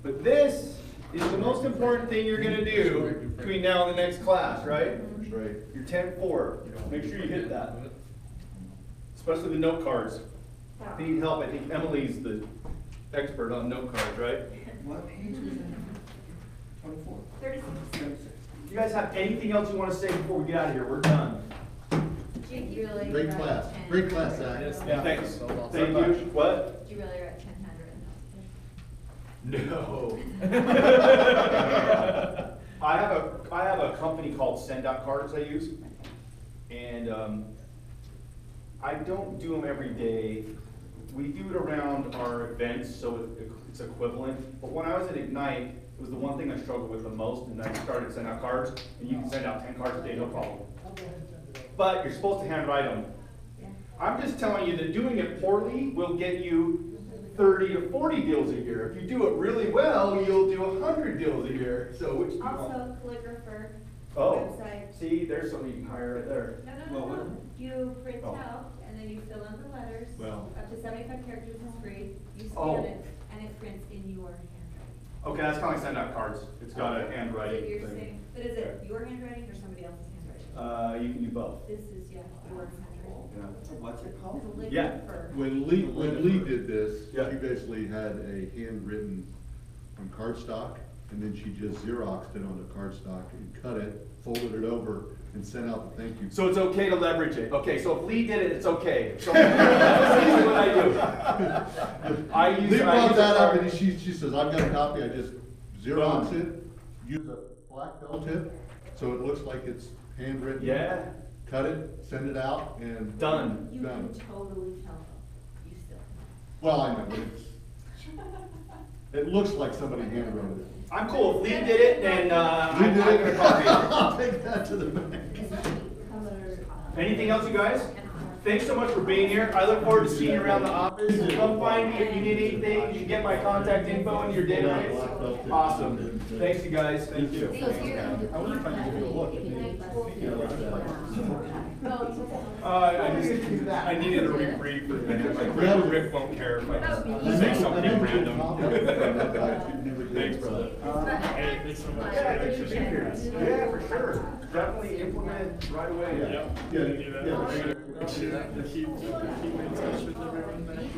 But this is the most important thing you're gonna do between now and the next class, right? That's right. Your 10-4. Make sure you hit that. Especially the note cards. If you need help, I think Emily's the expert on note cards, right? What page is it? 24. 36. You guys have anything else you want to say before we get out of here? We're done. Did you really Great write class. 10? Great class, Zach. Yeah, thanks. So well. Thank you. What? Did you really write 1000? No. I have a company called Send Out Cards I use, and I don't do them every day. We do it around our events, so it's equivalent. But when I was at Ignite, it was the one thing I struggled with the most, and I started Send Out Cards, and you can send out 10 cards a day, no problem. But you're supposed to handwrite them. I'm just telling you that doing it poorly will get you 30 to 40 deals a year. If you do it really well, you'll do 100 deals a year. So which do you want? Also, calligrapher, Oh, website. see, there's somebody you can hire right there. No. You print Oh. out, and then you fill in the letters. Well. Up to 75 characters is free. You Oh. scan it, and it prints in your handwriting. Okay, that's kind of like Send Out Cards. It's got a So handwriting you're thing. saying, but is it your handwriting or somebody else's handwriting? You can do both. This is, yeah, your handwriting. What's it called? Yeah. Calligrapher. When Lee did this, Yeah. she basically had a handwritten on cardstock, and then she just Xeroxed it onto cardstock and cut it, folded it over, and sent out the thank you. So it's okay to leverage it. Okay, so if Lee did it, it's okay. So that's usually what I do. Lee brought that a up, card- and she says, I've got a copy, I just Xerox it, use a black belt tip, so it looks like it's handwritten. Yeah. Cut it, send it out, and. Done. You Done. can totally tell them. You still. Well, I know, but it looks like somebody handwrote it. I'm cool. If Lee did it, then Lee I'm did gonna it? copy it. I'll take that to the bank. Anything else, you guys? Thanks so much for being here. I look forward to seeing you around the office. Come find me if you need anything. You can get my contact info in your database. Awesome. Thanks, you guys. Thank you. I wonder if I can give you a look. I needed a reprieve for a minute. Like Rick won't care if I say something random. Thanks, brother. Hey, thanks so much. Yeah, thanks for being here. Yeah, for sure. Definitely implement right away. Yep. Yeah. Do that. Yeah. Keep in touch with everyone.